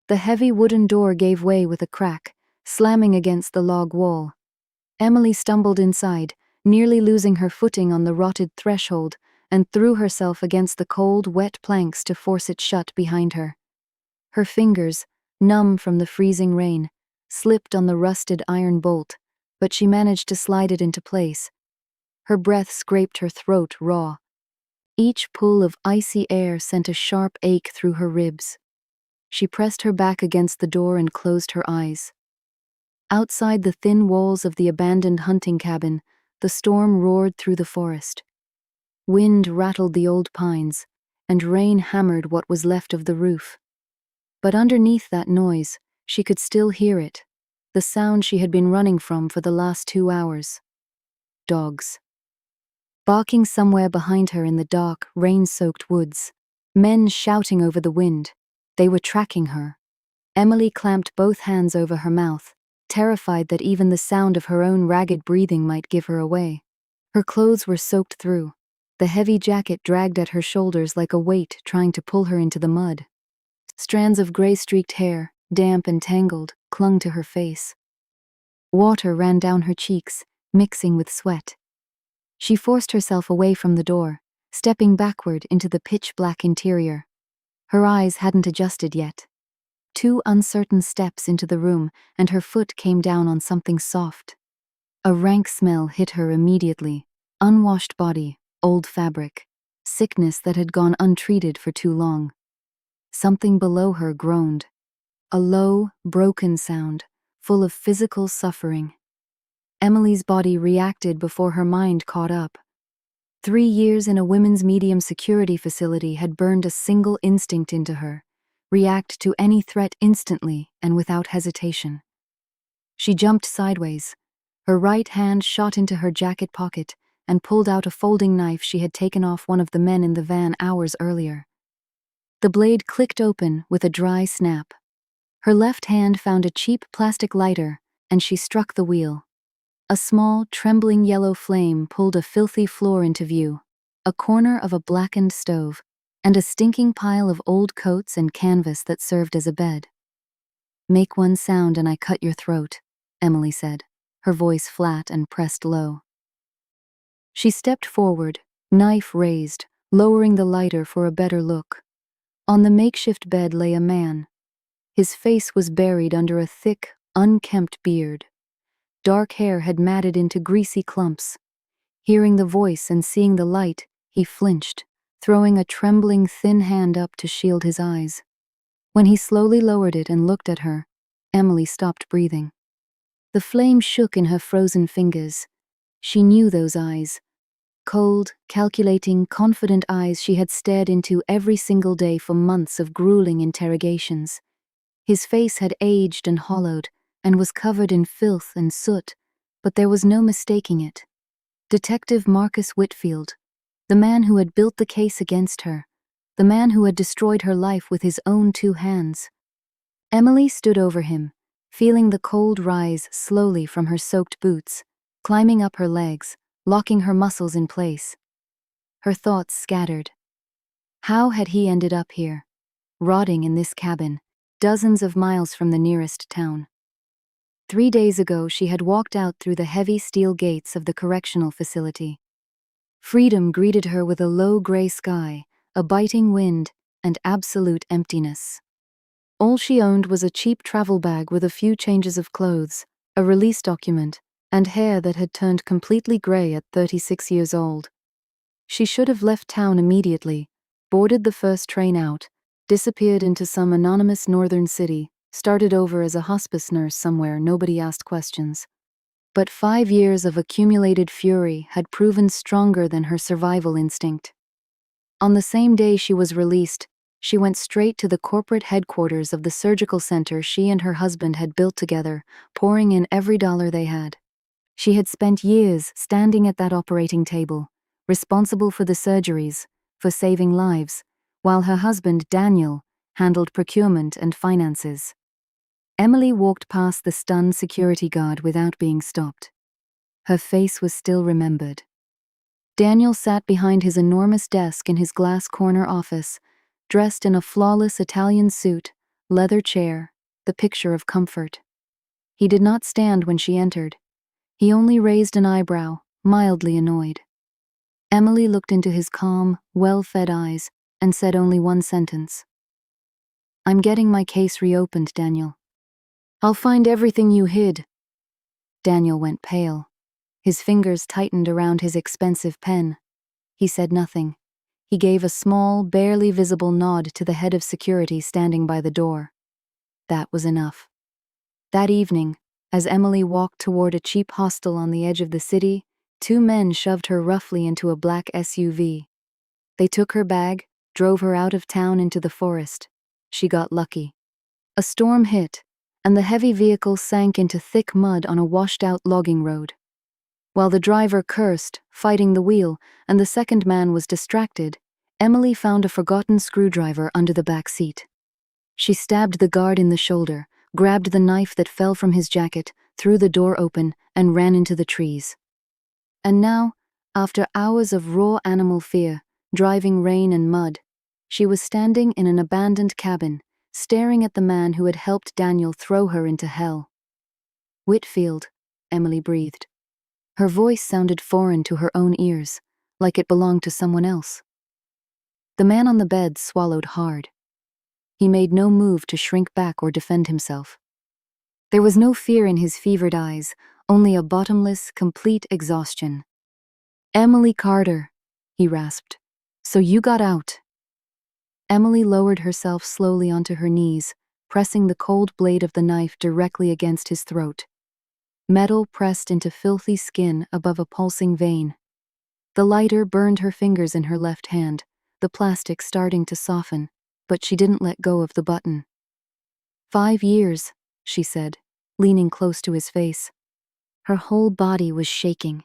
The heavy wooden door gave way with a crack, slamming against the log wall. Emily stumbled inside, nearly losing her footing on the rotted threshold, and threw herself against the cold, wet planks to force it shut behind her. Her fingers, numb from the freezing rain, slipped on the rusted iron bolt, but she managed to slide it into place. Her breath scraped her throat raw. Each pull of icy air sent a sharp ache through her ribs. She pressed her back against the door and closed her eyes. Outside the thin walls of the abandoned hunting cabin, the storm roared through the forest. Wind rattled the old pines, and rain hammered what was left of the roof. But underneath that noise, she could still hear it, the sound she had been running from for the last 2 hours. Dogs. Barking somewhere behind her in the dark, rain-soaked woods. Men shouting over the wind. They were tracking her. Emily clamped both hands over her mouth, terrified that even the sound of her own ragged breathing might give her away. Her clothes were soaked through. The heavy jacket dragged at her shoulders like a weight trying to pull her into the mud. Strands of gray-streaked hair, damp and tangled, clung to her face. Water ran down her cheeks, mixing with sweat. She forced herself away from the door, stepping backward into the pitch-black interior. Her eyes hadn't adjusted yet. 2 uncertain steps into the room, and her foot came down on something soft. A rank smell hit her immediately. Unwashed body, old fabric, sickness that had gone untreated for too long. Something below her groaned. A low, broken sound, full of physical suffering. Emily's body reacted before her mind caught up. 3 years in a women's medium security facility had burned a single instinct into her: react to any threat instantly and without hesitation. She jumped sideways. Her right hand shot into her jacket pocket and pulled out a folding knife she had taken off one of the men in the van hours earlier. The blade clicked open with a dry snap. Her left hand found a cheap plastic lighter, and she struck the wheel. A small, trembling yellow flame pulled a filthy floor into view, a corner of a blackened stove, and a stinking pile of old coats and canvas that served as a bed. "Make one sound and I cut your throat," Emily said, her voice flat and pressed low. She stepped forward, knife raised, lowering the lighter for a better look. On the makeshift bed lay a man. His face was buried under a thick, unkempt beard. Dark hair had matted into greasy clumps. Hearing the voice and seeing the light, he flinched, throwing a trembling, thin hand up to shield his eyes. When he slowly lowered it and looked at her, Emily stopped breathing. The flame shook in her frozen fingers. She knew those eyes. Cold, calculating, confident eyes she had stared into every single day for months of grueling interrogations. His face had aged and hollowed, and was covered in filth and soot, but there was no mistaking it. Detective Marcus Whitfield, the man who had built the case against her, the man who had destroyed her life with his own 2 hands. Emily stood over him, feeling the cold rise slowly from her soaked boots, climbing up her legs, locking her muscles in place. Her thoughts scattered. How had he ended up here, rotting in this cabin, dozens of miles from the nearest town? 3 days ago she had walked out through the heavy steel gates of the correctional facility. Freedom greeted her with a low gray sky, a biting wind, and absolute emptiness. All she owned was a cheap travel bag with a few changes of clothes, a release document, and hair that had turned completely gray at 36 years old. She should have left town immediately, boarded the first train out, disappeared into some anonymous northern city, started over as a hospice nurse somewhere nobody asked questions. But 5 years of accumulated fury had proven stronger than her survival instinct. On the same day she was released, she went straight to the corporate headquarters of the surgical center she and her husband had built together, pouring in every dollar they had. She had spent years standing at that operating table, responsible for the surgeries, for saving lives, while her husband, Daniel, handled procurement and finances. Emily walked past the stunned security guard without being stopped. Her face was still remembered. Daniel sat behind his enormous desk in his glass corner office, dressed in a flawless Italian suit, leather chair, the picture of comfort. He did not stand when she entered. He only raised an eyebrow, mildly annoyed. Emily looked into his calm, well-fed eyes and said only one sentence. "I'm getting my case reopened, Daniel. I'll find everything you hid." Daniel went pale. His fingers tightened around his expensive pen. He said nothing. He gave a small, barely visible nod to the head of security standing by the door. That was enough. That evening, as Emily walked toward a cheap hostel on the edge of the city, two men shoved her roughly into a black SUV. They took her bag, drove her out of town into the forest. She got lucky. A storm hit, and the heavy vehicle sank into thick mud on a washed-out logging road. While the driver cursed, fighting the wheel, and the second man was distracted, Emily found a forgotten screwdriver under the back seat. She stabbed the guard in the shoulder, grabbed the knife that fell from his jacket, threw the door open, and ran into the trees. And now, after hours of raw animal fear, driving rain and mud, she was standing in an abandoned cabin, staring at the man who had helped Daniel throw her into hell. "Whitfield," Emily breathed. Her voice sounded foreign to her own ears, like it belonged to someone else. The man on the bed swallowed hard. He made no move to shrink back or defend himself. There was no fear in his fevered eyes, only a bottomless, complete exhaustion. "Emily Carter," he rasped. "So you got out." Emily lowered herself slowly onto her knees, pressing the cold blade of the knife directly against his throat. Metal pressed into filthy skin above a pulsing vein. The lighter burned her fingers in her left hand, the plastic starting to soften, but she didn't let go of the button. 5 years, she said, leaning close to his face. Her whole body was shaking.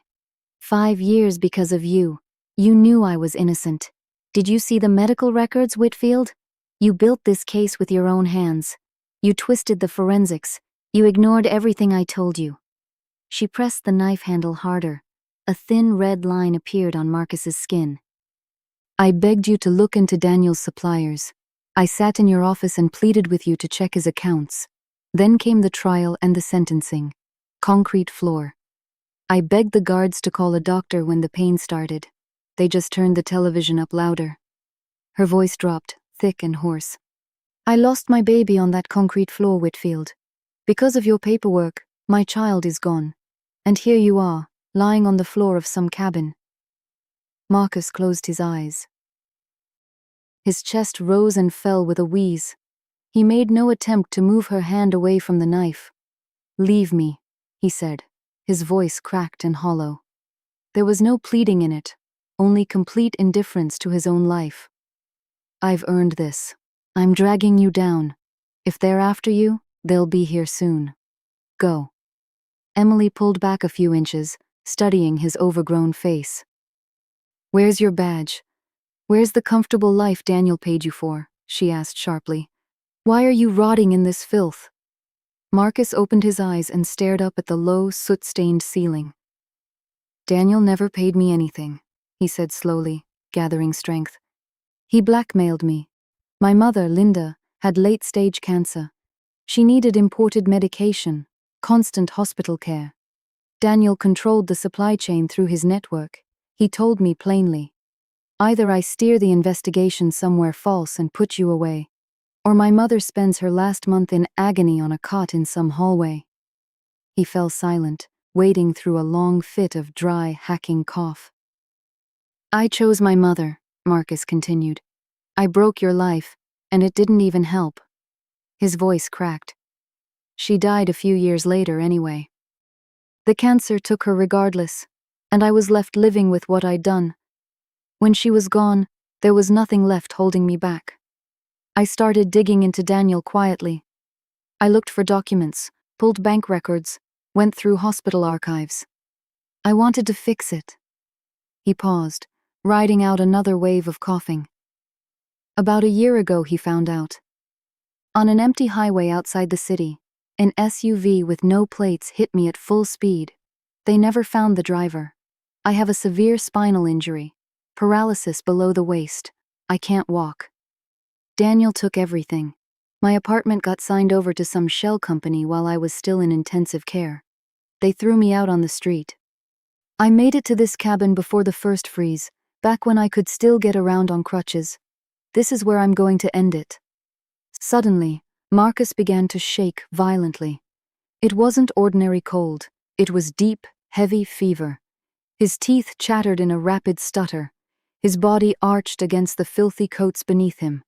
5 years because of you. You knew I was innocent. Did you see the medical records, Whitfield? You built this case with your own hands. You twisted the forensics. You ignored everything I told you. She pressed the knife handle harder. A thin red line appeared on Marcus's skin. I begged you to look into Daniel's suppliers. I sat in your office and pleaded with you to check his accounts. Then came the trial and the sentencing. Concrete floor. I begged the guards to call a doctor when the pain started. They just turned the television up louder. Her voice dropped, thick and hoarse. I lost my baby on that concrete floor, Whitfield. Because of your paperwork, my child is gone. And here you are, lying on the floor of some cabin. Marcus closed his eyes. His chest rose and fell with a wheeze. He made no attempt to move her hand away from the knife. Leave me, he said, his voice cracked and hollow. There was no pleading in it, only complete indifference to his own life. I've earned this. I'm dragging you down. If they're after you, they'll be here soon. Go. Emily pulled back a few inches, studying his overgrown face. Where's your badge? Where's the comfortable life Daniel paid you for? She asked sharply. Why are you rotting in this filth? Marcus opened his eyes and stared up at the low, soot-stained ceiling. Daniel never paid me anything, he said slowly, gathering strength. He blackmailed me. My mother, Linda, had late-stage cancer. She needed imported medication, constant hospital care. Daniel controlled the supply chain through his network. He told me plainly, either I steer the investigation somewhere false and put you away, or my mother spends her last month in agony on a cot in some hallway. He fell silent, wading through a long fit of dry, hacking cough. I chose my mother, Marcus continued. I broke your life, and it didn't even help. His voice cracked. She died a few years later anyway. The cancer took her regardless, and I was left living with what I'd done. When she was gone, there was nothing left holding me back. I started digging into Daniel quietly. I looked for documents, pulled bank records, went through hospital archives. I wanted to fix it. He paused, riding out another wave of coughing. About a year ago, he found out. On an empty highway outside the city, an SUV with no plates hit me at full speed. They never found the driver. I have a severe spinal injury, paralysis below the waist. I can't walk. Daniel took everything. My apartment got signed over to some shell company while I was still in intensive care. They threw me out on the street. I made it to this cabin before the first freeze, back when I could still get around on crutches. This is where I'm going to end it." Suddenly, Marcus began to shake violently. It wasn't ordinary cold. It was deep, heavy fever. His teeth chattered in a rapid stutter. His body arched against the filthy coats beneath him.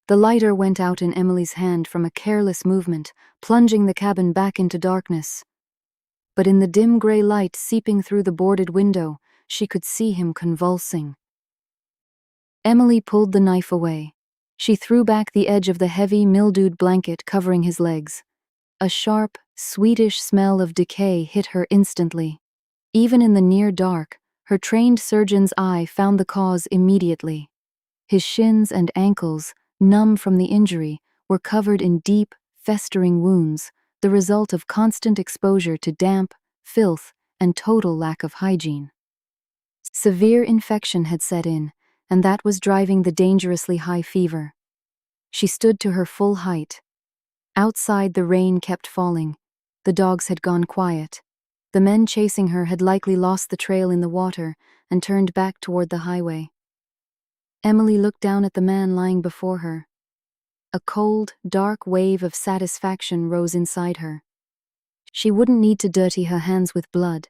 The lighter went out in Emily's hand from a careless movement, plunging the cabin back into darkness. But in the dim gray light seeping through the boarded window, she could see him convulsing. Emily pulled the knife away. She threw back the edge of the heavy, mildewed blanket covering his legs. A sharp, sweetish smell of decay hit her instantly. Even in the near dark, her trained surgeon's eye found the cause immediately. His shins and ankles, numb from the injury, were covered in deep, festering wounds, the result of constant exposure to damp, filth, and total lack of hygiene. Severe infection had set in, and that was driving the dangerously high fever. She stood to her full height. Outside, the rain kept falling. The dogs had gone quiet. The men chasing her had likely lost the trail in the water and turned back toward the highway. Emily looked down at the man lying before her. A cold, dark wave of satisfaction rose inside her. She wouldn't need to dirty her hands with blood.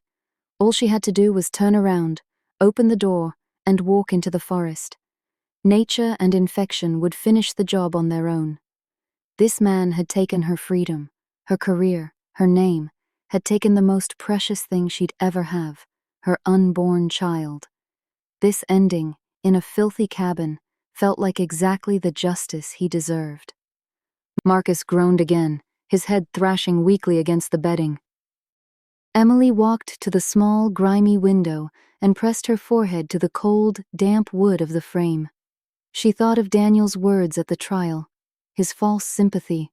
All she had to do was turn around, open the door, and walk into the forest. Nature and infection would finish the job on their own. This man had taken her freedom, her career, her name, had taken the most precious thing she'd ever have, her unborn child. This ending, in a filthy cabin, felt like exactly the justice he deserved. Marcus groaned again, his head thrashing weakly against the bedding. Emily walked to the small, grimy window and pressed her forehead to the cold, damp wood of the frame. She thought of Daniel's words at the trial, his false sympathy.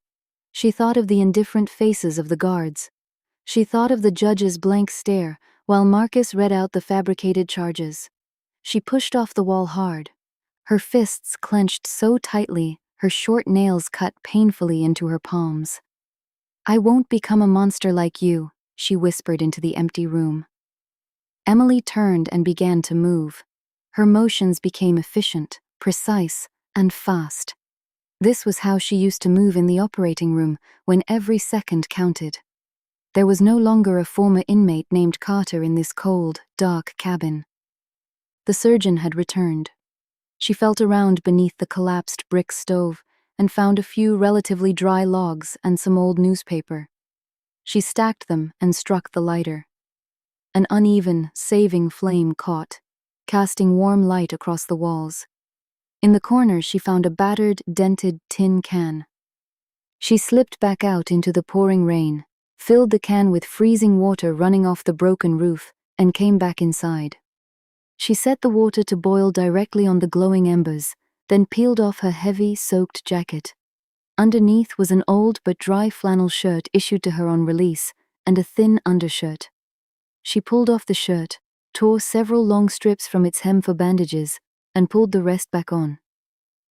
She thought of the indifferent faces of the guards. She thought of the judge's blank stare while Marcus read out the fabricated charges. She pushed off the wall hard. Her fists clenched so tightly, her short nails cut painfully into her palms. "I won't become a monster like you," she whispered into the empty room. Emily turned and began to move. Her motions became efficient, precise, and fast. This was how she used to move in the operating room, when every second counted. There was no longer a former inmate named Carter in this cold, dark cabin. The surgeon had returned. She felt around beneath the collapsed brick stove and found a few relatively dry logs and some old newspaper. She stacked them and struck the lighter. An uneven, saving flame caught, casting warm light across the walls. In the corner, she found a battered, dented tin can. She slipped back out into the pouring rain, filled the can with freezing water running off the broken roof, and came back inside. She set the water to boil directly on the glowing embers, then peeled off her heavy, soaked jacket. Underneath was an old but dry flannel shirt issued to her on release, and a thin undershirt. She pulled off the shirt, tore several long strips from its hem for bandages, and pulled the rest back on.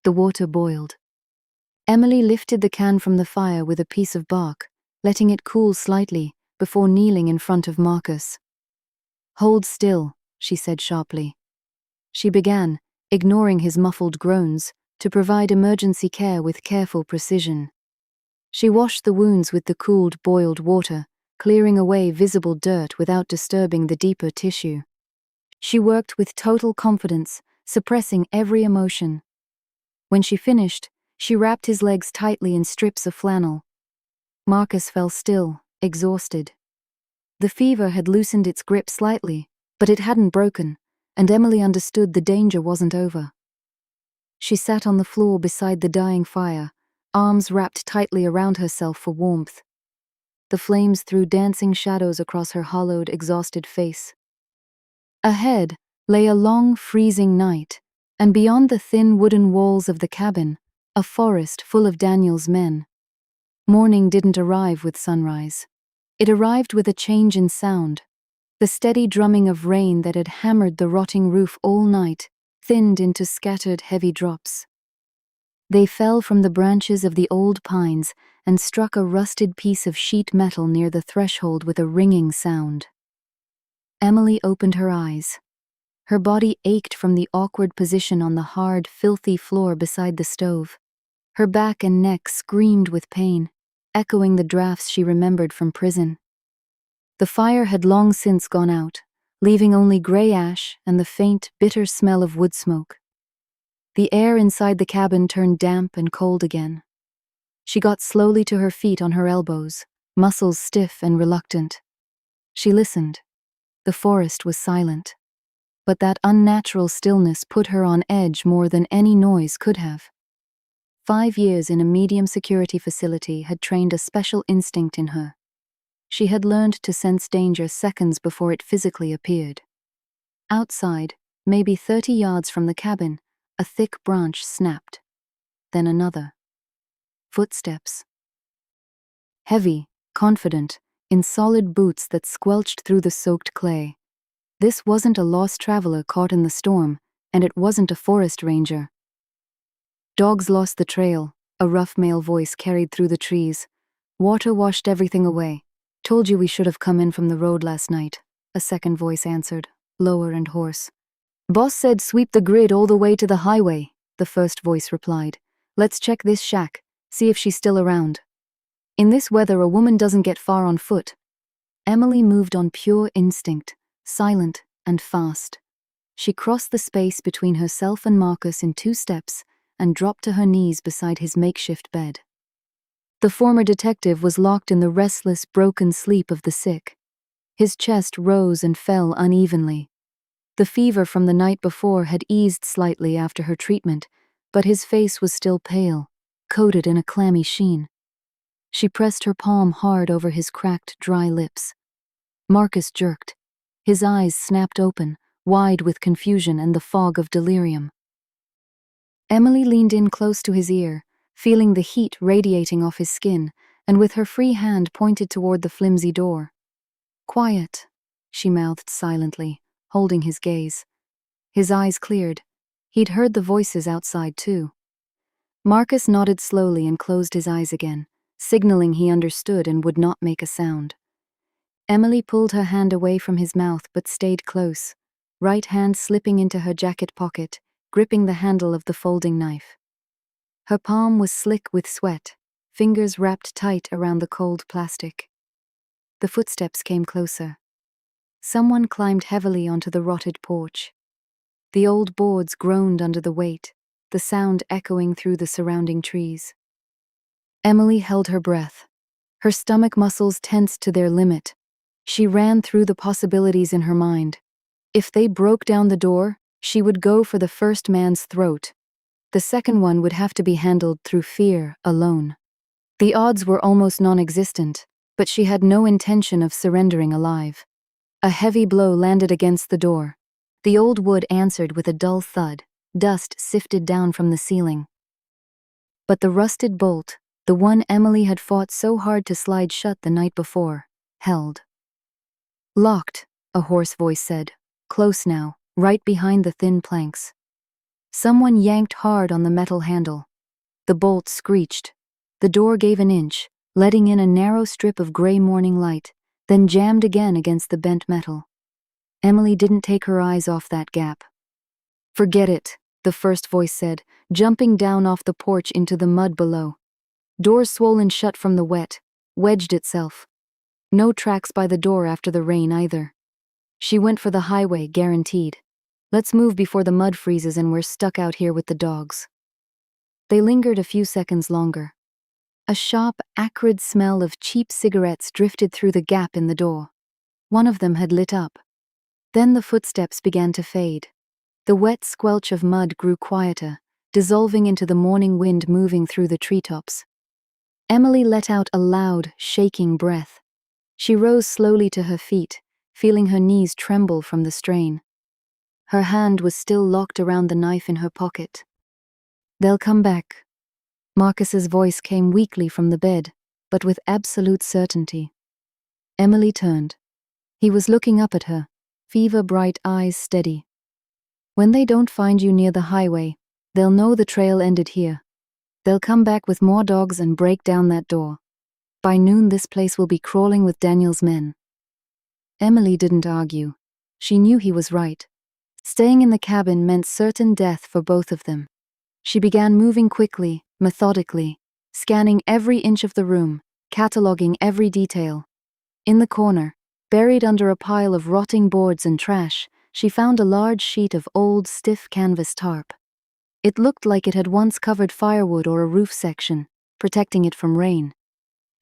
The water boiled. Emily lifted the can from the fire with a piece of bark, letting it cool slightly before kneeling in front of Marcus. "Hold still," she said sharply. She began, ignoring his muffled groans, to provide emergency care with careful precision. She washed the wounds with the cooled, boiled water, clearing away visible dirt without disturbing the deeper tissue. She worked with total confidence, suppressing every emotion. When she finished, she wrapped his legs tightly in strips of flannel. Marcus fell still, exhausted. The fever had loosened its grip slightly, but it hadn't broken, and Emily understood the danger wasn't over. She sat on the floor beside the dying fire, arms wrapped tightly around herself for warmth. The flames threw dancing shadows across her hollowed, exhausted face. Ahead lay a long, freezing night, and beyond the thin wooden walls of the cabin, a forest full of Daniel's men. Morning didn't arrive with sunrise. It arrived with a change in sound. The steady drumming of rain that had hammered the rotting roof all night thinned into scattered heavy drops. They fell from the branches of the old pines and struck a rusted piece of sheet metal near the threshold with a ringing sound. Emily opened her eyes. Her body ached from the awkward position on the hard, filthy floor beside the stove. Her back and neck screamed with pain, echoing the drafts she remembered from prison. The fire had long since gone out, leaving only gray ash and the faint, bitter smell of wood smoke. The air inside the cabin turned damp and cold again. She got slowly to her feet on her elbows, muscles stiff and reluctant. She listened. The forest was silent. But that unnatural stillness put her on edge more than any noise could have. 5 years in a medium-security facility had trained a special instinct in her. She had learned to sense danger seconds before it physically appeared. Outside, maybe 30 yards from the cabin, a thick branch snapped. Then another. Footsteps. Heavy, confident, in solid boots that squelched through the soaked clay. This wasn't a lost traveler caught in the storm, and it wasn't a forest ranger. Dogs lost the trail, a rough male voice carried through the trees. Water washed everything away. Told you we should have come in from the road last night, a second voice answered, lower and hoarse. Boss said sweep the grid all the way to the highway, the first voice replied. Let's check this shack, see if she's still around. In this weather, a woman doesn't get far on foot. Emily moved on pure instinct, silent and fast. She crossed the space between herself and Marcus in 2 steps and dropped to her knees beside his makeshift bed. The former detective was locked in the restless, broken sleep of the sick. His chest rose and fell unevenly. The fever from the night before had eased slightly after her treatment, but his face was still pale, coated in a clammy sheen. She pressed her palm hard over his cracked, dry lips. Marcus jerked. His eyes snapped open, wide with confusion and the fog of delirium. Emily leaned in close to his ear, feeling the heat radiating off his skin, and with her free hand pointed toward the flimsy door. Quiet, she mouthed silently, holding his gaze. His eyes cleared. He'd heard the voices outside too. Marcus nodded slowly and closed his eyes again, signaling he understood and would not make a sound. Emily pulled her hand away from his mouth but stayed close, right hand slipping into her jacket pocket, gripping the handle of the folding knife. Her palm was slick with sweat, fingers wrapped tight around the cold plastic. The footsteps came closer. Someone climbed heavily onto the rotted porch. The old boards groaned under the weight, the sound echoing through the surrounding trees. Emily held her breath. Her stomach muscles tensed to their limit. She ran through the possibilities in her mind. If they broke down the door, she would go for the first man's throat. The second one would have to be handled through fear alone. The odds were almost non-existent, but she had no intention of surrendering alive. A heavy blow landed against the door. The old wood answered with a dull thud, dust sifted down from the ceiling. But the rusted bolt, the one Emily had fought so hard to slide shut the night before, held. Locked, a hoarse voice said, close now, right behind the thin planks. Someone yanked hard on the metal handle. The bolt screeched. The door gave an inch, letting in a narrow strip of gray morning light, then jammed again against the bent metal. Emily didn't take her eyes off that gap. Forget it, the first voice said, jumping down off the porch into the mud below. Door swollen shut from the wet, wedged itself. No tracks by the door after the rain either. She went for the highway, guaranteed. Let's move before the mud freezes and we're stuck out here with the dogs. They lingered a few seconds longer. A sharp, acrid smell of cheap cigarettes drifted through the gap in the door. One of them had lit up. Then the footsteps began to fade. The wet squelch of mud grew quieter, dissolving into the morning wind moving through the treetops. Emily let out a loud, shaking breath. She rose slowly to her feet, feeling her knees tremble from the strain. Her hand was still locked around the knife in her pocket. They'll come back. Marcus's voice came weakly from the bed, but with absolute certainty. Emily turned. He was looking up at her, fever-bright eyes steady. When they don't find you near the highway, they'll know the trail ended here. They'll come back with more dogs and break down that door. By noon this place will be crawling with Daniel's men. Emily didn't argue. She knew he was right. Staying in the cabin meant certain death for both of them. She began moving quickly, methodically, scanning every inch of the room, cataloging every detail. In the corner, buried under a pile of rotting boards and trash, she found a large sheet of old, stiff canvas tarp. It looked like it had once covered firewood or a roof section, protecting it from rain.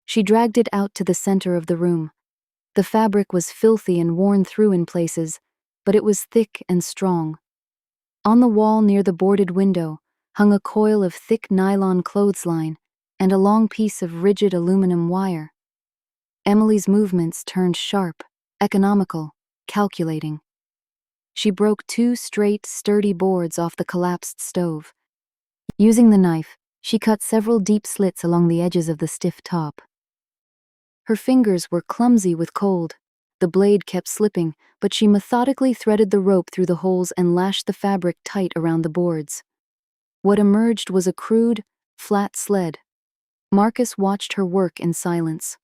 She dragged it out to the center of the room. The fabric was filthy and worn through in places, but it was thick and strong. On the wall near the boarded window hung a coil of thick nylon clothesline and a long piece of rigid aluminum wire. Emily's movements turned sharp, economical, calculating. She broke 2 straight, sturdy boards off the collapsed stove. Using the knife, she cut several deep slits along the edges of the stiff top. Her fingers were clumsy with cold. The blade kept slipping, but she methodically threaded the rope through the holes and lashed the fabric tight around the boards. What emerged was a crude, flat sled. Marcus watched her work in silence.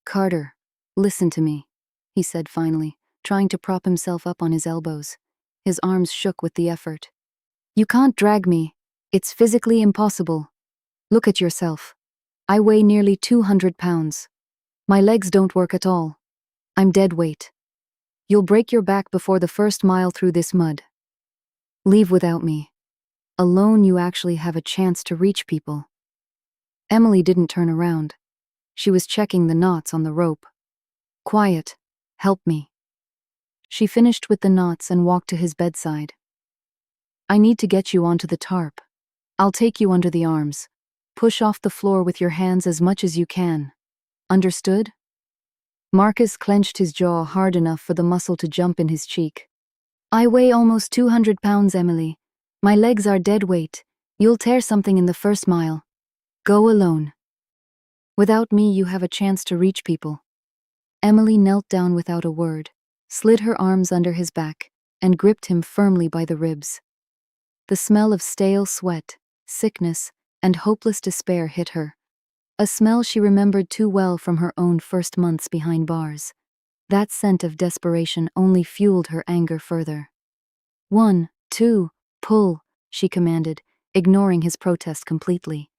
"Carter, listen to me," he said finally, trying to prop himself up on his elbows. His arms shook with the effort. "You can't drag me. It's physically impossible. Look at yourself. I weigh nearly 200 pounds. My legs don't work at all. I'm dead weight. You'll break your back before the first mile through this mud. Leave without me. Alone you actually have a chance to reach people." Emily didn't turn around. She was checking the knots on the rope. "Quiet. Help me." She finished with the knots and walked to his bedside. "I need to get you onto the tarp. I'll take you under the arms. Push off the floor with your hands as much as you can. Understood?" Marcus clenched his jaw hard enough for the muscle to jump in his cheek. "I weigh almost 200 pounds, Emily. My legs are dead weight. You'll tear something in the first mile. Go alone. Without me, you have a chance to reach people." Emily knelt down without a word, slid her arms under his back, and gripped him firmly by the ribs. The smell of stale sweat, sickness, and hopeless despair hit her. A smell she remembered too well from her own first months behind bars. That scent of desperation only fueled her anger further. "1, 2, pull," she commanded, ignoring his protest completely.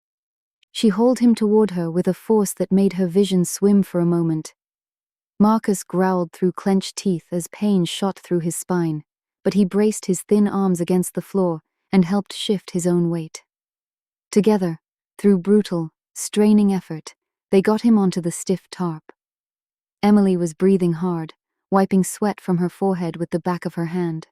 She hauled him toward her with a force that made her vision swim for a moment. Marcus growled through clenched teeth as pain shot through his spine, but he braced his thin arms against the floor and helped shift his own weight. Together, through brutal, straining effort, they got him onto the stiff tarp. Emily was breathing hard, wiping sweat from her forehead with the back of her hand.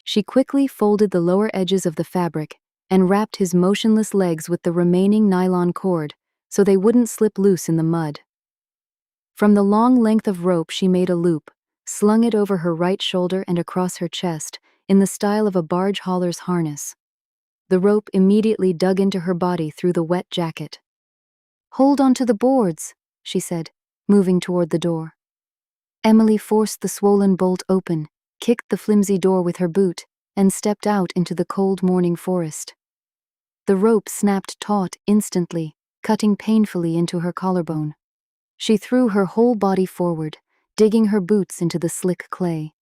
She quickly folded the lower edges of the fabric and wrapped his motionless legs with the remaining nylon cord so they wouldn't slip loose in the mud. From the long length of rope she made a loop, slung it over her right shoulder and across her chest in the style of a barge hauler's harness. The rope immediately dug into her body through the wet jacket. "Hold on to the boards," she said, moving toward the door. Emily forced the swollen bolt open, kicked the flimsy door with her boot, and stepped out into the cold morning forest. The rope snapped taut instantly, cutting painfully into her collarbone. She threw her whole body forward, digging her boots into the slick clay.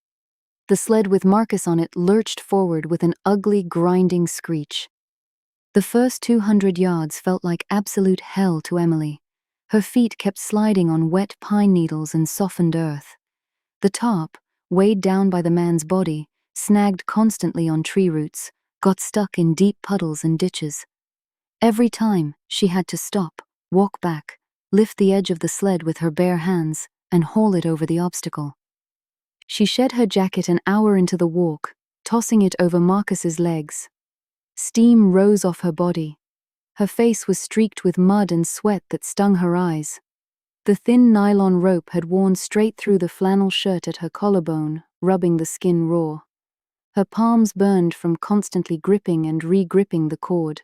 The sled with Marcus on it lurched forward with an ugly, grinding screech. The first 200 yards felt like absolute hell to Emily. Her feet kept sliding on wet pine needles and softened earth. The top, weighed down by the man's body, snagged constantly on tree roots, got stuck in deep puddles and ditches. Every time, she had to stop, walk back, lift the edge of the sled with her bare hands, and haul it over the obstacle. She shed her jacket an hour into the walk, tossing it over Marcus's legs. Steam rose off her body. Her face was streaked with mud and sweat that stung her eyes. The thin nylon rope had worn straight through the flannel shirt at her collarbone, rubbing the skin raw. Her palms burned from constantly gripping and re-gripping the cord.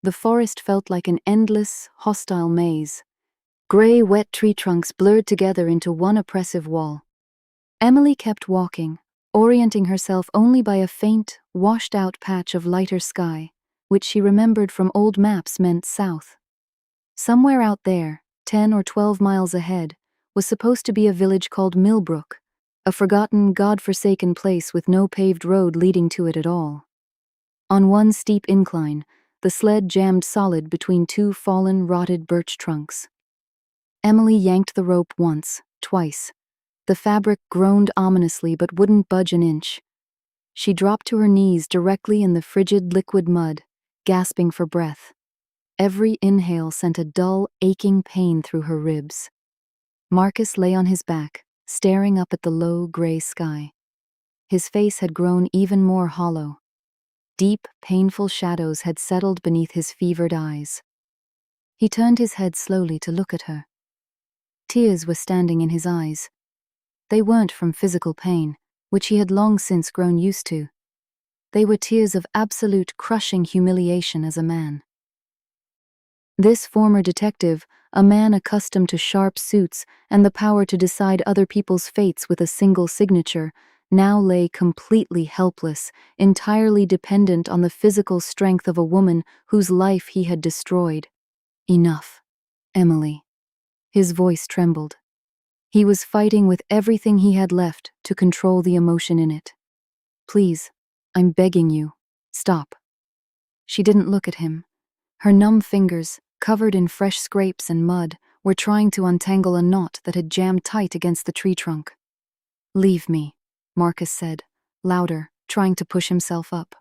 The forest felt like an endless, hostile maze. Gray, wet tree trunks blurred together into one oppressive wall. Emily kept walking, orienting herself only by a faint, washed-out patch of lighter sky, which she remembered from old maps meant south. Somewhere out there, 10 or 12 miles ahead, was supposed to be a village called Millbrook, a forgotten, God-forsaken place with no paved road leading to it at all. On one steep incline, the sled jammed solid between two fallen, rotted birch trunks. Emily yanked the rope once, twice. The fabric groaned ominously but wouldn't budge an inch. She dropped to her knees directly in the frigid liquid mud, gasping for breath. Every inhale sent a dull, aching pain through her ribs. Marcus lay on his back, staring up at the low, gray sky. His face had grown even more hollow. Deep, painful shadows had settled beneath his fevered eyes. He turned his head slowly to look at her. Tears were standing in his eyes. They weren't from physical pain, which he had long since grown used to. They were tears of absolute, crushing humiliation as a man. This former detective, a man accustomed to sharp suits and the power to decide other people's fates with a single signature, now lay completely helpless, entirely dependent on the physical strength of a woman whose life he had destroyed. Enough, Emily. His voice trembled. He was fighting with everything he had left to control the emotion in it. Please, I'm begging you, stop. She didn't look at him. Her numb fingers, covered in fresh scrapes and mud, were trying to untangle a knot that had jammed tight against the tree trunk. Leave me, Marcus said, louder, trying to push himself up.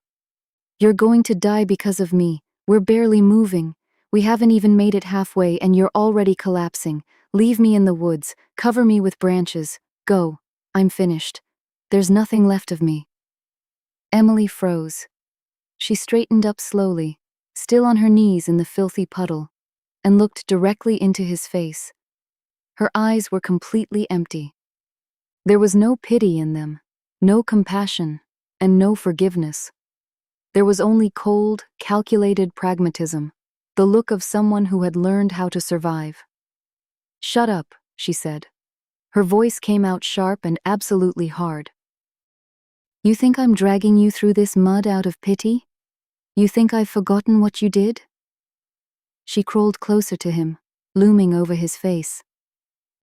You're going to die because of me. We're barely moving. We haven't even made it halfway and you're already collapsing. Leave me in the woods. Cover me with branches. Go. I'm finished. There's nothing left of me. Emily froze. She straightened up slowly, still on her knees in the filthy puddle, and looked directly into his face. Her eyes were completely empty. There was no pity in them, no compassion, and no forgiveness. There was only cold, calculated pragmatism, the look of someone who had learned how to survive. Shut up, she said. Her voice came out sharp and absolutely hard. You think I'm dragging you through this mud out of pity? You think I've forgotten what you did? She crawled closer to him, looming over his face.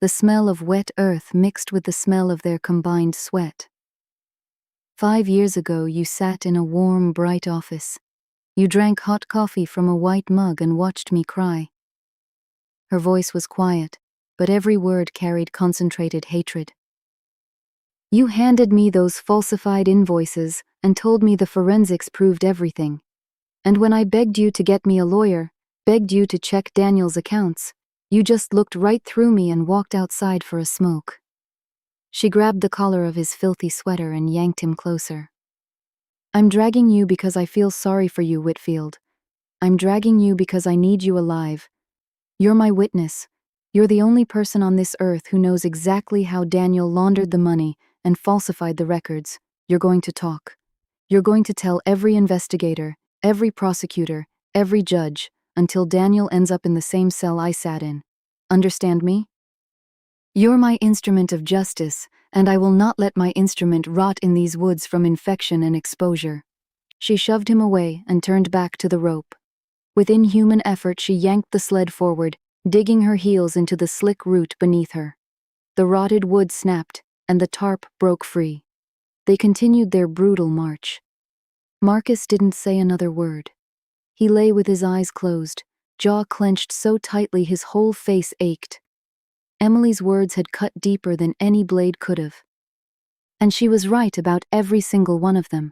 The smell of wet earth mixed with the smell of their combined sweat. 5 years ago, you sat in a warm, bright office. You drank hot coffee from a white mug and watched me cry. Her voice was quiet, but every word carried concentrated hatred. You handed me those falsified invoices and told me the forensics proved everything. And when I begged you to get me a lawyer, begged you to check Daniel's accounts, you just looked right through me and walked outside for a smoke. She grabbed the collar of his filthy sweater and yanked him closer. I'm dragging you because I feel sorry for you, Whitfield. I'm dragging you because I need you alive. You're my witness. You're the only person on this earth who knows exactly how Daniel laundered the money and falsified the records. You're going to talk. You're going to tell every investigator, every prosecutor, every judge, until Daniel ends up in the same cell I sat in. Understand me? You're my instrument of justice, and I will not let my instrument rot in these woods from infection and exposure. She shoved him away and turned back to the rope. With inhuman effort, she yanked the sled forward, digging her heels into the slick root beneath her. The rotted wood snapped, and the tarp broke free. They continued their brutal march. Marcus didn't say another word. He lay with his eyes closed, jaw clenched so tightly his whole face ached. Emily's words had cut deeper than any blade could have. And she was right about every single one of them.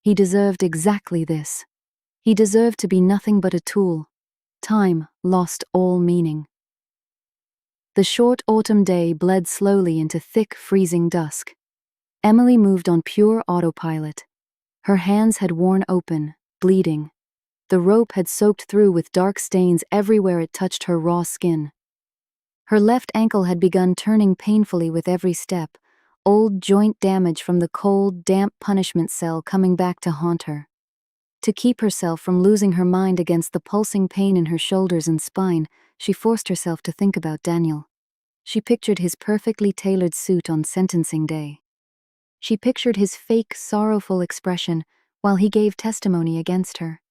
He deserved exactly this. He deserved to be nothing but a tool. Time lost all meaning. The short autumn day bled slowly into thick, freezing dusk. Emily moved on pure autopilot. Her hands had worn open, bleeding. The rope had soaked through with dark stains everywhere it touched her raw skin. Her left ankle had begun turning painfully with every step, old joint damage from the cold, damp punishment cell coming back to haunt her. To keep herself from losing her mind against the pulsing pain in her shoulders and spine, she forced herself to think about Daniel. She pictured his perfectly tailored suit on sentencing day. She pictured his fake, sorrowful expression while he gave testimony against her.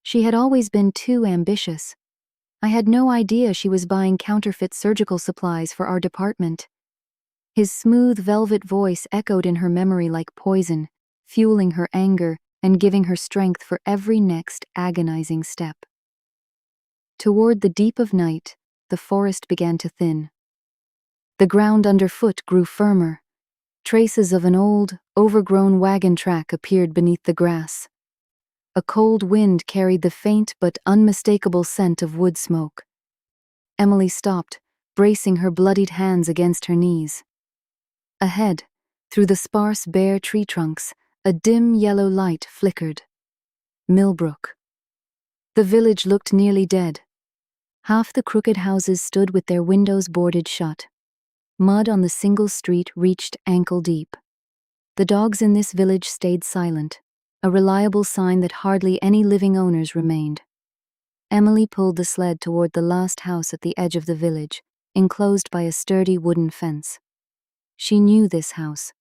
She had always been too ambitious. I had no idea she was buying counterfeit surgical supplies for our department. His smooth velvet voice echoed in her memory like poison, fueling her anger and giving her strength for every next agonizing step. Toward the deep of night, the forest began to thin. The ground underfoot grew firmer. Traces of an old, overgrown wagon track appeared beneath the grass. A cold wind carried the faint but unmistakable scent of wood smoke. Emily stopped, bracing her bloodied hands against her knees. Ahead, through the sparse bare tree trunks, a dim yellow light flickered. Millbrook. The village looked nearly dead. Half the crooked houses stood with their windows boarded shut. Mud on the single street reached ankle deep. The dogs in this village stayed silent, a reliable sign that hardly any living owners remained. Emily pulled the sled toward the last house at the edge of the village, enclosed by a sturdy wooden fence. She knew this house.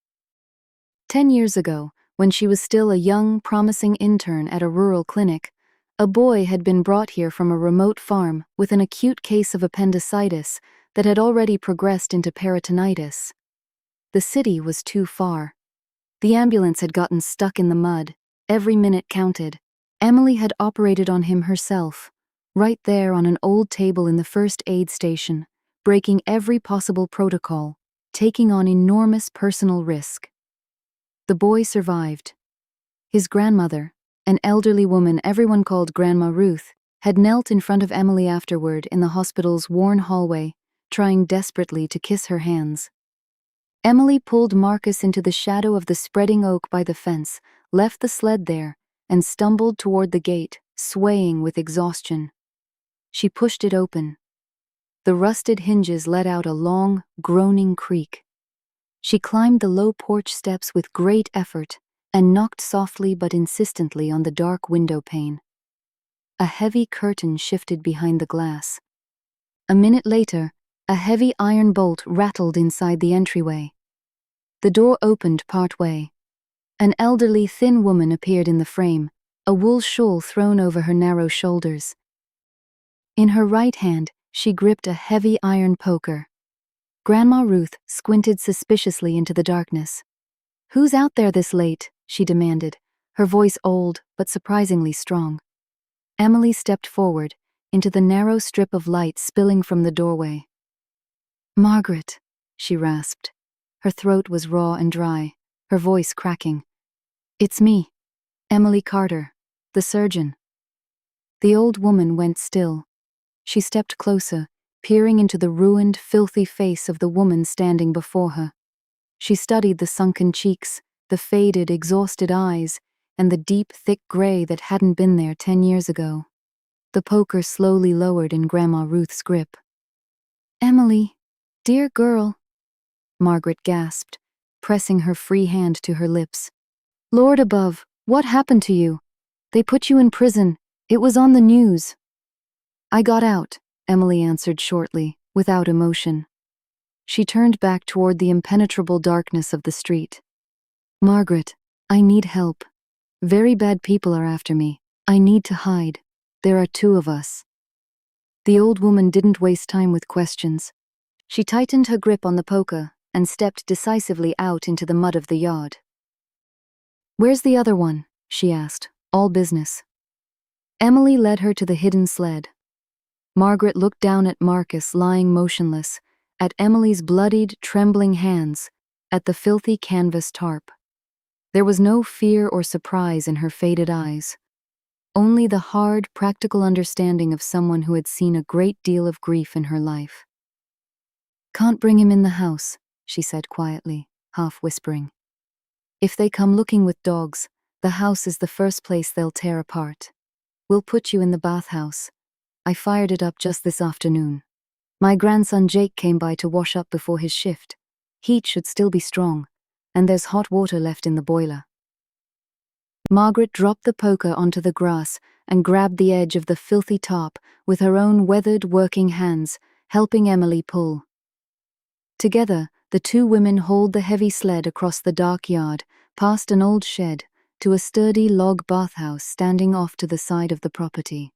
10 years ago, when she was still a young, promising intern at a rural clinic, a boy had been brought here from a remote farm with an acute case of appendicitis that had already progressed into peritonitis. The city was too far. The ambulance had gotten stuck in the mud. Every minute counted. Emily had operated on him herself, right there on an old table in the first aid station, breaking every possible protocol, taking on enormous personal risk. The boy survived. His grandmother, an elderly woman everyone called Grandma Ruth, had knelt in front of Emily afterward in the hospital's worn hallway, trying desperately to kiss her hands. Emily pulled Marcus into the shadow of the spreading oak by the fence, left the sled there, and stumbled toward the gate, swaying with exhaustion. She pushed it open. The rusted hinges let out a long, groaning creak. She climbed the low porch steps with great effort and knocked softly but insistently on the dark window pane. A heavy curtain shifted behind the glass. A minute later, a heavy iron bolt rattled inside the entryway. The door opened partway. An elderly, thin woman appeared in the frame, a wool shawl thrown over her narrow shoulders. In her right hand, she gripped a heavy iron poker. Grandma Ruth squinted suspiciously into the darkness. "Who's out there this late?" she demanded, her voice old but surprisingly strong. Emily stepped forward, into the narrow strip of light spilling from the doorway. "Margaret," she rasped. Her throat was raw and dry, her voice cracking. "It's me, Emily Carter, the surgeon." The old woman went still. She stepped closer, peering into the ruined, filthy face of the woman standing before her. She studied the sunken cheeks, the faded, exhausted eyes, and the deep, thick gray that hadn't been there 10 years ago. The poker slowly lowered in Grandma Ruth's grip. "Emily, dear girl," Margaret gasped, pressing her free hand to her lips. "Lord above, what happened to you? They put you in prison. It was on the news." "I got out," Emily answered shortly, without emotion. She turned back toward the impenetrable darkness of the street. "Margaret, I need help. Very bad people are after me. I need to hide. There are 2 of us." The old woman didn't waste time with questions. She tightened her grip on the poker and stepped decisively out into the mud of the yard. "Where's the other one?" she asked, all business. Emily led her to the hidden sled. Margaret looked down at Marcus lying motionless, at Emily's bloodied, trembling hands, at the filthy canvas tarp. There was no fear or surprise in her faded eyes, only the hard, practical understanding of someone who had seen a great deal of grief in her life. "Can't bring him in the house," she said quietly, half whispering. "If they come looking with dogs, the house is the first place they'll tear apart. We'll put you in the bathhouse. I fired it up just this afternoon. My grandson Jake came by to wash up before his shift. Heat should still be strong, and there's hot water left in the boiler." Margaret dropped the poker onto the grass and grabbed the edge of the filthy tarp with her own weathered working hands, helping Emily pull. Together, the 2 women hauled the heavy sled across the dark yard, past an old shed, to a sturdy log bathhouse standing off to the side of the property.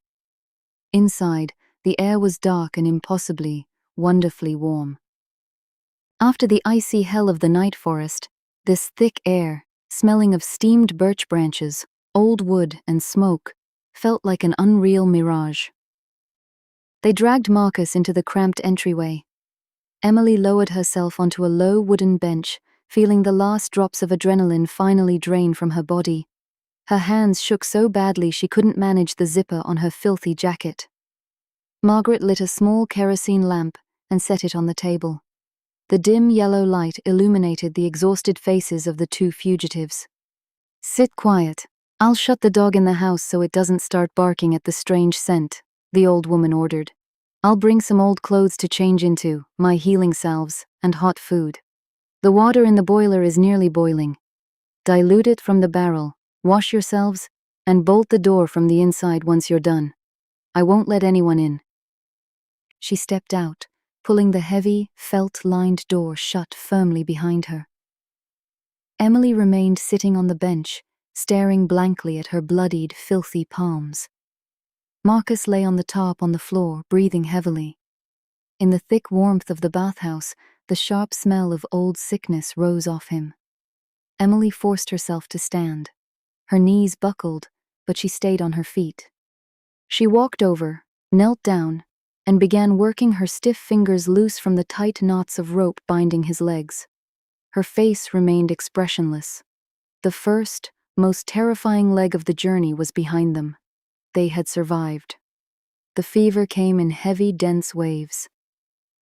Inside, the air was dark and impossibly, wonderfully warm. After the icy hell of the night forest, this thick air, smelling of steamed birch branches, old wood, and smoke, felt like an unreal mirage. They dragged Marcus into the cramped entryway. Emily lowered herself onto a low wooden bench, feeling the last drops of adrenaline finally drain from her body. Her hands shook so badly she couldn't manage the zipper on her filthy jacket. Margaret lit a small kerosene lamp and set it on the table. The dim yellow light illuminated the exhausted faces of the two fugitives. "Sit quiet. I'll shut the dog in the house so it doesn't start barking at the strange scent," the old woman ordered. "I'll bring some old clothes to change into, my healing salves, and hot food. The water in the boiler is nearly boiling. Dilute it from the barrel, wash yourselves, and bolt the door from the inside once you're done. I won't let anyone in." She stepped out, pulling the heavy, felt-lined door shut firmly behind her. Emily remained sitting on the bench, staring blankly at her bloodied, filthy palms. Marcus lay on the top on the floor, breathing heavily. In the thick warmth of the bathhouse, the sharp smell of old sickness rose off him. Emily forced herself to stand. Her knees buckled, but she stayed on her feet. She walked over, knelt down, and began working her stiff fingers loose from the tight knots of rope binding his legs. Her face remained expressionless. The first, most terrifying leg of the journey was behind them. They had survived. The fever came in heavy, dense waves.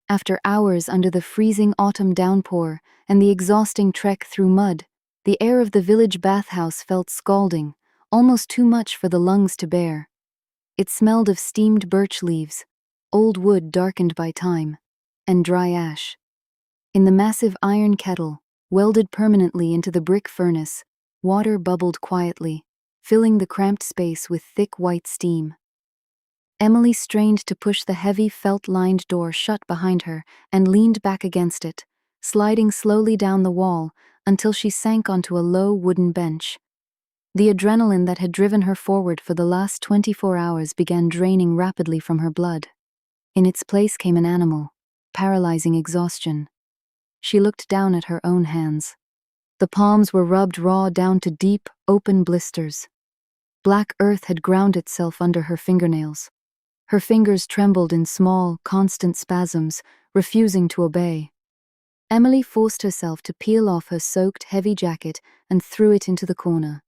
After hours under the freezing autumn downpour and the exhausting trek through mud, the air of the village bathhouse felt scalding, almost too much for the lungs to bear. It smelled of steamed birch leaves, old wood darkened by time, and dry ash. In the massive iron kettle, welded permanently into the brick furnace, water bubbled quietly, filling the cramped space with thick white steam. Emily strained to push the heavy felt-lined door shut behind her and leaned back against it, sliding slowly down the wall until she sank onto a low wooden bench. The adrenaline that had driven her forward for the last 24 hours began draining rapidly from her blood. In its place came an animal, paralyzing exhaustion. She looked down at her own hands. The palms were rubbed raw down to deep, open blisters. Black earth had ground itself under her fingernails. Her fingers trembled in small, constant spasms, refusing to obey. Emily forced herself to peel off her soaked, heavy jacket and threw it into the corner.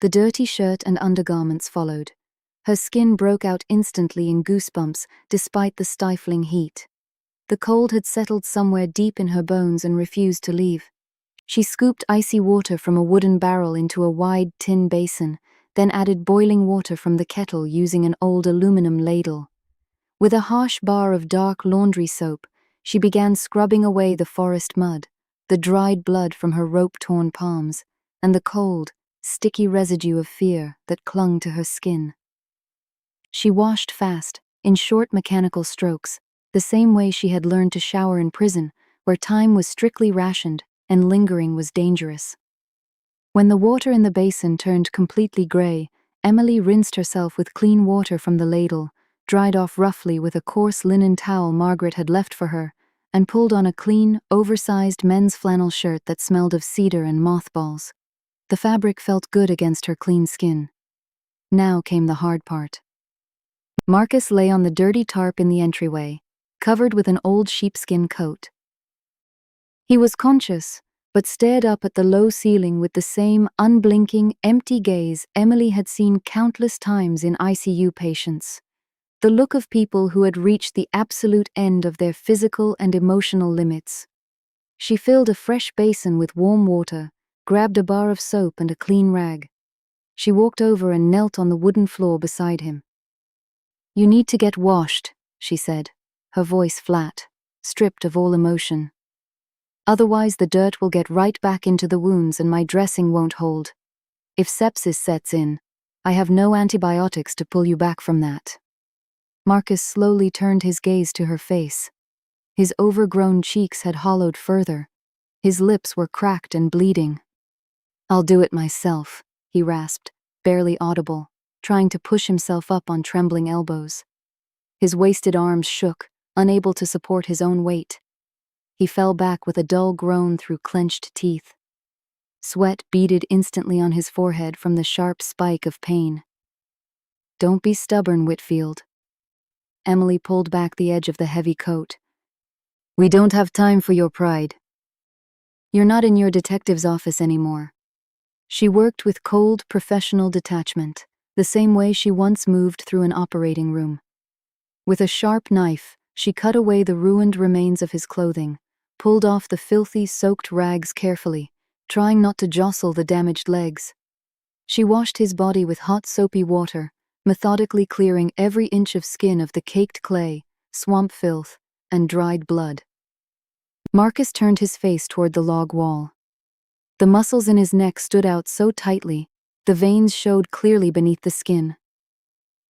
The dirty shirt and undergarments followed. Her skin broke out instantly in goosebumps, despite the stifling heat. The cold had settled somewhere deep in her bones and refused to leave. She scooped icy water from a wooden barrel into a wide tin basin, then added boiling water from the kettle using an old aluminum ladle. With a harsh bar of dark laundry soap, she began scrubbing away the forest mud, the dried blood from her rope-torn palms, and the cold, sticky residue of fear that clung to her skin. She washed fast, in short mechanical strokes, the same way she had learned to shower in prison, where time was strictly rationed and lingering was dangerous. When the water in the basin turned completely gray, Emily rinsed herself with clean water from the ladle, dried off roughly with a coarse linen towel Margaret had left for her, and pulled on a clean, oversized men's flannel shirt that smelled of cedar and mothballs. The fabric felt good against her clean skin. Now came the hard part. Marcus lay on the dirty tarp in the entryway, covered with an old sheepskin coat. He was conscious, but stared up at the low ceiling with the same unblinking, empty gaze Emily had seen countless times in ICU patients. The look of people who had reached the absolute end of their physical and emotional limits. She filled a fresh basin with warm water, grabbed a bar of soap and a clean rag. She walked over and knelt on the wooden floor beside him. "You need to get washed," she said, her voice flat, stripped of all emotion. "Otherwise the dirt will get right back into the wounds and my dressing won't hold. If sepsis sets in, I have no antibiotics to pull you back from that." Marcus slowly turned his gaze to her face. His overgrown cheeks had hollowed further. His lips were cracked and bleeding. "I'll do it myself," he rasped, barely audible, trying to push himself up on trembling elbows. His wasted arms shook, unable to support his own weight. He fell back with a dull groan through clenched teeth. Sweat beaded instantly on his forehead from the sharp spike of pain. "Don't be stubborn, Whitfield." Emily pulled back the edge of the heavy coat. "We don't have time for your pride. You're not in your detective's office anymore." She worked with cold, professional detachment, the same way she once moved through an operating room. With a sharp knife, she cut away the ruined remains of his clothing, pulled off the filthy, soaked rags carefully, trying not to jostle the damaged legs. She washed his body with hot, soapy water, methodically clearing every inch of skin of the caked clay, swamp filth, and dried blood. Marcus turned his face toward the log wall. The muscles in his neck stood out so tightly, the veins showed clearly beneath the skin.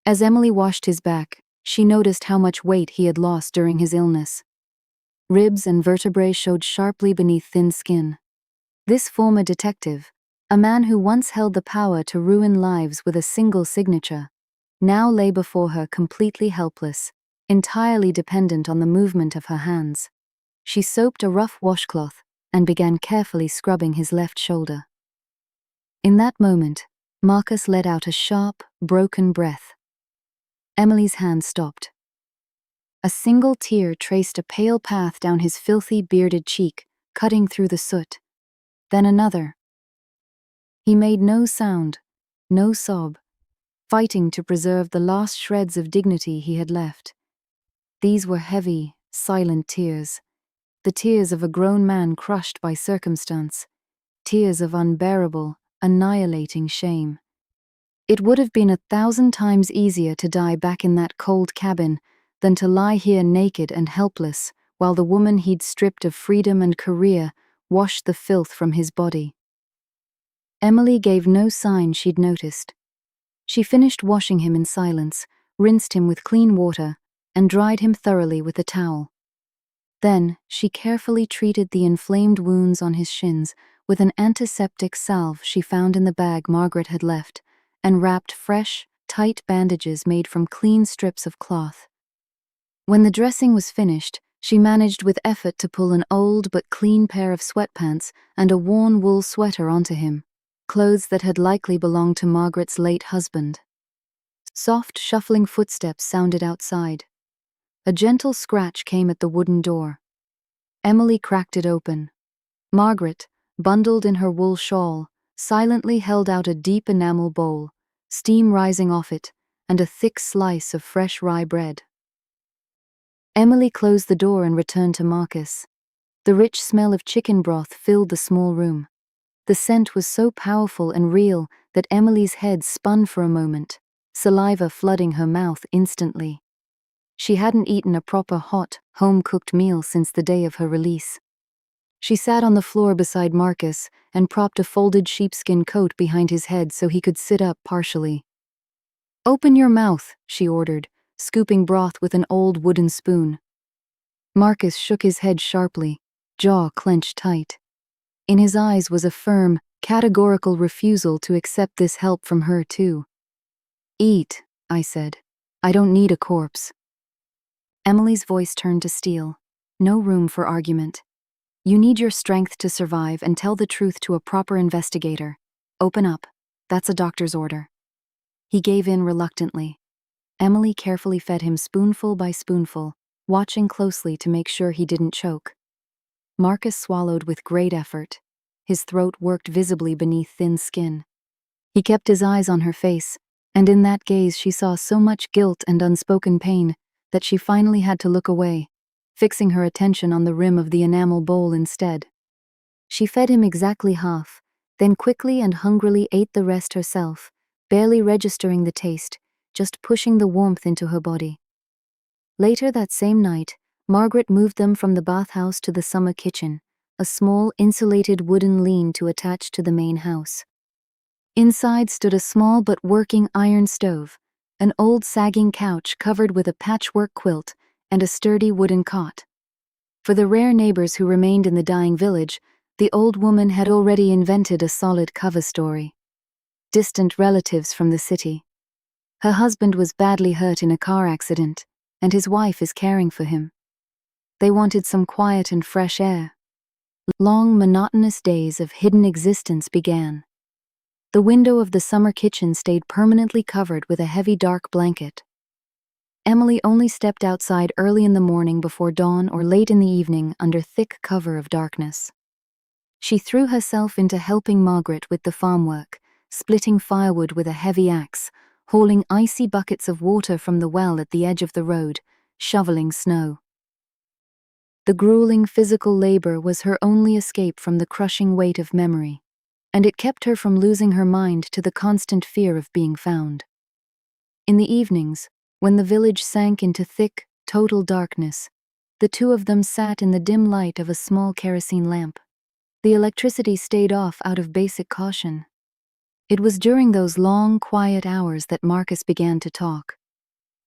As Emily washed his back, she noticed how much weight he had lost during his illness. Ribs and vertebrae showed sharply beneath thin skin. This former detective, a man who once held the power to ruin lives with a single signature, now lay before her completely helpless, entirely dependent on the movement of her hands. She soaped a rough washcloth and began carefully scrubbing his left shoulder. In that moment, Marcus let out a sharp, broken breath. Emily's hand stopped. A single tear traced a pale path down his filthy, bearded cheek, cutting through the soot. Then another. He made no sound, no sob, fighting to preserve the last shreds of dignity he had left. These were heavy, silent tears, the tears of a grown man crushed by circumstance, tears of unbearable, annihilating shame. It would have been 1,000 times easier to die back in that cold cabin than to lie here naked and helpless while the woman he'd stripped of freedom and career washed the filth from his body. Emily gave no sign she'd noticed. She finished washing him in silence, rinsed him with clean water, and dried him thoroughly with a towel. Then, she carefully treated the inflamed wounds on his shins with an antiseptic salve she found in the bag Margaret had left, and wrapped fresh, tight bandages made from clean strips of cloth. When the dressing was finished, she managed with effort to pull an old but clean pair of sweatpants and a worn wool sweater onto him, clothes that had likely belonged to Margaret's late husband. Soft, shuffling footsteps sounded outside. A gentle scratch came at the wooden door. Emily cracked it open. Margaret, bundled in her wool shawl, silently held out a deep enamel bowl, steam rising off it, and a thick slice of fresh rye bread. Emily closed the door and returned to Marcus. The rich smell of chicken broth filled the small room. The scent was so powerful and real that Emily's head spun for a moment, saliva flooding her mouth instantly. She hadn't eaten a proper hot, home-cooked meal since the day of her release. She sat on the floor beside Marcus and propped a folded sheepskin coat behind his head so he could sit up partially. "Open your mouth," she ordered, scooping broth with an old wooden spoon. Marcus shook his head sharply, jaw clenched tight. In his eyes was a firm, categorical refusal to accept this help from her too. "Eat," I said. "I don't need a corpse." Emily's voice turned to steel. No room for argument. "You need your strength to survive and tell the truth to a proper investigator. Open up. That's a doctor's order." He gave in reluctantly. Emily carefully fed him spoonful by spoonful, watching closely to make sure he didn't choke. Marcus swallowed with great effort. His throat worked visibly beneath thin skin. He kept his eyes on her face, and in that gaze she saw so much guilt and unspoken pain that she finally had to look away, fixing her attention on the rim of the enamel bowl instead. She fed him exactly half, then quickly and hungrily ate the rest herself, barely registering the taste, just pushing the warmth into her body. Later that same night, Margaret moved them from the bathhouse to the summer kitchen, a small insulated wooden lean-to attached to the main house. Inside stood a small but working iron stove, an old sagging couch covered with a patchwork quilt, and a sturdy wooden cot. For the rare neighbors who remained in the dying village, the old woman had already invented a solid cover story. distant relatives from the city. Her husband was badly hurt in a car accident, and his wife is caring for him. They wanted some quiet and fresh air. Long, monotonous days of hidden existence began. The window of the summer kitchen stayed permanently covered with a heavy dark blanket. Emily only stepped outside early in the morning before dawn or late in the evening under thick cover of darkness. She threw herself into helping Margaret with the farm work, splitting firewood with a heavy axe, hauling icy buckets of water from the well at the edge of the road, shoveling snow. The grueling physical labor was her only escape from the crushing weight of memory, and it kept her from losing her mind to the constant fear of being found. In the evenings, when the village sank into thick, total darkness, the two of them sat in the dim light of a small kerosene lamp. The electricity stayed off out of basic caution. It was during those long, quiet hours that Marcus began to talk.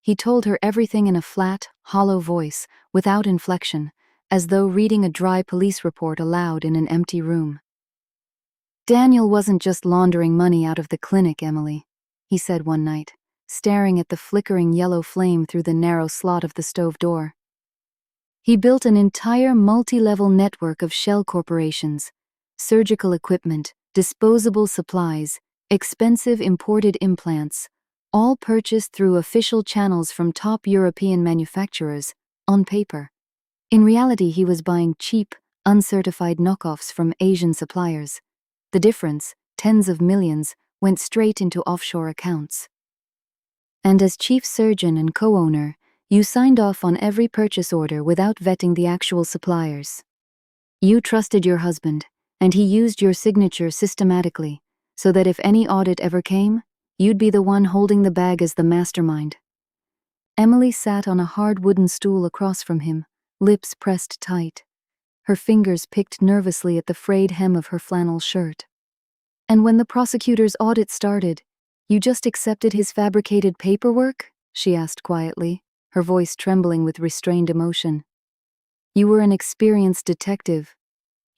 He told her everything in a flat, hollow voice, without inflection, as though reading a dry police report aloud in an empty room. "Daniel wasn't just laundering money out of the clinic, Emily," he said one night, staring at the flickering yellow flame through the narrow slot of the stove door. "He built an entire multi-level network of shell corporations, surgical equipment, disposable supplies, expensive imported implants, all purchased through official channels from top European manufacturers, on paper. In reality, he was buying cheap, uncertified knockoffs from Asian suppliers. The difference, tens of millions, went straight into offshore accounts. And as chief surgeon and co-owner, you signed off on every purchase order without vetting the actual suppliers. You trusted your husband, and he used your signature systematically, so that if any audit ever came, you'd be the one holding the bag as the mastermind." Emily sat on a hard wooden stool across from him, lips pressed tight. Her fingers picked nervously at the frayed hem of her flannel shirt. "And when the prosecutor's audit started, you just accepted his fabricated paperwork?" she asked quietly, her voice trembling with restrained emotion. "You were an experienced detective.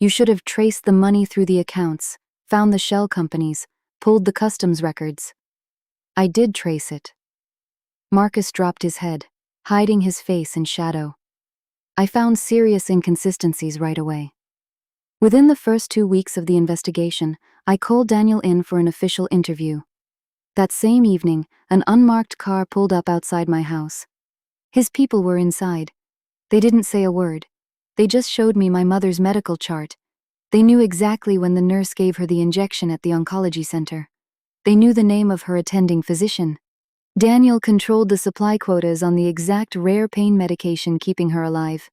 You should have traced the money through the accounts, found the shell companies, pulled the customs records." "I did trace it." Marcus dropped his head, hiding his face in shadow. "I found serious inconsistencies right away. Within the first 2 weeks of the investigation, I called Daniel in for an official interview. That same evening, an unmarked car pulled up outside my house. His people were inside. They didn't say a word. They just showed me my mother's medical chart. They knew exactly when the nurse gave her the injection at the oncology center. They knew the name of her attending physician. Daniel controlled the supply quotas on the exact rare pain medication keeping her alive.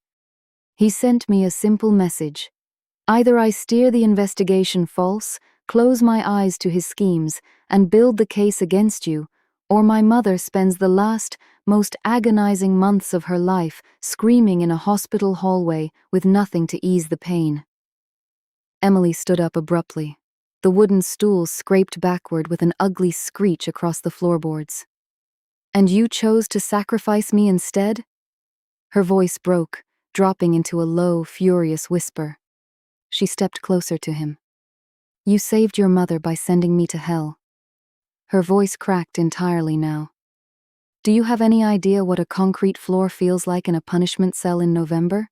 He sent me a simple message. Either I steer the investigation false, close my eyes to his schemes, and build the case against you, or my mother spends the last, most agonizing months of her life screaming in a hospital hallway with nothing to ease the pain." Emily stood up abruptly. The wooden stool scraped backward with an ugly screech across the floorboards. "And you chose to sacrifice me instead?" Her voice broke, dropping into a low, furious whisper. She stepped closer to him. "You saved your mother by sending me to hell." Her voice cracked entirely now. "Do you have any idea what a concrete floor feels like in a punishment cell in November?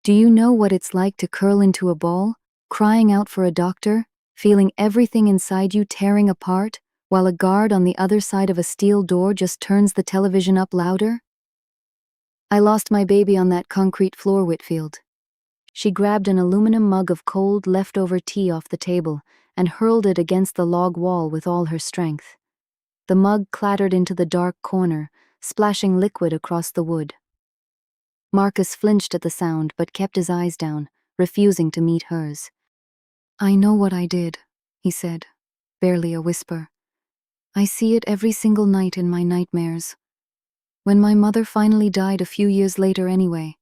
Do you know what it's like to curl into a ball, crying out for a doctor, feeling everything inside you tearing apart, while a guard on the other side of a steel door just turns the television up louder? I lost my baby on that concrete floor, Whitfield." She grabbed an aluminum mug of cold, leftover tea off the table and hurled it against the log wall with all her strength. The mug clattered into the dark corner, splashing liquid across the wood. Marcus flinched at the sound but kept his eyes down, refusing to meet hers. "I know what I did," he said, barely a whisper. "I see it every single night in my nightmares. When my mother finally died a few years later anyway,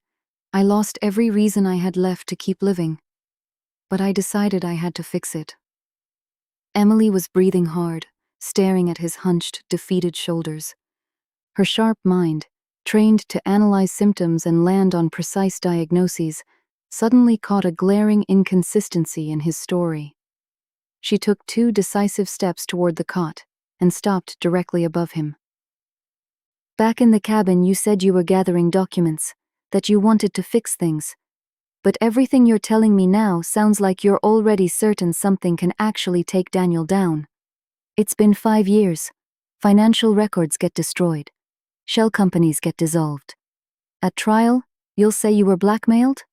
I lost every reason I had left to keep living. But I decided I had to fix it." Emily was breathing hard, staring at his hunched, defeated shoulders. Her sharp mind, trained to analyze symptoms and land on precise diagnoses, suddenly caught a glaring inconsistency in his story. She took 2 decisive steps toward the cot and stopped directly above him. Back in the cabin, you said you were gathering documents, that you wanted to fix things. But everything you're telling me now sounds like you're already certain something can actually take Daniel down. It's been 5 years. Financial records get destroyed. Shell companies get dissolved. At trial, you'll say you were blackmailed?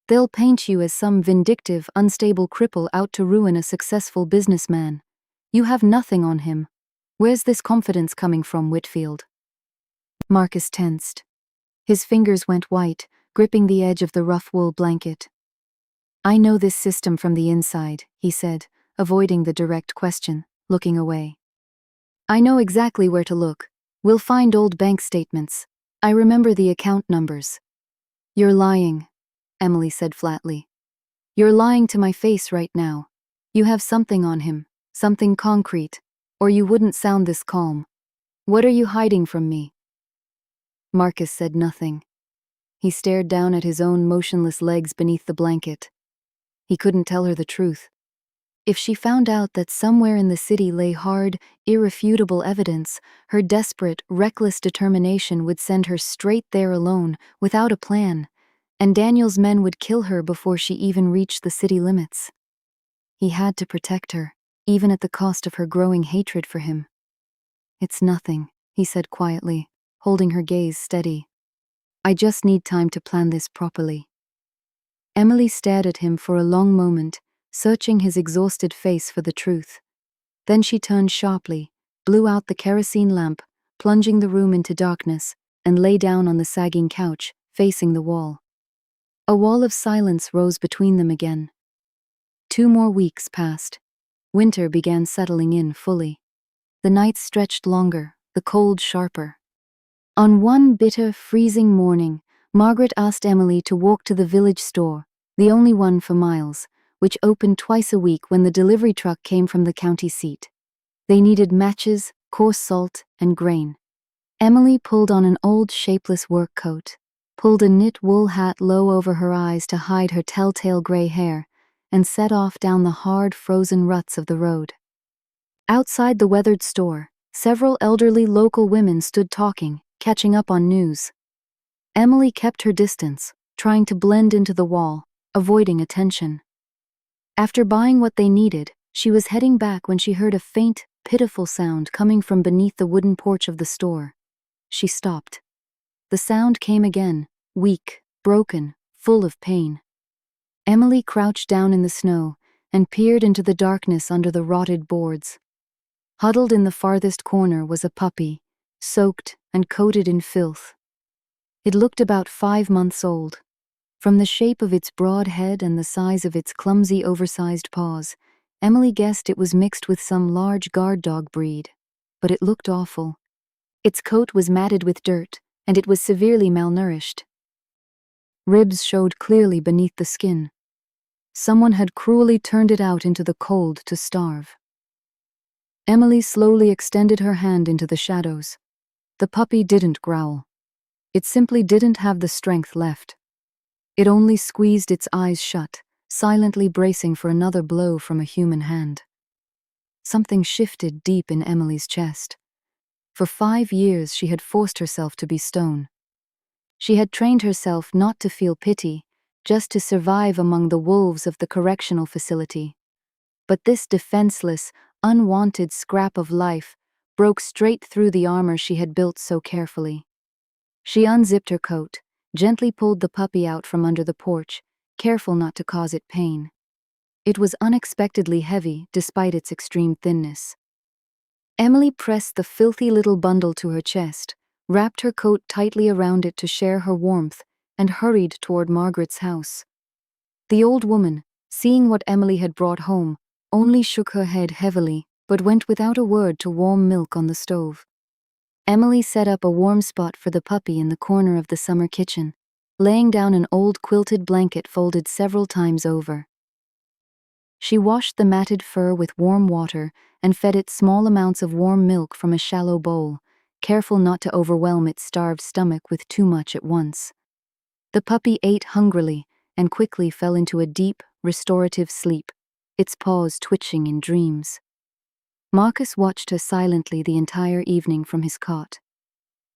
They'll paint you as some vindictive, unstable cripple out to ruin a successful businessman. You have nothing on him. Where's this confidence coming from, Whitfield? Marcus tensed. His fingers went white, gripping the edge of the rough wool blanket. I know this system from the inside, he said, avoiding the direct question, looking away. I know exactly where to look. We'll find old bank statements. I remember the account numbers. You're lying, Emily said flatly. You're lying to my face right now. You have something on him, something concrete, or you wouldn't sound this calm. What are you hiding from me? Marcus said nothing. He stared down at his own motionless legs beneath the blanket. He couldn't tell her the truth. If she found out that somewhere in the city lay hard, irrefutable evidence, her desperate, reckless determination would send her straight there alone, without a plan, and Daniel's men would kill her before she even reached the city limits. He had to protect her, even at the cost of her growing hatred for him. It's nothing, he said quietly, holding her gaze steady. I just need time to plan this properly. Emily stared at him for a long moment, searching his exhausted face for the truth. Then she turned sharply, blew out the kerosene lamp, plunging the room into darkness, and lay down on the sagging couch, facing the wall. A wall of silence rose between them again. 2 more weeks passed. Winter began settling in fully. The nights stretched longer, the cold sharper. On one bitter, freezing morning, Margaret asked Emily to walk to the village store, the only one for miles, which opened twice a week when the delivery truck came from the county seat. They needed matches, coarse salt, and grain. Emily pulled on an old, shapeless work coat, pulled a knit wool hat low over her eyes to hide her telltale gray hair, and set off down the hard, frozen ruts of the road. Outside the weathered store, several elderly local women stood talking, catching up on news. Emily kept her distance, trying to blend into the wall, avoiding attention. After buying what they needed, she was heading back when she heard a faint, pitiful sound coming from beneath the wooden porch of the store. She stopped. The sound came again, weak, broken, full of pain. Emily crouched down in the snow and peered into the darkness under the rotted boards. Huddled in the farthest corner was a puppy, soaked and coated in filth. It looked about 5 months old. From the shape of its broad head and the size of its clumsy, oversized paws, Emily guessed it was mixed with some large guard dog breed. But it looked awful. Its coat was matted with dirt, and it was severely malnourished. Ribs showed clearly beneath the skin. Someone had cruelly turned it out into the cold to starve. Emily slowly extended her hand into the shadows. The puppy didn't growl. It simply didn't have the strength left. It only squeezed its eyes shut, silently bracing for another blow from a human hand. Something shifted deep in Emily's chest. For 5 years she had forced herself to be stone. She had trained herself not to feel pity, just to survive among the wolves of the correctional facility. But this defenseless, unwanted scrap of life broke straight through the armor she had built so carefully. She unzipped her coat, gently pulled the puppy out from under the porch, careful not to cause it pain. It was unexpectedly heavy despite its extreme thinness. Emily pressed the filthy little bundle to her chest, wrapped her coat tightly around it to share her warmth, and hurried toward Margaret's house. The old woman, seeing what Emily had brought home, only shook her head heavily, but went without a word to warm milk on the stove. Emily set up a warm spot for the puppy in the corner of the summer kitchen, laying down an old quilted blanket folded several times over. She washed the matted fur with warm water and fed it small amounts of warm milk from a shallow bowl, careful not to overwhelm its starved stomach with too much at once. The puppy ate hungrily and quickly fell into a deep, restorative sleep, its paws twitching in dreams. Marcus watched her silently the entire evening from his cot.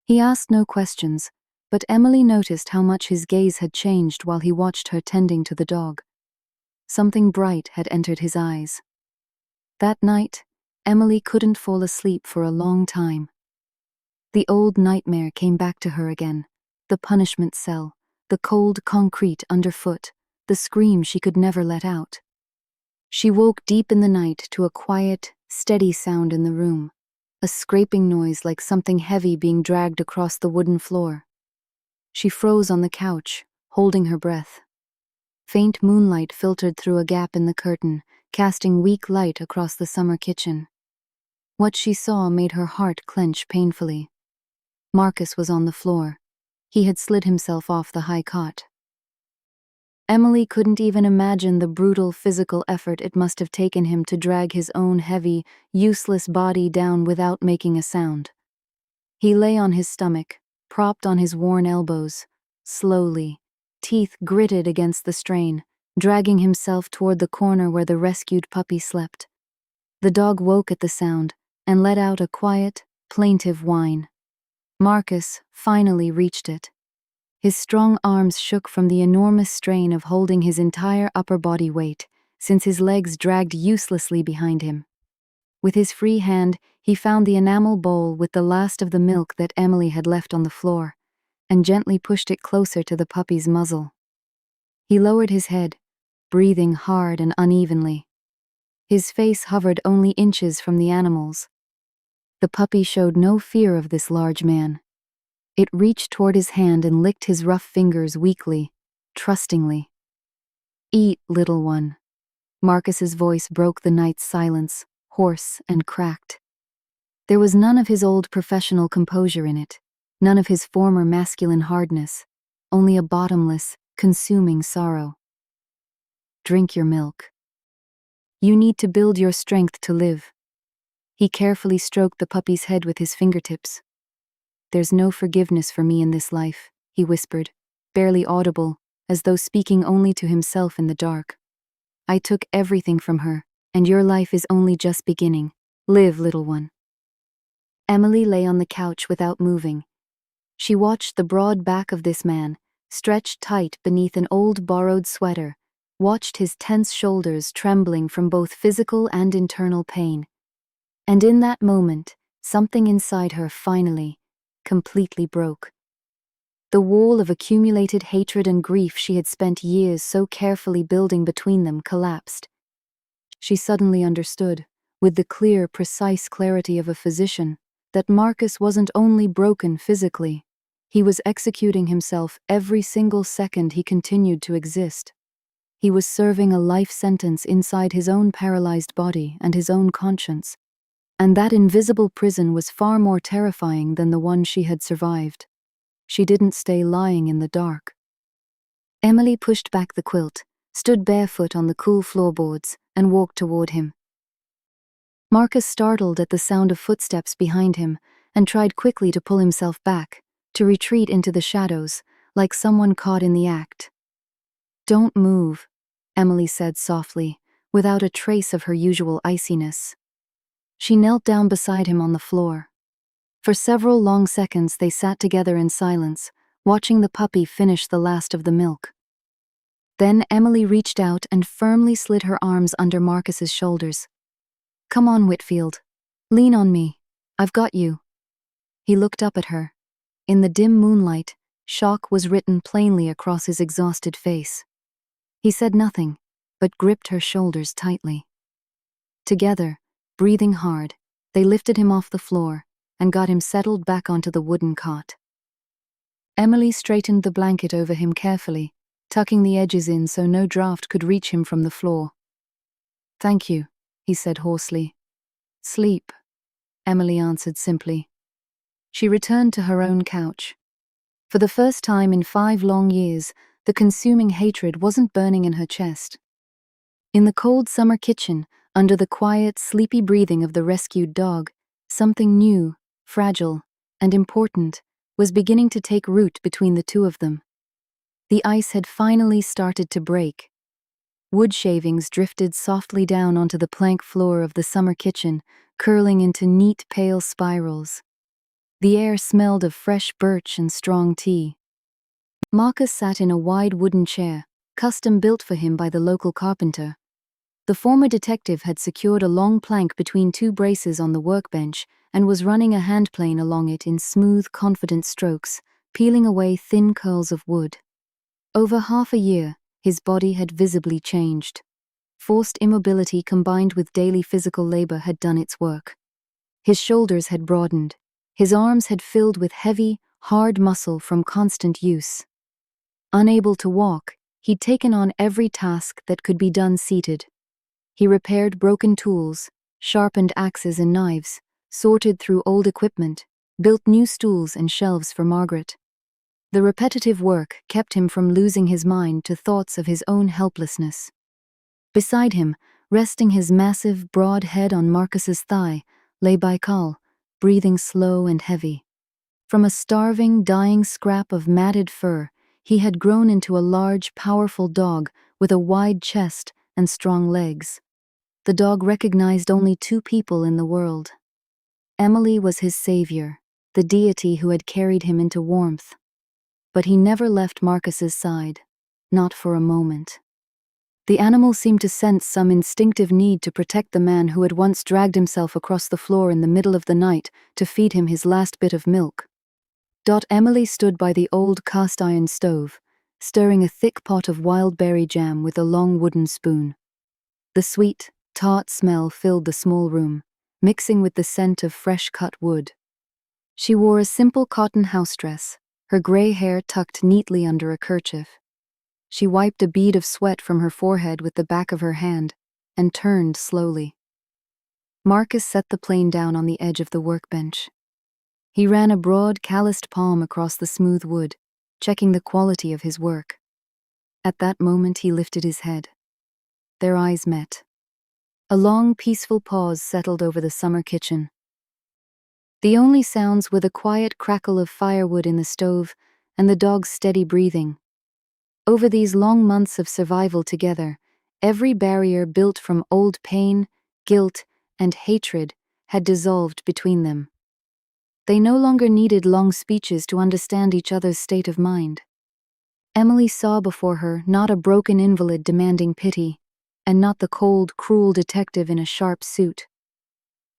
He asked no questions, but Emily noticed how much his gaze had changed while he watched her tending to the dog. Something bright had entered his eyes. That night, Emily couldn't fall asleep for a long time. The old nightmare came back to her again, the punishment cell, the cold concrete underfoot, the scream she could never let out. She woke deep in the night to a quiet, steady sound in the room, a scraping noise like something heavy being dragged across the wooden floor. She froze on the couch, holding her breath. Faint moonlight filtered through a gap in the curtain, casting weak light across the summer kitchen. What she saw made her heart clench painfully. Marcus was on the floor. He had slid himself off the high cot. Emily couldn't even imagine the brutal physical effort it must have taken him to drag his own heavy, useless body down without making a sound. He lay on his stomach, propped on his worn elbows, slowly, teeth gritted against the strain, dragging himself toward the corner where the rescued puppy slept. The dog woke at the sound and let out a quiet, plaintive whine. Marcus finally reached it. His strong arms shook from the enormous strain of holding his entire upper body weight, since his legs dragged uselessly behind him. With his free hand, he found the enamel bowl with the last of the milk that Emily had left on the floor, and gently pushed it closer to the puppy's muzzle. He lowered his head, breathing hard and unevenly. His face hovered only inches from the animal's. The puppy showed no fear of this large man. It reached toward his hand and licked his rough fingers weakly, trustingly. "Eat, little one." Marcus's voice broke the night's silence, hoarse and cracked. There was none of his old professional composure in it, none of his former masculine hardness, only a bottomless, consuming sorrow. "Drink your milk. You need to build your strength to live." He carefully stroked the puppy's head with his fingertips. "There's no forgiveness for me in this life," he whispered, barely audible, as though speaking only to himself in the dark. "I took everything from her, and your life is only just beginning. Live, little one." Emily lay on the couch without moving. She watched the broad back of this man, stretched tight beneath an old borrowed sweater, watched his tense shoulders trembling from both physical and internal pain. And in that moment, something inside her finally, completely broke. The wall of accumulated hatred and grief she had spent years so carefully building between them collapsed. She suddenly understood, with the clear, precise clarity of a physician, that Marcus wasn't only broken physically, he was executing himself every single second he continued to exist. He was serving a life sentence inside his own paralyzed body and his own conscience. And that invisible prison was far more terrifying than the one she had survived. She didn't stay lying in the dark. Emily pushed back the quilt, stood barefoot on the cool floorboards, and walked toward him. Marcus startled at the sound of footsteps behind him and tried quickly to pull himself back, to retreat into the shadows, like someone caught in the act. "Don't move," Emily said softly, without a trace of her usual iciness. She knelt down beside him on the floor. For several long seconds they sat together in silence, watching the puppy finish the last of the milk. Then Emily reached out and firmly slid her arms under Marcus's shoulders. "Come on, Whitfield. Lean on me. I've got you." He looked up at her. In the dim moonlight, shock was written plainly across his exhausted face. He said nothing, but gripped her shoulders tightly. Together, breathing hard, they lifted him off the floor and got him settled back onto the wooden cot. Emily straightened the blanket over him carefully, tucking the edges in so no draft could reach him from the floor. "Thank you," he said hoarsely. "Sleep," Emily answered simply. She returned to her own couch. For the first time in 5 long years, the consuming hatred wasn't burning in her chest. In the cold summer kitchen, under the quiet, sleepy breathing of the rescued dog, something new, fragile, and important was beginning to take root between the two of them. The ice had finally started to break. Wood shavings drifted softly down onto the plank floor of the summer kitchen, curling into neat pale spirals. The air smelled of fresh birch and strong tea. Marcus sat in a wide wooden chair, custom built for him by the local carpenter. The former detective had secured a long plank between two braces on the workbench and was running a handplane along it in smooth, confident strokes, peeling away thin curls of wood. Over half a year, his body had visibly changed. Forced immobility combined with daily physical labor had done its work. His shoulders had broadened. His arms had filled with heavy, hard muscle from constant use. Unable to walk, he'd taken on every task that could be done seated. He repaired broken tools, sharpened axes and knives, sorted through old equipment, built new stools and shelves for Margaret. The repetitive work kept him from losing his mind to thoughts of his own helplessness. Beside him, resting his massive, broad head on Marcus's thigh, lay Baikal, breathing slow and heavy. From a starving, dying scrap of matted fur, he had grown into a large, powerful dog with a wide chest and strong legs. The dog recognized only two people in the world. Emily was his savior, the deity who had carried him into warmth. But he never left Marcus's side, not for a moment. The animal seemed to sense some instinctive need to protect the man who had once dragged himself across the floor in the middle of the night to feed him his last bit of milk. Emily stood by the old cast-iron stove, stirring a thick pot of wild berry jam with a long wooden spoon. The sweet, tart smell filled the small room, mixing with the scent of fresh-cut wood. She wore a simple cotton house dress, her gray hair tucked neatly under a kerchief. She wiped a bead of sweat from her forehead with the back of her hand and turned slowly. Marcus set the plane down on the edge of the workbench. He ran a broad, calloused palm across the smooth wood, checking the quality of his work. At that moment he lifted his head. Their eyes met. A long, peaceful pause settled over the summer kitchen. The only sounds were the quiet crackle of firewood in the stove and the dog's steady breathing. Over these long months of survival together, every barrier built from old pain, guilt, and hatred had dissolved between them. They no longer needed long speeches to understand each other's state of mind. Emily saw before her not a broken invalid demanding pity, and not the cold, cruel detective in a sharp suit.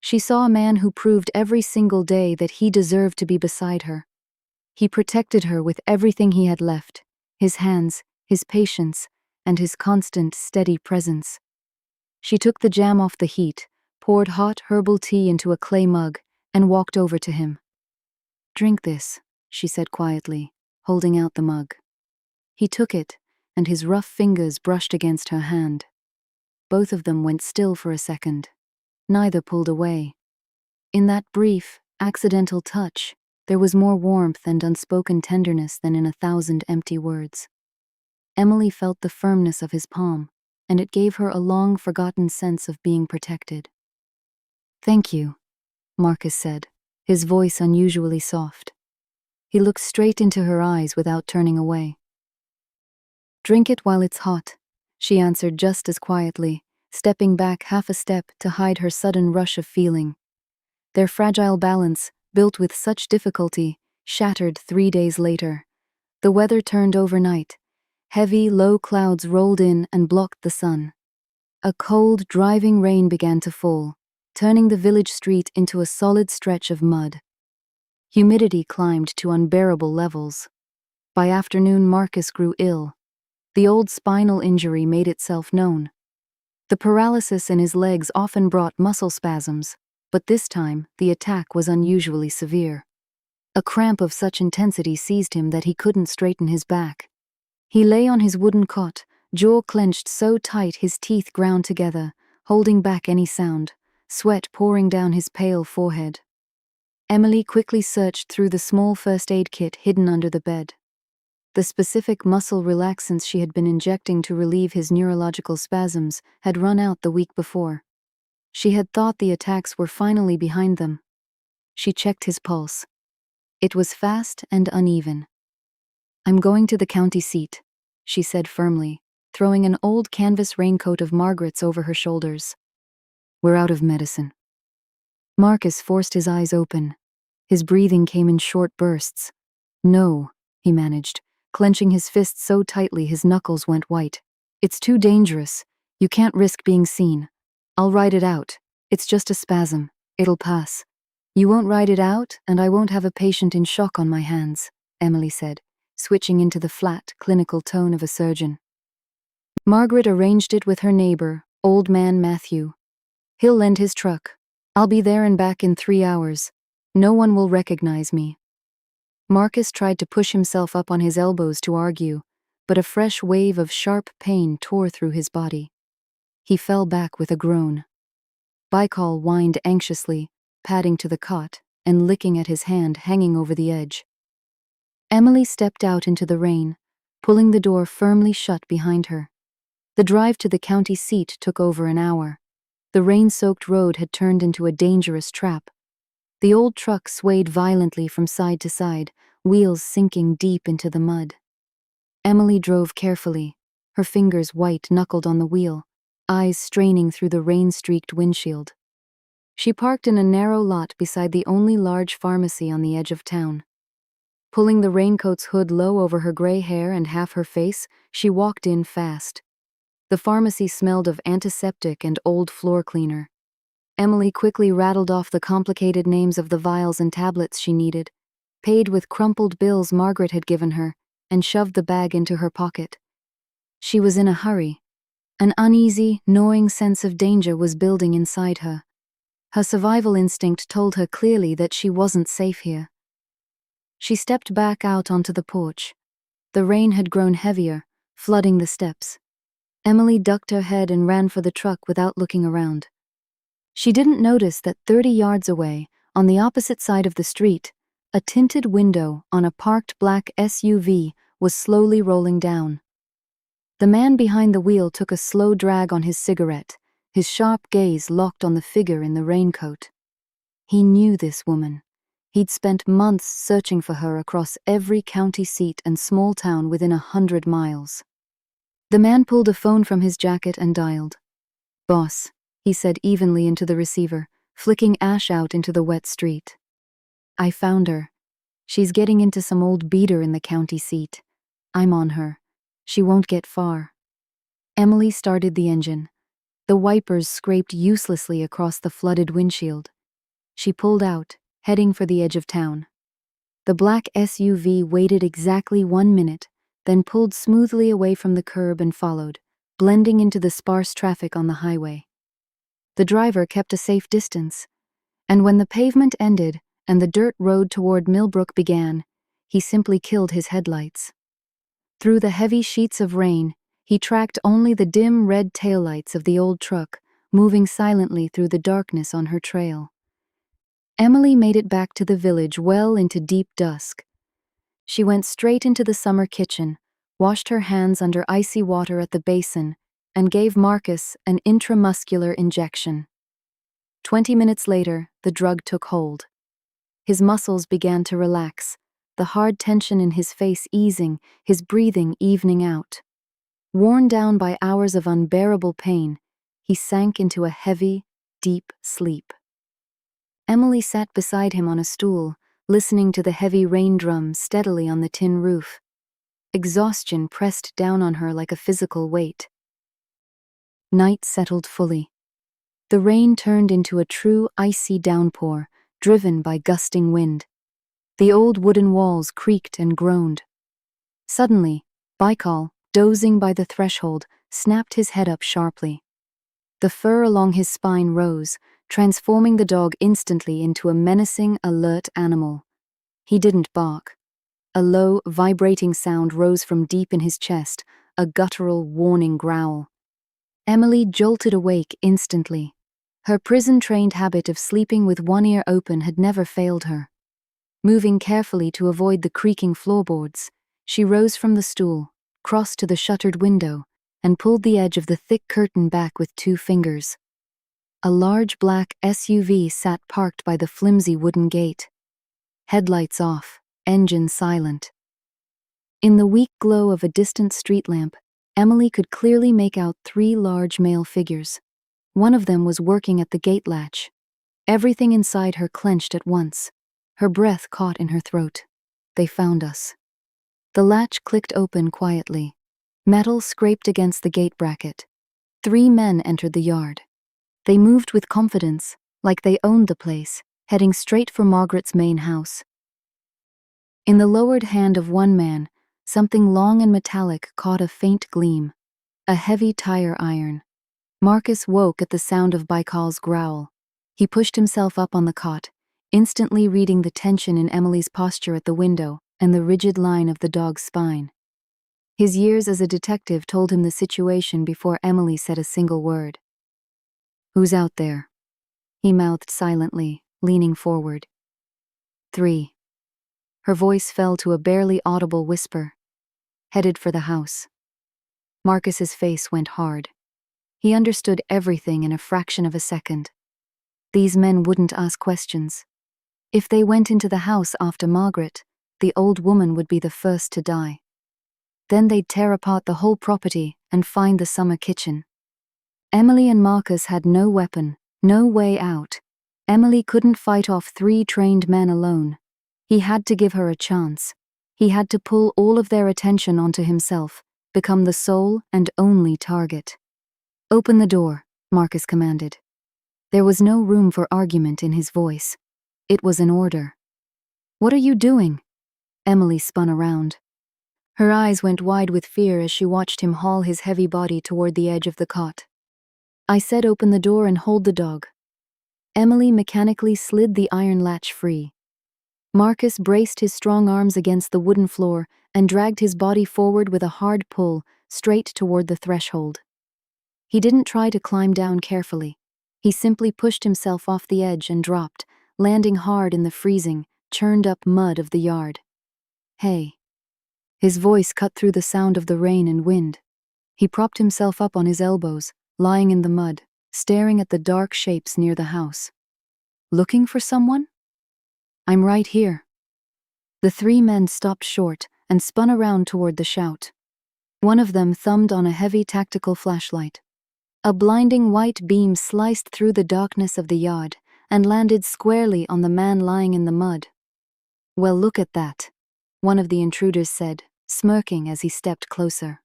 She saw a man who proved every single day that he deserved to be beside her. He protected her with everything he had left, his hands, his patience, and his constant, steady presence. She took the jam off the heat, poured hot herbal tea into a clay mug, and walked over to him. "Drink this," she said quietly, holding out the mug. He took it, and his rough fingers brushed against her hand. Both of them went still for a second. Neither pulled away. In that brief, accidental touch, there was more warmth and unspoken tenderness than in 1,000 empty words. Emily felt the firmness of his palm, and it gave her a long-forgotten sense of being protected. "Thank you," Marcus said, his voice unusually soft. He looked straight into her eyes without turning away. "Drink it while it's hot," she answered just as quietly, stepping back half a step to hide her sudden rush of feeling. Their fragile balance, built with such difficulty, shattered 3 days later. The weather turned overnight. Heavy, low clouds rolled in and blocked the sun. A cold, driving rain began to fall, turning the village street into a solid stretch of mud. Humidity climbed to unbearable levels. By afternoon, Marcus grew ill. The old spinal injury made itself known. The paralysis in his legs often brought muscle spasms, but this time the attack was unusually severe. A cramp of such intensity seized him that he couldn't straighten his back. He lay on his wooden cot, jaw clenched so tight his teeth ground together, holding back any sound, sweat pouring down his pale forehead. Emily quickly searched through the small first aid kit hidden under the bed. The specific muscle relaxants she had been injecting to relieve his neurological spasms had run out the week before. She had thought the attacks were finally behind them. She checked his pulse. It was fast and uneven. "I'm going to the county seat," she said firmly, throwing an old canvas raincoat of Margaret's over her shoulders. "We're out of medicine." Marcus forced his eyes open. His breathing came in short bursts. "No," he managed, clenching his fists so tightly his knuckles went white. "It's too dangerous. You can't risk being seen. I'll ride it out. It's just a spasm. It'll pass." "You won't ride it out, and I won't have a patient in shock on my hands," Emily said, switching into the flat, clinical tone of a surgeon. Margaret arranged it with her neighbor, old man Matthew. "He'll lend his truck. I'll be there and back in 3 hours. No one will recognize me." Marcus tried to push himself up on his elbows to argue, but a fresh wave of sharp pain tore through his body. He fell back with a groan. Baikal whined anxiously, padding to the cot and licking at his hand hanging over the edge. Emily stepped out into the rain, pulling the door firmly shut behind her. The drive to the county seat took over an hour. The rain-soaked road had turned into a dangerous trap. The old truck swayed violently from side to side, wheels sinking deep into the mud. Emily drove carefully, her fingers white-knuckled on the wheel, eyes straining through the rain-streaked windshield. She parked in a narrow lot beside the only large pharmacy on the edge of town. Pulling the raincoat's hood low over her gray hair and half her face, she walked in fast. The pharmacy smelled of antiseptic and old floor cleaner. Emily quickly rattled off the complicated names of the vials and tablets she needed, paid with crumpled bills Margaret had given her, and shoved the bag into her pocket. She was in a hurry. An uneasy, gnawing sense of danger was building inside her. Her survival instinct told her clearly that she wasn't safe here. She stepped back out onto the porch. The rain had grown heavier, flooding the steps. Emily ducked her head and ran for the truck without looking around. She didn't notice that 30 yards away, on the opposite side of the street, a tinted window on a parked black SUV was slowly rolling down. The man behind the wheel took a slow drag on his cigarette, his sharp gaze locked on the figure in the raincoat. He knew this woman. He'd spent months searching for her across every county seat and small town within 100 miles. The man pulled a phone from his jacket and dialed. "Boss," he said evenly into the receiver, flicking ash out into the wet street. "I found her. She's getting into some old beater in the county seat. I'm on her. She won't get far." Emily started the engine. The wipers scraped uselessly across the flooded windshield. She pulled out, heading for the edge of town. The black SUV waited exactly 1 minute, then pulled smoothly away from the curb and followed, blending into the sparse traffic on the highway. The driver kept a safe distance, and when the pavement ended and the dirt road toward Millbrook began, he simply killed his headlights. Through the heavy sheets of rain, he tracked only the dim red taillights of the old truck, moving silently through the darkness on her trail. Emily made it back to the village well into deep dusk. She went straight into the summer kitchen, washed her hands under icy water at the basin, and gave Marcus an intramuscular injection. 20 minutes later, the drug took hold. His muscles began to relax, the hard tension in his face easing, his breathing evening out. Worn down by hours of unbearable pain, he sank into a heavy, deep sleep. Emily sat beside him on a stool, listening to the heavy rain drums steadily on the tin roof. Exhaustion pressed down on her like a physical weight. Night settled fully. The rain turned into a true icy downpour, driven by gusting wind. The old wooden walls creaked and groaned. Suddenly, Baikal, dozing by the threshold, snapped his head up sharply. The fur along his spine rose, transforming the dog instantly into a menacing, alert animal. He didn't bark. A low, vibrating sound rose from deep in his chest, a guttural, warning growl. Emily jolted awake instantly. Her prison-trained habit of sleeping with one ear open had never failed her. Moving carefully to avoid the creaking floorboards, she rose from the stool, crossed to the shuttered window, and pulled the edge of the thick curtain back with 2 fingers. A large black SUV sat parked by the flimsy wooden gate. Headlights off, engine silent. In the weak glow of a distant street lamp, Emily could clearly make out 3 large male figures. One of them was working at the gate latch. Everything inside her clenched at once. Her breath caught in her throat. They found us. The latch clicked open quietly. Metal scraped against the gate bracket. 3 men entered the yard. They moved with confidence, like they owned the place, heading straight for Margaret's main house. In the lowered hand of one man, something long and metallic caught a faint gleam. A heavy tire iron. Marcus woke at the sound of Baikal's growl. He pushed himself up on the cot, instantly reading the tension in Emily's posture at the window and the rigid line of the dog's spine. His years as a detective told him the situation before Emily said a single word. "Who's out there?" he mouthed silently, leaning forward. 3. Her voice fell to a barely audible whisper. "Headed for the house." Marcus's face went hard. He understood everything in a fraction of a second. These men wouldn't ask questions. If they went into the house after Margaret, the old woman would be the first to die. Then they'd tear apart the whole property and find the summer kitchen. Emily and Marcus had no weapon, no way out. Emily couldn't fight off 3 trained men alone. He had to give her a chance. He had to pull all of their attention onto himself, become the sole and only target. "Open the door," Marcus commanded. There was no room for argument in his voice. It was an order. "What are you doing?" Emily spun around. Her eyes went wide with fear as she watched him haul his heavy body toward the edge of the cot. "I said open the door and hold the dog." Emily mechanically slid the iron latch free. Marcus braced his strong arms against the wooden floor and dragged his body forward with a hard pull, straight toward the threshold. He didn't try to climb down carefully. He simply pushed himself off the edge and dropped, landing hard in the freezing, churned-up mud of the yard. "Hey." His voice cut through the sound of the rain and wind. He propped himself up on his elbows, lying in the mud, staring at the dark shapes near the house. "Looking for someone?" "I'm right here." The 3 men stopped short and spun around toward the shout. One of them thumbed on a heavy tactical flashlight. A blinding white beam sliced through the darkness of the yard and landed squarely on the man lying in the mud. "Well, look at that," one of the intruders said, smirking as he stepped closer.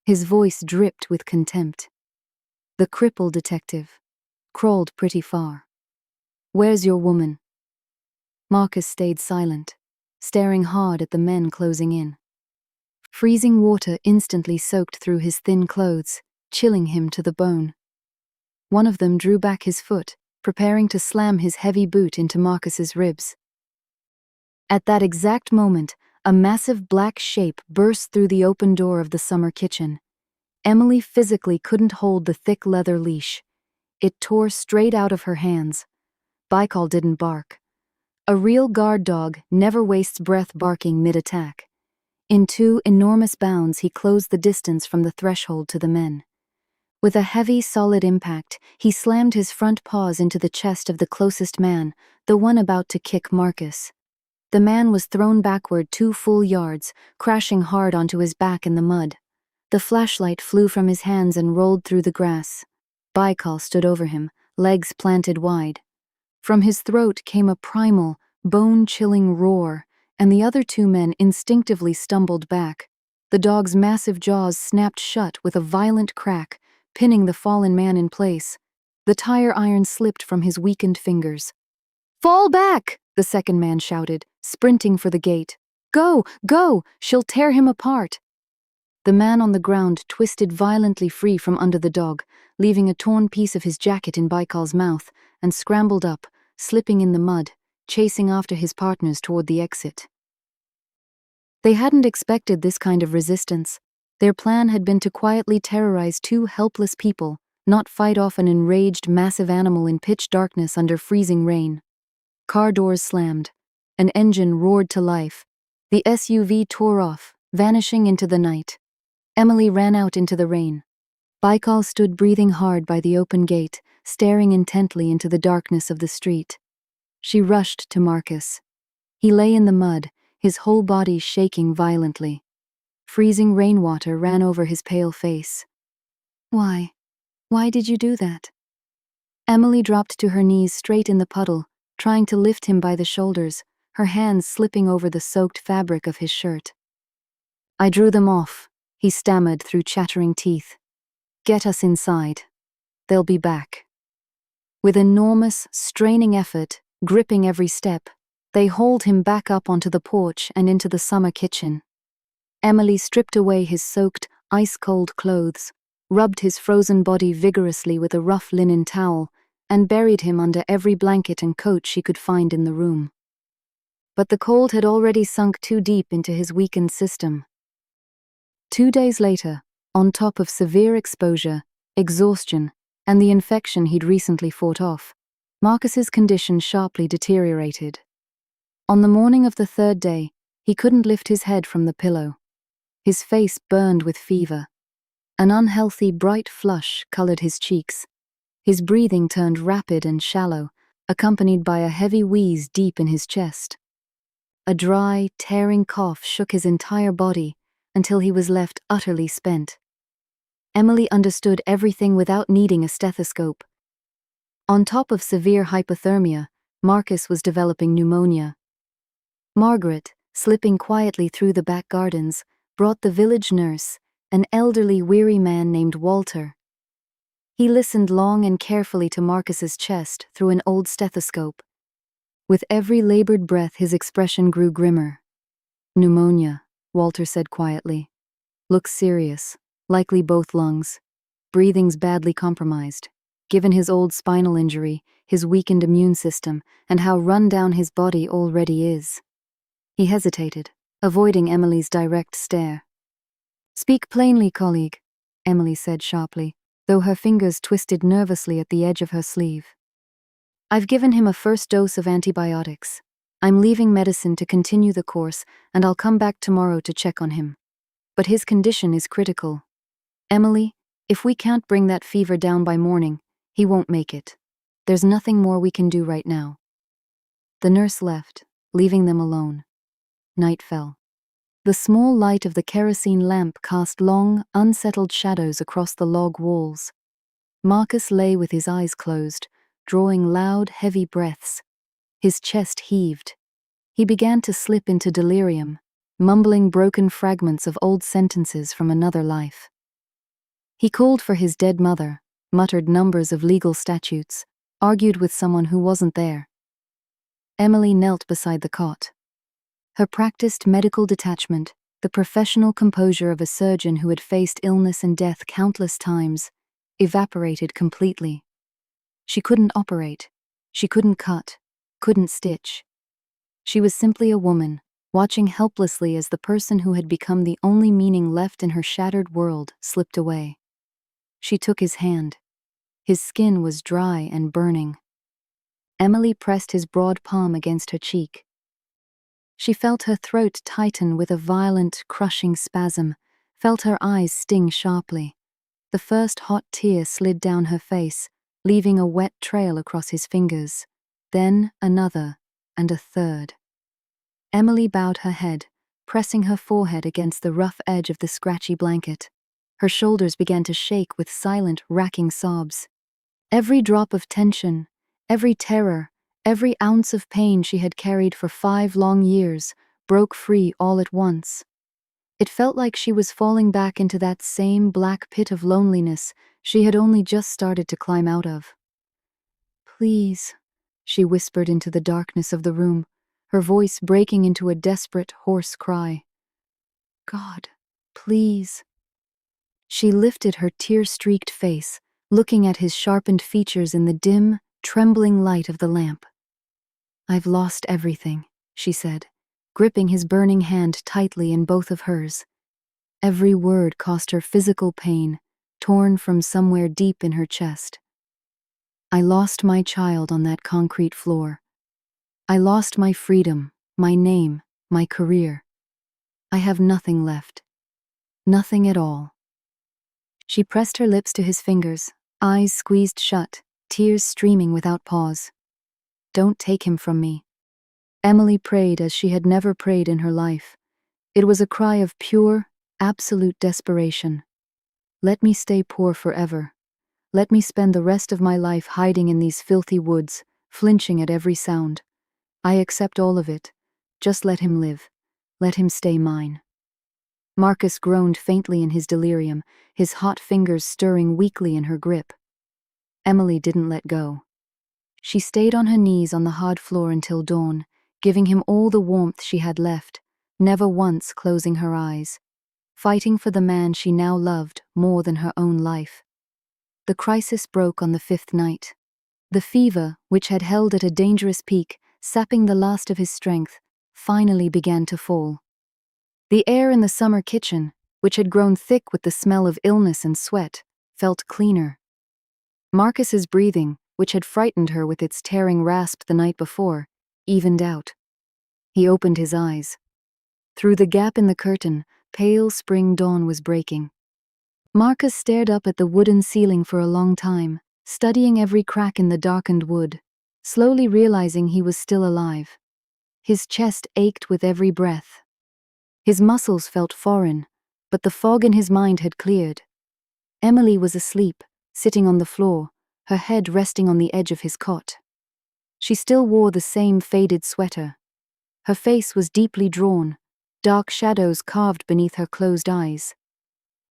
His voice dripped with contempt. The crippled detective crawled pretty far. "Where's your woman?" Marcus stayed silent, staring hard at the men closing in. Freezing water instantly soaked through his thin clothes, chilling him to the bone. One of them drew back his foot, preparing to slam his heavy boot into Marcus's ribs. At that exact moment, a massive black shape burst through the open door of the summer kitchen. Emily physically couldn't hold the thick leather leash. It tore straight out of her hands. Baikal didn't bark. A real guard dog never wastes breath barking mid-attack. In 2 enormous bounds, he closed the distance from the threshold to the men. With a heavy, solid impact, he slammed his front paws into the chest of the closest man, the one about to kick Marcus. The man was thrown backward 2 full yards, crashing hard onto his back in the mud. The flashlight flew from his hands and rolled through the grass. Baikal stood over him, legs planted wide. From his throat came a primal, bone-chilling roar, and the other 2 men instinctively stumbled back. The dog's massive jaws snapped shut with a violent crack, pinning the fallen man in place. The tire iron slipped from his weakened fingers. "Fall back!" the second man shouted, sprinting for the gate. "Go! Go! She'll tear him apart!" The man on the ground twisted violently free from under the dog, leaving a torn piece of his jacket in Baikal's mouth, and scrambled up, slipping in the mud, chasing after his partners toward the exit. They hadn't expected this kind of resistance. Their plan had been to quietly terrorize 2 helpless people, not fight off an enraged, massive animal in pitch darkness under freezing rain. Car doors slammed. An engine roared to life. The SUV tore off, vanishing into the night. Emily ran out into the rain. Baikal stood breathing hard by the open gate, staring intently into the darkness of the street. She rushed to Marcus. He lay in the mud, his whole body shaking violently. Freezing rainwater ran over his pale face. Why? Why did you do that? Emily dropped to her knees straight in the puddle, trying to lift him by the shoulders, her hands slipping over the soaked fabric of his shirt. I drew them off, he stammered through chattering teeth. Get us inside. They'll be back. With enormous, straining effort, gripping every step, they hauled him back up onto the porch and into the summer kitchen. Emily stripped away his soaked, ice-cold clothes, rubbed his frozen body vigorously with a rough linen towel, and buried him under every blanket and coat she could find in the room. But the cold had already sunk too deep into his weakened system. 2 days later, on top of severe exposure, exhaustion, and the infection he'd recently fought off, Marcus's condition sharply deteriorated. On the morning of the 3rd day, he couldn't lift his head from the pillow. His face burned with fever. An unhealthy bright flush colored his cheeks. His breathing turned rapid and shallow, accompanied by a heavy wheeze deep in his chest. A dry, tearing cough shook his entire body until he was left utterly spent. Emily understood everything without needing a stethoscope. On top of severe hypothermia, Marcus was developing pneumonia. Margaret, slipping quietly through the back gardens, brought the village nurse, an elderly, weary man named Walter. He listened long and carefully to Marcus's chest through an old stethoscope. With every labored breath, his expression grew grimmer. Pneumonia, Walter said quietly. Looks serious, likely both lungs. Breathing's badly compromised. Given his old spinal injury, his weakened immune system, and how run down his body already is. He hesitated, avoiding Emily's direct stare. Speak plainly, colleague, Emily said sharply, though her fingers twisted nervously at the edge of her sleeve. I've given him a first dose of antibiotics. I'm leaving medicine to continue the course, and I'll come back tomorrow to check on him. But his condition is critical. Emily, if we can't bring that fever down by morning, he won't make it. There's nothing more we can do right now. The nurse left, leaving them alone. Night fell. The small light of the kerosene lamp cast long, unsettled shadows across the log walls. Marcus lay with his eyes closed, drawing loud, heavy breaths. His chest heaved. He began to slip into delirium, mumbling broken fragments of old sentences from another life. He called for his dead mother, muttered numbers of legal statutes, argued with someone who wasn't there. Emily knelt beside the cot. Her practiced medical detachment, the professional composure of a surgeon who had faced illness and death countless times, evaporated completely. She couldn't operate. She couldn't cut. Couldn't stitch. She was simply a woman, watching helplessly as the person who had become the only meaning left in her shattered world slipped away. She took his hand. His skin was dry and burning. Emily pressed his broad palm against her cheek. She felt her throat tighten with a violent, crushing spasm, felt her eyes sting sharply. The first hot tear slid down her face, leaving a wet trail across his fingers. Then another, and a third. Emily bowed her head, pressing her forehead against the rough edge of the scratchy blanket. Her shoulders began to shake with silent, racking sobs. Every drop of tension, every terror, every ounce of pain she had carried for 5 long years broke free all at once. It felt like she was falling back into that same black pit of loneliness she had only just started to climb out of. Please, she whispered into the darkness of the room, her voice breaking into a desperate, hoarse cry. God, please. She lifted her tear-streaked face, looking at his sharpened features in the dim, trembling light of the lamp. I've lost everything, she said, gripping his burning hand tightly in both of hers. Every word caused her physical pain, torn from somewhere deep in her chest. I lost my child on that concrete floor. I lost my freedom, my name, my career. I have nothing left. Nothing at all. She pressed her lips to his fingers, eyes squeezed shut, tears streaming without pause. Don't take him from me. Emily prayed as she had never prayed in her life. It was a cry of pure, absolute desperation. Let me stay poor forever. Let me spend the rest of my life hiding in these filthy woods, flinching at every sound. I accept all of it. Just let him live. Let him stay mine. Marcus groaned faintly in his delirium, his hot fingers stirring weakly in her grip. Emily didn't let go. She stayed on her knees on the hard floor until dawn, giving him all the warmth she had left, never once closing her eyes, fighting for the man she now loved more than her own life. The crisis broke on the 5th night. The fever, which had held at a dangerous peak, sapping the last of his strength, finally began to fall. The air in the summer kitchen, which had grown thick with the smell of illness and sweat, felt cleaner. Marcus's breathing, which had frightened her with its tearing rasp the night before, evened out. He opened his eyes. Through the gap in the curtain, pale spring dawn was breaking. Marcus stared up at the wooden ceiling for a long time, studying every crack in the darkened wood, slowly realizing he was still alive. His chest ached with every breath. His muscles felt foreign, but the fog in his mind had cleared. Emily was asleep, sitting on the floor, her head resting on the edge of his cot. She still wore the same faded sweater. Her face was deeply drawn, dark shadows carved beneath her closed eyes.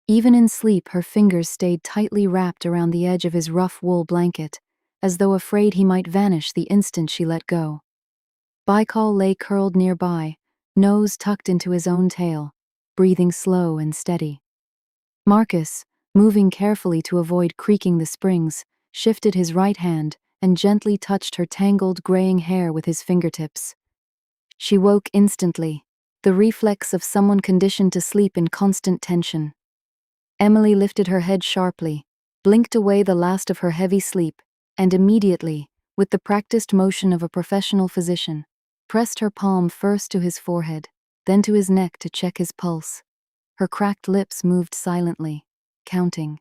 Even in sleep, her fingers stayed tightly wrapped around the edge of his rough wool blanket, as though afraid he might vanish the instant she let go. Baikal lay curled nearby, nose tucked into his own tail, breathing slow and steady. Marcus, moving carefully to avoid creaking the springs, shifted his right hand and gently touched her tangled graying hair with his fingertips. She woke instantly, the reflex of someone conditioned to sleep in constant tension. Emily lifted her head sharply, blinked away the last of her heavy sleep, and immediately, with the practiced motion of a professional physician, pressed her palm first to his forehead, then to his neck to check his pulse. Her cracked lips moved silently, counting.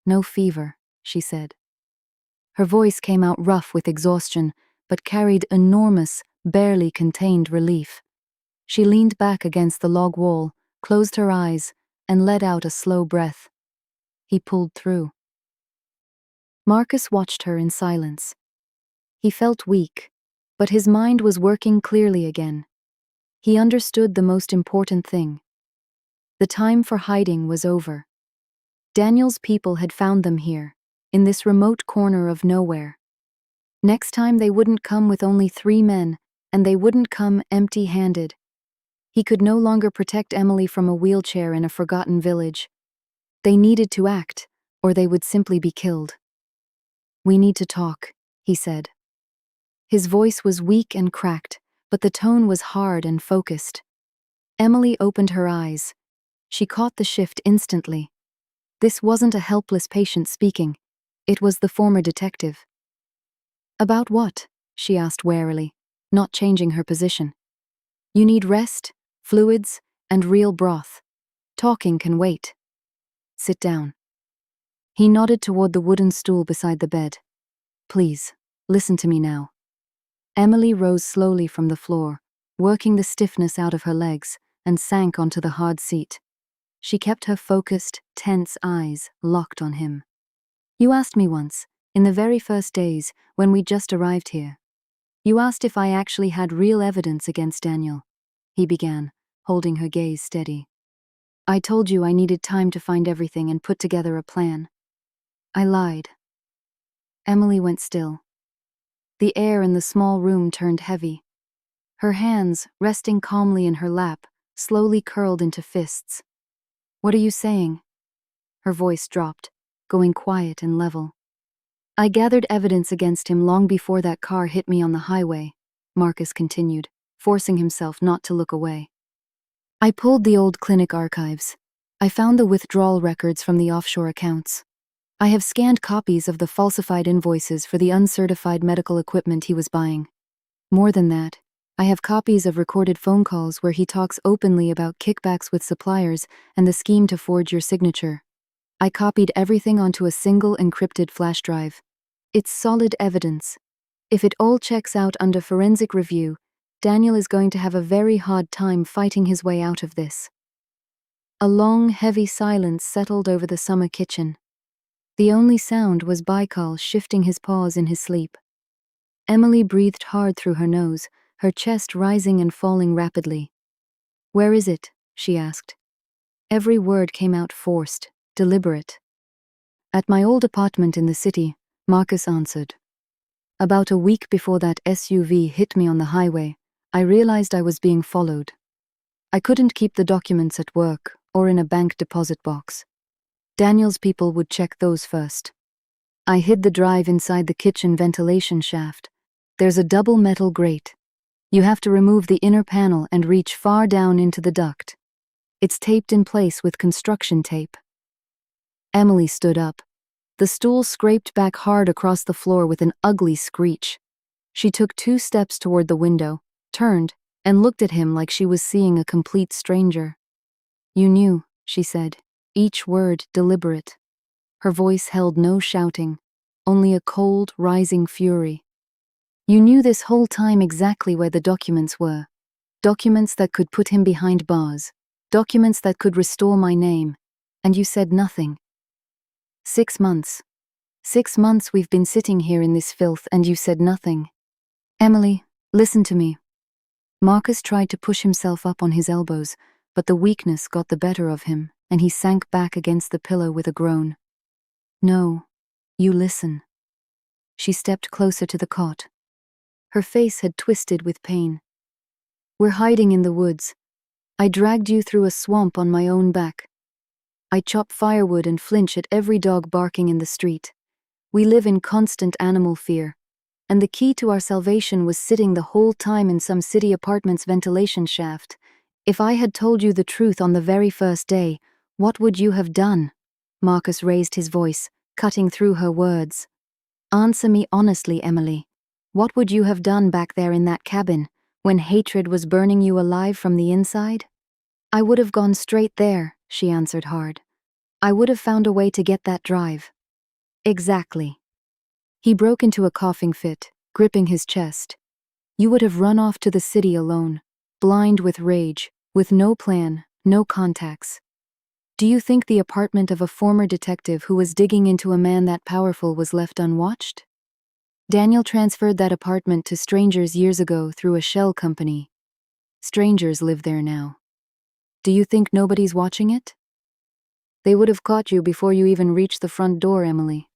"No fever," she said. Her voice came out rough with exhaustion, but carried enormous, barely contained relief. She leaned back against the log wall, closed her eyes, and let out a slow breath. He pulled through. Marcus watched her in silence. He felt weak, but his mind was working clearly again. He understood the most important thing. The time for hiding was over. Daniel's people had found them here, in this remote corner of nowhere. Next time they wouldn't come with only 3 men, and they wouldn't come empty-handed. He could no longer protect Emily from a wheelchair in a forgotten village. They needed to act, or they would simply be killed. "We need to talk," he said. His voice was weak and cracked, but the tone was hard and focused. Emily opened her eyes. She caught the shift instantly. This wasn't a helpless patient speaking. It was the former detective. "About what?" she asked warily, not changing her position. "You need rest, fluids, and real broth. Talking can wait. Sit down." He nodded toward the wooden stool beside the bed. "Please, listen to me now." Emily rose slowly from the floor, working the stiffness out of her legs, and sank onto the hard seat. She kept her focused, tense eyes locked on him. "You asked me once, in the very first days, when we just arrived here. You asked if I actually had real evidence against Daniel," he began, holding her gaze steady. "I told you I needed time to find everything and put together a plan. I lied." Emily went still. The air in the small room turned heavy. Her hands, resting calmly in her lap, slowly curled into fists. "What are you saying?" Her voice dropped, going quiet and level. "I gathered evidence against him long before that car hit me on the highway," Marcus continued, forcing himself not to look away. "I pulled the old clinic archives. I found the withdrawal records from the offshore accounts. I have scanned copies of the falsified invoices for the uncertified medical equipment he was buying. More than that, I have copies of recorded phone calls where he talks openly about kickbacks with suppliers and the scheme to forge your signature. I copied everything onto a single encrypted flash drive. It's solid evidence. If it all checks out under forensic review, Daniel is going to have a very hard time fighting his way out of this." A long, heavy silence settled over the summer kitchen. The only sound was Baikal shifting his paws in his sleep. Emily breathed hard through her nose, her chest rising and falling rapidly. "Where is it?" she asked. Every word came out forced, deliberate. "At my old apartment in the city," Marcus answered. "About a week before that SUV hit me on the highway, I realized I was being followed. I couldn't keep the documents at work or in a bank deposit box. Daniel's people would check those first. I hid the drive inside the kitchen ventilation shaft. There's a double metal grate. You have to remove the inner panel and reach far down into the duct. It's taped in place with construction tape." Emily stood up. The stool scraped back hard across the floor with an ugly screech. She took 2 steps toward the window, turned, and looked at him like she was seeing a complete stranger. "You knew," she said, each word deliberate. Her voice held no shouting, only a cold, rising fury. "You knew this whole time exactly where the documents were. Documents that could put him behind bars. Documents that could restore my name. And you said nothing. 6 months. 6 months we've been sitting here in this filth and you said nothing. Emily, listen to me." Marcus tried to push himself up on his elbows, but the weakness got the better of him, and he sank back against the pillow with a groan. "No, you listen." She stepped closer to the cot. Her face had twisted with pain. "We're hiding in the woods. I dragged you through a swamp on my own back. I chop firewood and flinch at every dog barking in the street. We live in constant animal fear. And the key to our salvation was sitting the whole time in some city apartment's ventilation shaft. If I had told you the truth on the very first day, what would you have done?" Marcus raised his voice, cutting through her words. "Answer me honestly, Emily. What would you have done back there in that cabin, when hatred was burning you alive from the inside?" "I would have gone straight there," she answered hard. "I would have found a way to get that drive." "Exactly." He broke into a coughing fit, gripping his chest. "You would have run off to the city alone, blind with rage, with no plan, no contacts. Do you think the apartment of a former detective who was digging into a man that powerful was left unwatched? Daniel transferred that apartment to strangers years ago through a shell company. Strangers live there now. Do you think nobody's watching it? They would have caught you before you even reached the front door, Emily.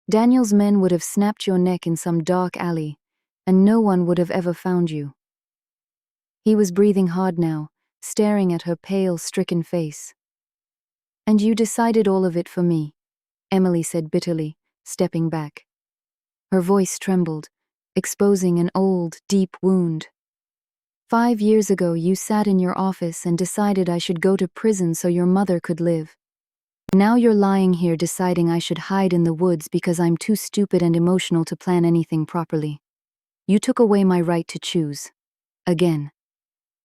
Daniel's men would have snapped your neck in some dark alley, and no one would have ever found you." He was breathing hard now, staring at her pale, stricken face. "And you decided all of it for me," Emily said bitterly, stepping back. Her voice trembled, exposing an old, deep wound. 5 years ago you sat in your office and decided I should go to prison so your mother could live. Now you're lying here deciding I should hide in the woods because I'm too stupid and emotional to plan anything properly. You took away my right to choose. Again.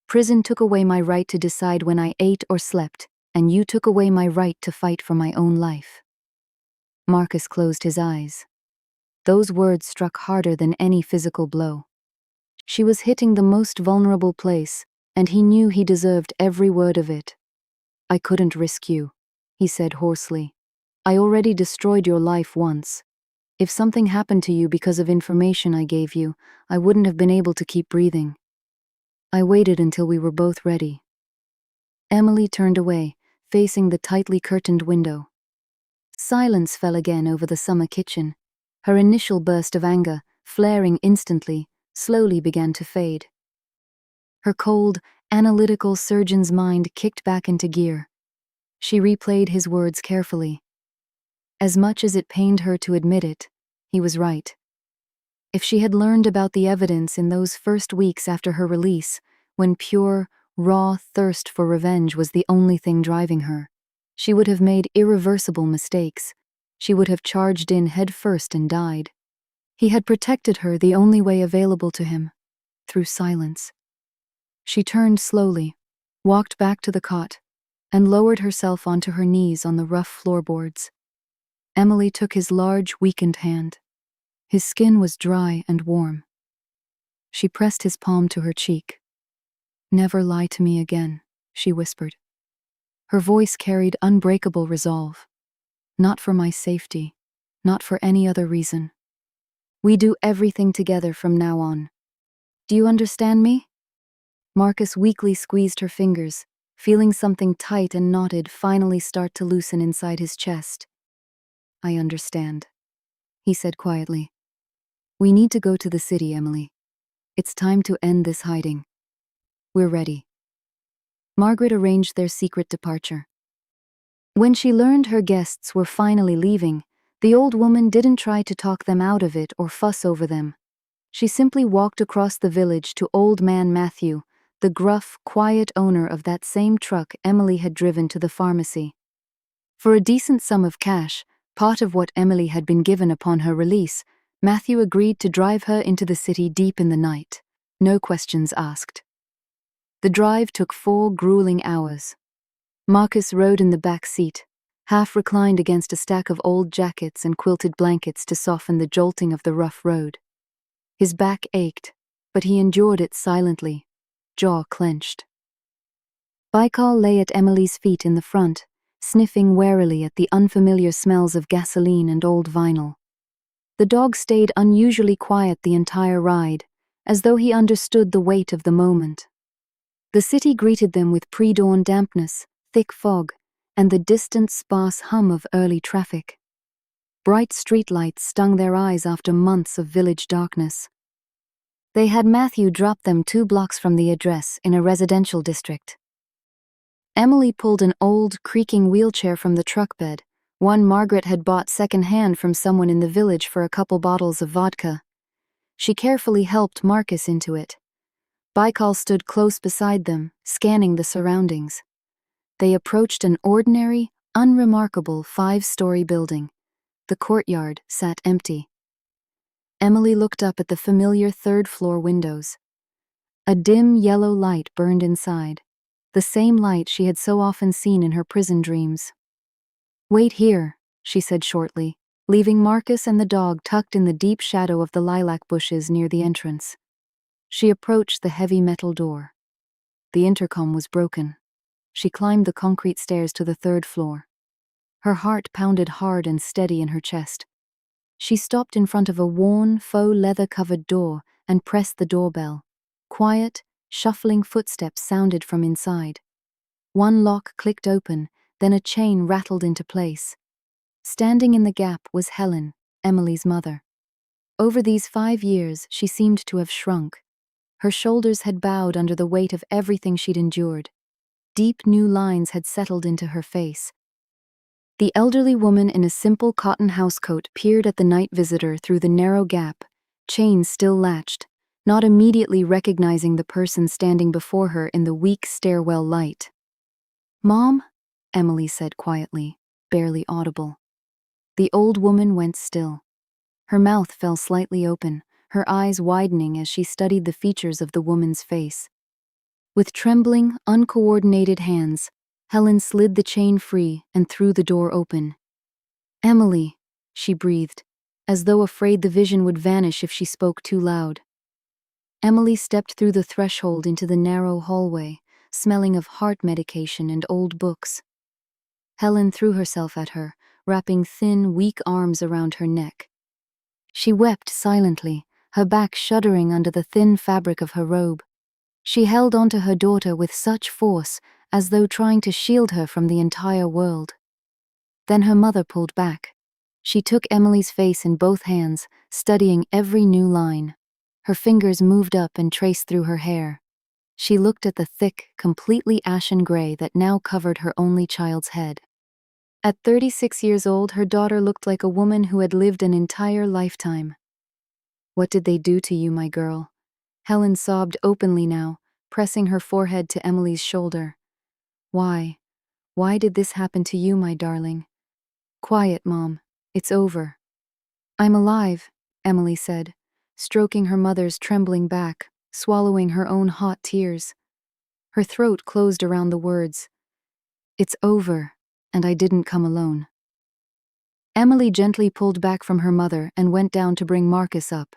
Prison took away my right to decide when I ate or slept, and you took away my right to fight for my own life." Marcus closed his eyes. Those words struck harder than any physical blow. She was hitting the most vulnerable place, and he knew he deserved every word of it. "I couldn't risk you," he said hoarsely. "I already destroyed your life once. If something happened to you because of information I gave you, I wouldn't have been able to keep breathing. I waited until we were both ready." Emily turned away, facing the tightly curtained window. Silence fell again over the summer kitchen. Her initial burst of anger, flaring instantly, slowly began to fade. Her cold, analytical surgeon's mind kicked back into gear. She replayed his words carefully. As much as it pained her to admit it, he was right. If she had learned about the evidence in those first weeks after her release, when pure, raw thirst for revenge was the only thing driving her, she would have made irreversible mistakes. She would have charged in head first and died. He had protected her the only way available to him, through silence. She turned slowly, walked back to the cot, and lowered herself onto her knees on the rough floorboards. Emily took his large, weakened hand. His skin was dry and warm. She pressed his palm to her cheek. "Never lie to me again," she whispered. Her voice carried unbreakable resolve. Not for my safety, not for any other reason. We do everything together from now on. Do you understand me? Marcus weakly squeezed her fingers, feeling something tight and knotted finally start to loosen inside his chest. I understand, he said quietly. We need to go to the city, Emily. It's time to end this hiding. We're ready. Margaret arranged their secret departure. When she learned her guests were finally leaving, the old woman didn't try to talk them out of it or fuss over them. She simply walked across the village to Old Man Matthew, the gruff, quiet owner of that same truck Emily had driven to the pharmacy. For a decent sum of cash, part of what Emily had been given upon her release, Matthew agreed to drive her into the city deep in the night. No questions asked. The drive took 4 grueling hours. Marcus rode in the back seat, half reclined against a stack of old jackets and quilted blankets to soften the jolting of the rough road. His back ached, but he endured it silently, jaw clenched. Baikal lay at Emily's feet in the front, sniffing warily at the unfamiliar smells of gasoline and old vinyl. The dog stayed unusually quiet the entire ride, as though he understood the weight of the moment. The city greeted them with pre-dawn dampness, thick fog, and the distant sparse hum of early traffic. Bright streetlights stung their eyes after months of village darkness. They had Matthew drop them 2 blocks from the address in a residential district. Emily pulled an old, creaking wheelchair from the truck bed, one Margaret had bought second-hand from someone in the village for a couple bottles of vodka. She carefully helped Marcus into it. Baikal stood close beside them, scanning the surroundings. They approached an ordinary, unremarkable 5-story building. The courtyard sat empty. Emily looked up at the familiar 3rd-floor windows. A dim yellow light burned inside, the same light she had so often seen in her prison dreams. Wait here, she said shortly, leaving Marcus and the dog tucked in the deep shadow of the lilac bushes near the entrance. She approached the heavy metal door. The intercom was broken. She climbed the concrete stairs to the 3rd floor. Her heart pounded hard and steady in her chest. She stopped in front of a worn, faux leather-covered door and pressed the doorbell. Quiet, shuffling footsteps sounded from inside. One lock clicked open, then a chain rattled into place. Standing in the gap was Helen, Emily's mother. Over these 5 years, she seemed to have shrunk. Her shoulders had bowed under the weight of everything she'd endured. Deep new lines had settled into her face. The elderly woman in a simple cotton housecoat peered at the night visitor through the narrow gap, chains still latched, not immediately recognizing the person standing before her in the weak stairwell light. "Mom?" Emily said quietly, barely audible. The old woman went still. Her mouth fell slightly open, her eyes widening as she studied the features of the woman's face. With trembling, uncoordinated hands, Helen slid the chain free and threw the door open. "Emily," she breathed, as though afraid the vision would vanish if she spoke too loud. Emily stepped through the threshold into the narrow hallway, smelling of heart medication and old books. Helen threw herself at her, wrapping thin, weak arms around her neck. She wept silently, her back shuddering under the thin fabric of her robe. She held onto her daughter with such force, as though trying to shield her from the entire world. Then her mother pulled back. She took Emily's face in both hands, studying every new line. Her fingers moved up and traced through her hair. She looked at the thick, completely ashen gray that now covered her only child's head. At 36 years old, her daughter looked like a woman who had lived an entire lifetime. "What did they do to you, my girl?" Helen sobbed openly now, pressing her forehead to Emily's shoulder. "Why? Why did this happen to you, my darling?" "Quiet, Mom. It's over." "I'm alive," Emily said, stroking her mother's trembling back, swallowing her own hot tears. Her throat closed around the words. "It's over, and I didn't come alone." Emily gently pulled back from her mother and went down to bring Marcus up.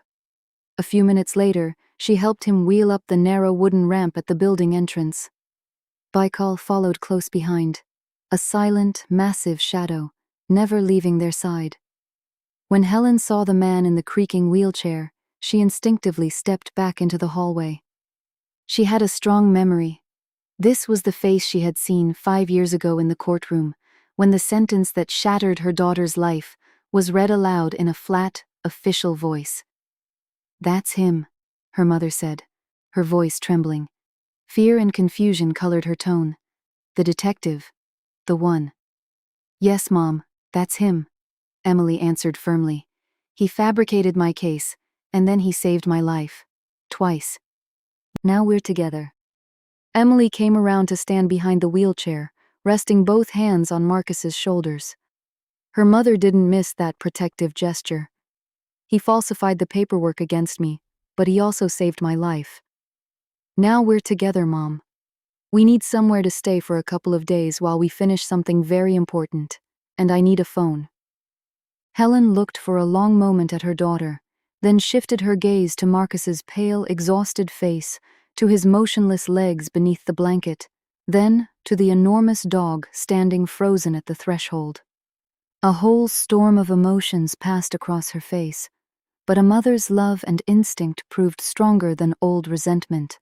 A few minutes later, she helped him wheel up the narrow wooden ramp at the building entrance. Baikal followed close behind. a silent, massive shadow, never leaving their side. When Helen saw the man in the creaking wheelchair, she instinctively stepped back into the hallway. She had a strong memory. This was the face she had seen 5 years ago in the courtroom, when the sentence that shattered her daughter's life was read aloud in a flat, official voice. "That's him," her mother said, her voice trembling. Fear and confusion colored her tone. "The detective. The one." "Yes, Mom, that's him," Emily answered firmly. "He fabricated my case, and then he saved my life. Twice. Now we're together." Emily came around to stand behind the wheelchair, resting both hands on Marcus's shoulders. Her mother didn't miss that protective gesture. "He falsified the paperwork against me, but he also saved my life. Now we're together, Mom. We need somewhere to stay for a couple of days while we finish something very important, and I need a phone." Helen looked for a long moment at her daughter, then shifted her gaze to Marcus's pale, exhausted face, to his motionless legs beneath the blanket, then to the enormous dog standing frozen at the threshold. A whole storm of emotions passed across her face, but a mother's love and instinct proved stronger than old resentment.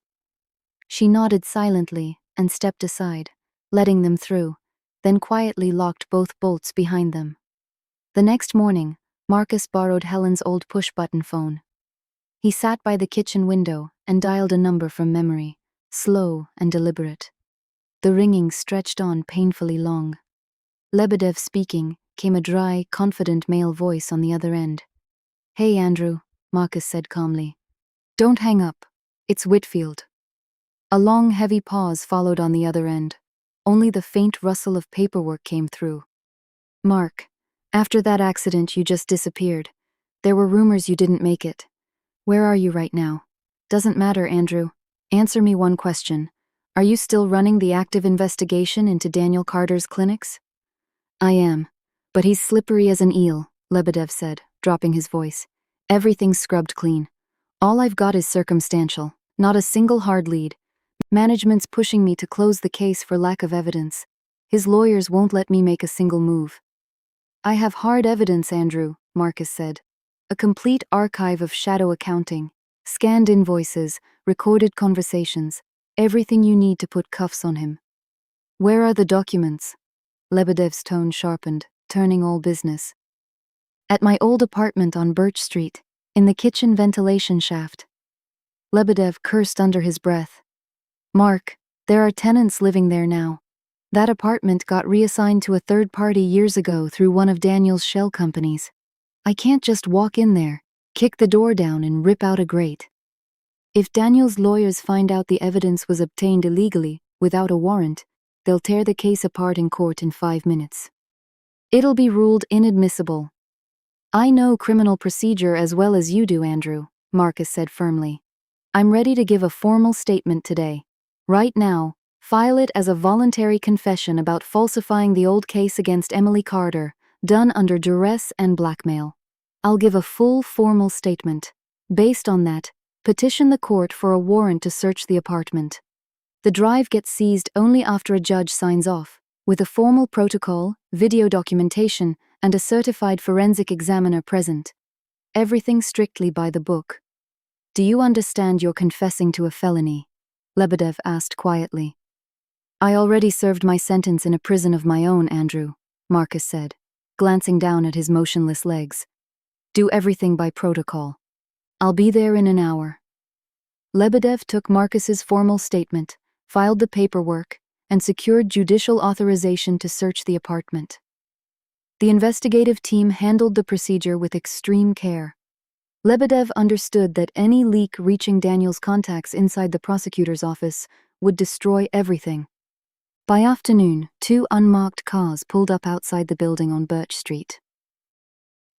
She nodded silently and stepped aside, letting them through, then quietly locked both bolts behind them. The next morning, Marcus borrowed Helen's old push-button phone. He sat by the kitchen window and dialed a number from memory, slow and deliberate. The ringing stretched on painfully long. Lebedev speaking, came a dry, confident male voice on the other end. "Hey, Andrew," Marcus said calmly. "Don't hang up. It's Whitfield." A long, heavy pause followed on the other end. Only the faint rustle of paperwork came through. "Mark, after that accident you just disappeared. There were rumors you didn't make it. Where are you right now? Doesn't matter, Andrew. Answer me one question. Are you still running the active investigation into Daniel Carter's clinics?" "I am. But he's slippery as an eel," Lebedev said, dropping his voice. "Everything's scrubbed clean. All I've got is circumstantial, not a single hard lead. Management's pushing me to close the case for lack of evidence. His lawyers won't let me make a single move." "I have hard evidence, Andrew," Marcus said. "A complete archive of shadow accounting, scanned invoices, recorded conversations, everything you need to put cuffs on him." "Where are the documents?" Lebedev's tone sharpened, turning all business. "At my old apartment on Birch Street, in the kitchen ventilation shaft." Lebedev cursed under his breath. "Mark, there are tenants living there now. That apartment got reassigned to a third party years ago through one of Daniel's shell companies. I can't just walk in there, kick the door down and rip out a grate. If Daniel's lawyers find out the evidence was obtained illegally, without a warrant, they'll tear the case apart in court in 5 minutes. It'll be ruled inadmissible." "I know criminal procedure as well as you do, Andrew," Marcus said firmly. "I'm ready to give a formal statement today. Right now, file it as a voluntary confession about falsifying the old case against Emily Carter, done under duress and blackmail. I'll give a full formal statement. Based on that, petition the court for a warrant to search the apartment. The drive gets seized only after a judge signs off, with a formal protocol, video documentation, and a certified forensic examiner present. Everything strictly by the book." "Do you understand you're confessing to a felony?" Lebedev asked quietly. "I already served my sentence in a prison of my own, Andrew," Marcus said, glancing down at his motionless legs. "Do everything by protocol. I'll be there in an hour." Lebedev took Marcus's formal statement, filed the paperwork, and secured judicial authorization to search the apartment. The investigative team handled the procedure with extreme care. Lebedev understood that any leak reaching Daniel's contacts inside the prosecutor's office would destroy everything. By afternoon, 2 unmarked cars pulled up outside the building on Birch Street.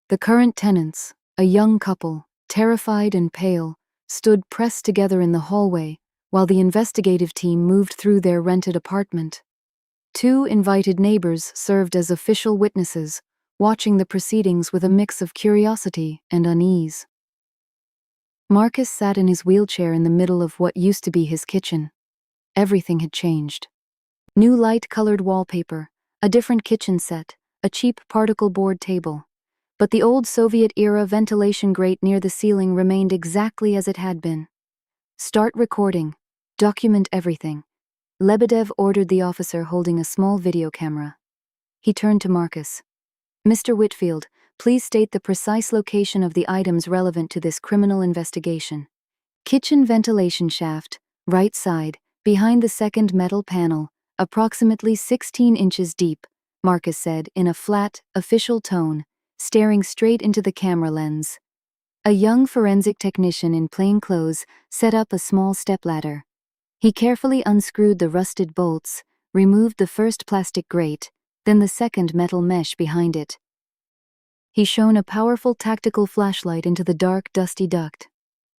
The current tenants, a young couple, terrified and pale, stood pressed together in the hallway while the investigative team moved through their rented apartment. 2 invited neighbors served as official witnesses, watching the proceedings with a mix of curiosity and unease. Marcus sat in his wheelchair in the middle of what used to be his kitchen. Everything had changed. New light-colored wallpaper, A different kitchen set, a cheap particle board table. But the old Soviet-era ventilation grate near the ceiling remained exactly as it had been. "Start recording. Document everything." Lebedev ordered the officer holding a small video camera. He turned to Marcus. "Mr. Whitfield, please state the precise location of the items relevant to this criminal investigation." "Kitchen ventilation shaft, right side, behind the second metal panel, approximately 16 inches deep," Marcus said in a flat, official tone, staring straight into the camera lens. A young forensic technician in plain clothes set up a small stepladder. He carefully unscrewed the rusted bolts, removed the first plastic grate, then the second metal mesh behind it. He shone a powerful tactical flashlight into the dark, dusty duct.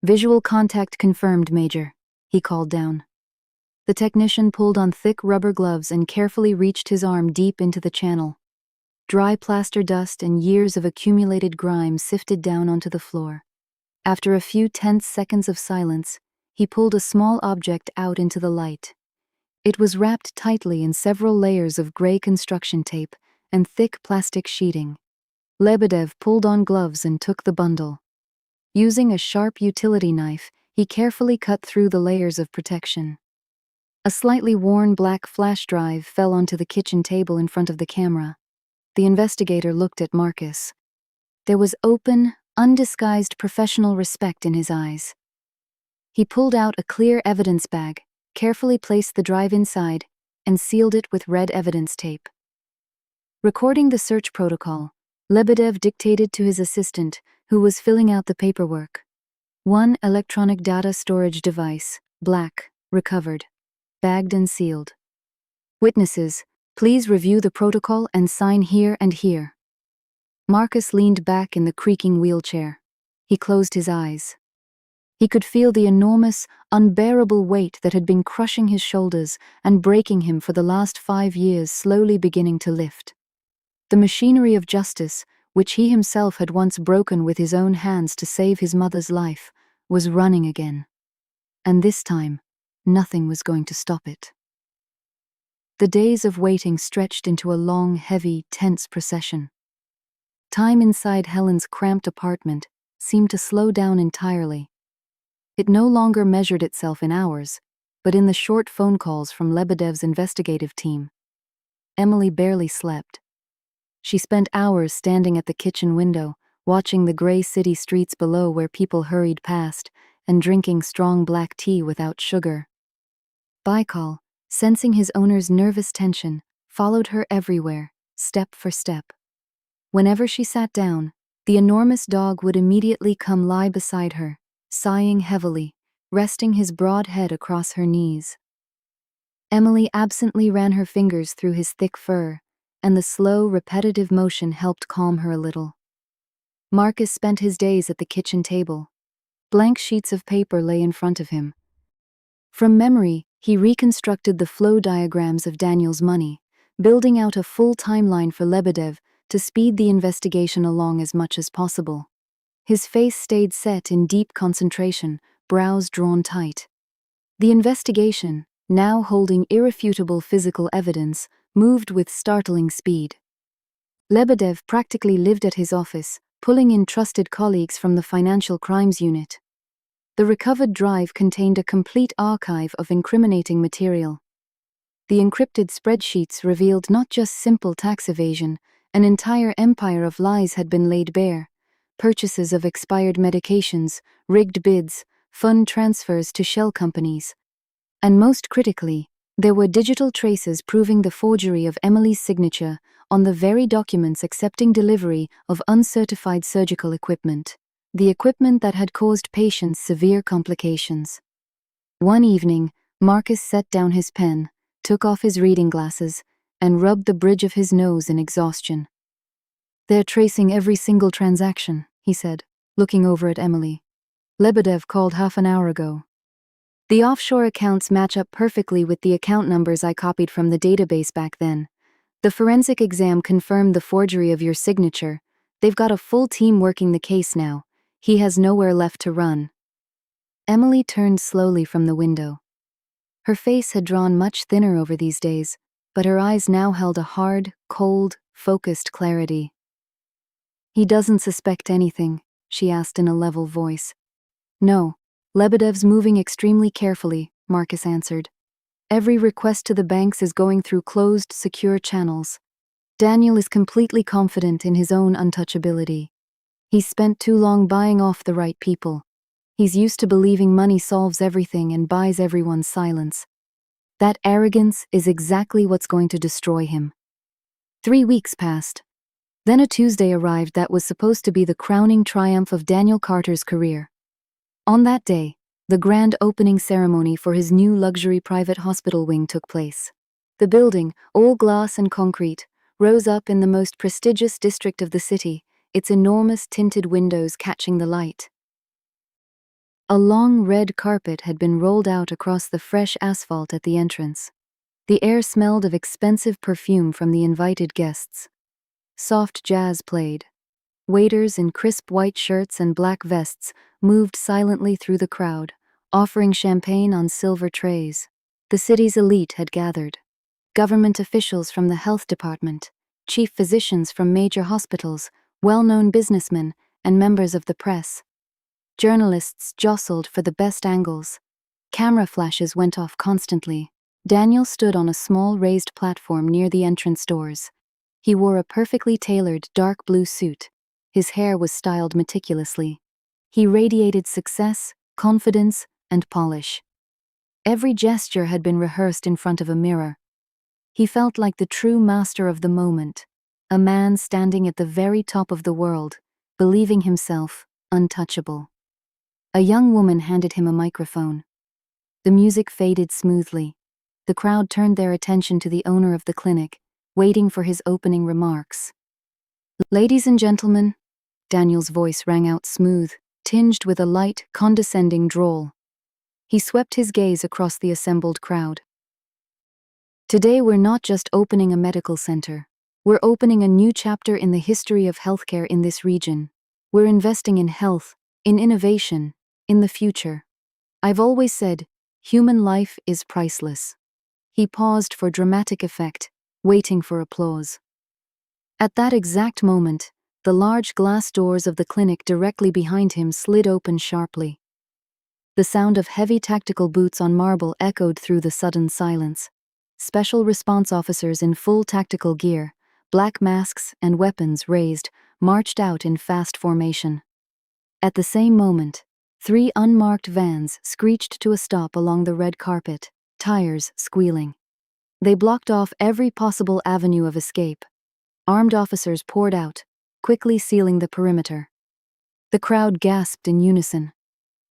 "Visual contact confirmed, Major," he called down. The technician pulled on thick rubber gloves and carefully reached his arm deep into the channel. Dry plaster dust and years of accumulated grime sifted down onto the floor. After a few tense seconds of silence, he pulled a small object out into the light. It was wrapped tightly in several layers of gray construction tape and thick plastic sheeting. Lebedev pulled on gloves and took the bundle. Using a sharp utility knife, he carefully cut through the layers of protection. A slightly worn black flash drive fell onto the kitchen table in front of the camera. The investigator looked at Marcus. There was open, undisguised professional respect in his eyes. He pulled out a clear evidence bag, carefully placed the drive inside, and sealed it with red evidence tape. Recording the search protocol, Lebedev dictated to his assistant, who was filling out the paperwork. "1 electronic data storage device, black, recovered. Bagged and sealed. Witnesses, please review the protocol and sign here and here." Marcus leaned back in the creaking wheelchair. He closed his eyes. He could feel the enormous, unbearable weight that had been crushing his shoulders and breaking him for the last 5 years slowly beginning to lift. The machinery of justice, which he himself had once broken with his own hands to save his mother's life, was running again. And this time, nothing was going to stop it. The days of waiting stretched into a long, heavy, tense procession. Time inside Helen's cramped apartment seemed to slow down entirely. It no longer measured itself in hours, but in the short phone calls from Lebedev's investigative team. Emily barely slept. She spent hours standing at the kitchen window, watching the gray city streets below where people hurried past, and drinking strong black tea without sugar. Baikal, sensing his owner's nervous tension, followed her everywhere, step for step. Whenever she sat down, the enormous dog would immediately come lie beside her, sighing heavily, resting his broad head across her knees. Emily absently ran her fingers through his thick fur, and the slow, repetitive motion helped calm her a little. Marcus spent his days at the kitchen table. Blank sheets of paper lay in front of him. From memory, he reconstructed the flow diagrams of Daniel's money, building out a full timeline for Lebedev to speed the investigation along as much as possible. His face stayed set in deep concentration, brows drawn tight. The investigation, now holding irrefutable physical evidence, moved with startling speed. Lebedev practically lived at his office, pulling in trusted colleagues from the Financial Crimes Unit. The recovered drive contained a complete archive of incriminating material. The encrypted spreadsheets revealed not just simple tax evasion, an entire empire of lies had been laid bare. Purchases of expired medications, rigged bids, fund transfers to shell companies. And most critically, there were digital traces proving the forgery of Emily's signature on the very documents accepting delivery of uncertified surgical equipment. The equipment that had caused patients severe complications. One evening, Marcus set down his pen, took off his reading glasses, and rubbed the bridge of his nose in exhaustion. "They're tracing every single transaction," he said, looking over at Emily. "Lebedev called half an hour ago. The offshore accounts match up perfectly with the account numbers I copied from the database back then. The forensic exam confirmed the forgery of your signature. They've got a full team working the case now. He has nowhere left to run." Emily turned slowly from the window. Her face had drawn much thinner over these days, but her eyes now held a hard, cold, focused clarity. "He doesn't suspect anything?" she asked in a level voice. "No. Lebedev's moving extremely carefully," Marcus answered. "Every request to the banks is going through closed, secure channels. Daniel is completely confident in his own untouchability. He's spent too long buying off the right people. He's used to believing money solves everything and buys everyone's silence. That arrogance is exactly what's going to destroy him." 3 weeks passed. Then a Tuesday arrived that was supposed to be the crowning triumph of Daniel Carter's career. On that day, the grand opening ceremony for his new luxury private hospital wing took place. The building, all glass and concrete, rose up in the most prestigious district of the city, its enormous tinted windows catching the light. A long red carpet had been rolled out across the fresh asphalt at the entrance. The air smelled of expensive perfume from the invited guests. Soft jazz played. Waiters in crisp white shirts and black vests moved silently through the crowd, offering champagne on silver trays. The city's elite had gathered. Government officials from the health department, chief physicians from major hospitals, well-known businessmen, and members of the press. Journalists jostled for the best angles. Camera flashes went off constantly. Daniel stood on a small raised platform near the entrance doors. He wore a perfectly tailored dark blue suit. His hair was styled meticulously. He radiated success, confidence, and polish. Every gesture had been rehearsed in front of a mirror. He felt like the true master of the moment, a man standing at the very top of the world, believing himself untouchable. A young woman handed him a microphone. The music faded smoothly. The crowd turned their attention to the owner of the clinic, waiting for his opening remarks. "Ladies and gentlemen," Daniel's voice rang out smooth, tinged with a light, condescending drawl. He swept his gaze across the assembled crowd. "Today we're not just opening a medical center. We're opening a new chapter in the history of healthcare in this region. We're investing in health, in innovation, in the future. I've always said, human life is priceless." He paused for dramatic effect, waiting for applause. At that exact moment, the large glass doors of the clinic directly behind him slid open sharply. The sound of heavy tactical boots on marble echoed through the sudden silence. Special response officers in full tactical gear, black masks and weapons raised, marched out in fast formation. At the same moment, 3 unmarked vans screeched to a stop along the red carpet, tires squealing. They blocked off every possible avenue of escape. Armed officers poured out, quickly sealing the perimeter. The crowd gasped in unison.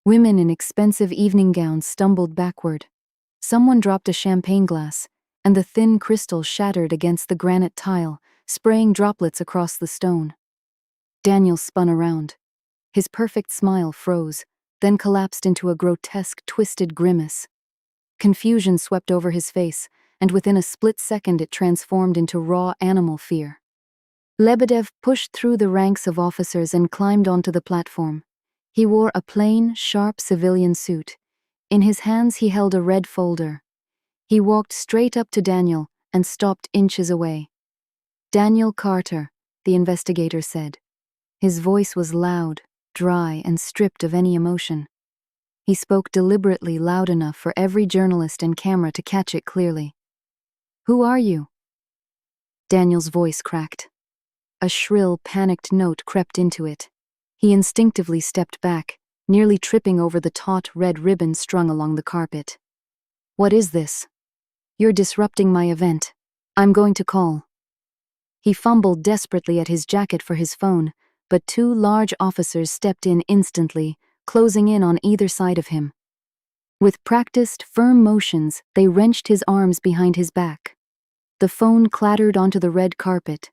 Women in expensive evening gowns stumbled backward. Someone dropped a champagne glass, and the thin crystal shattered against the granite tile, spraying droplets across the stone. Daniel spun around. His perfect smile froze, then collapsed into a grotesque, twisted grimace. Confusion swept over his face, and within a split second it transformed into raw animal fear. Lebedev pushed through the ranks of officers and climbed onto the platform. He wore a plain, sharp civilian suit. In his hands he held a red folder. He walked straight up to Daniel and stopped inches away. "Daniel Carter," the investigator said. His voice was loud, dry, and stripped of any emotion. He spoke deliberately loud enough for every journalist and camera to catch it clearly. "Who are you?" Daniel's voice cracked. A shrill, panicked note crept into it. He instinctively stepped back, nearly tripping over the taut red ribbon strung along the carpet. "What is this? You're disrupting my event. I'm going to call." He fumbled desperately at his jacket for his phone, but 2 large officers stepped in instantly, closing in on either side of him. With practiced, firm motions, they wrenched his arms behind his back. The phone clattered onto the red carpet.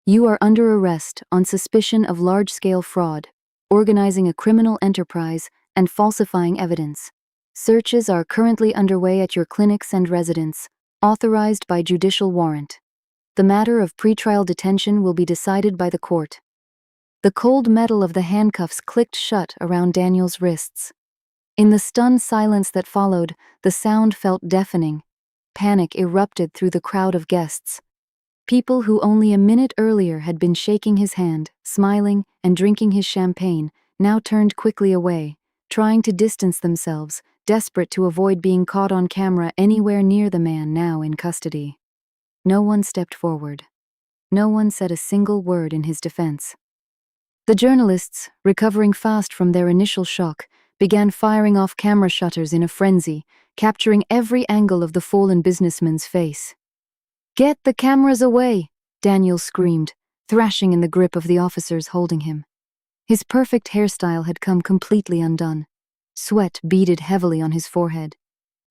"You are under arrest on suspicion of large-scale fraud, organizing a criminal enterprise, and falsifying evidence. Searches are currently underway at your clinics and residence, authorized by judicial warrant. The matter of pretrial detention will be decided by the court." The cold metal of the handcuffs clicked shut around Daniel's wrists. In the stunned silence that followed, the sound felt deafening. panic erupted through the crowd of guests. People who only a minute earlier had been shaking his hand, smiling, and drinking his champagne, now turned quickly away, trying to distance themselves, desperate to avoid being caught on camera anywhere near the man now in custody. No one stepped forward. No one said a single word in his defense. The journalists, recovering fast from their initial shock, began firing off camera shutters in a frenzy, capturing every angle of the fallen businessman's face. "Get the cameras away!" Daniel screamed, thrashing in the grip of the officers holding him. His perfect hairstyle had come completely undone. Sweat beaded heavily on his forehead.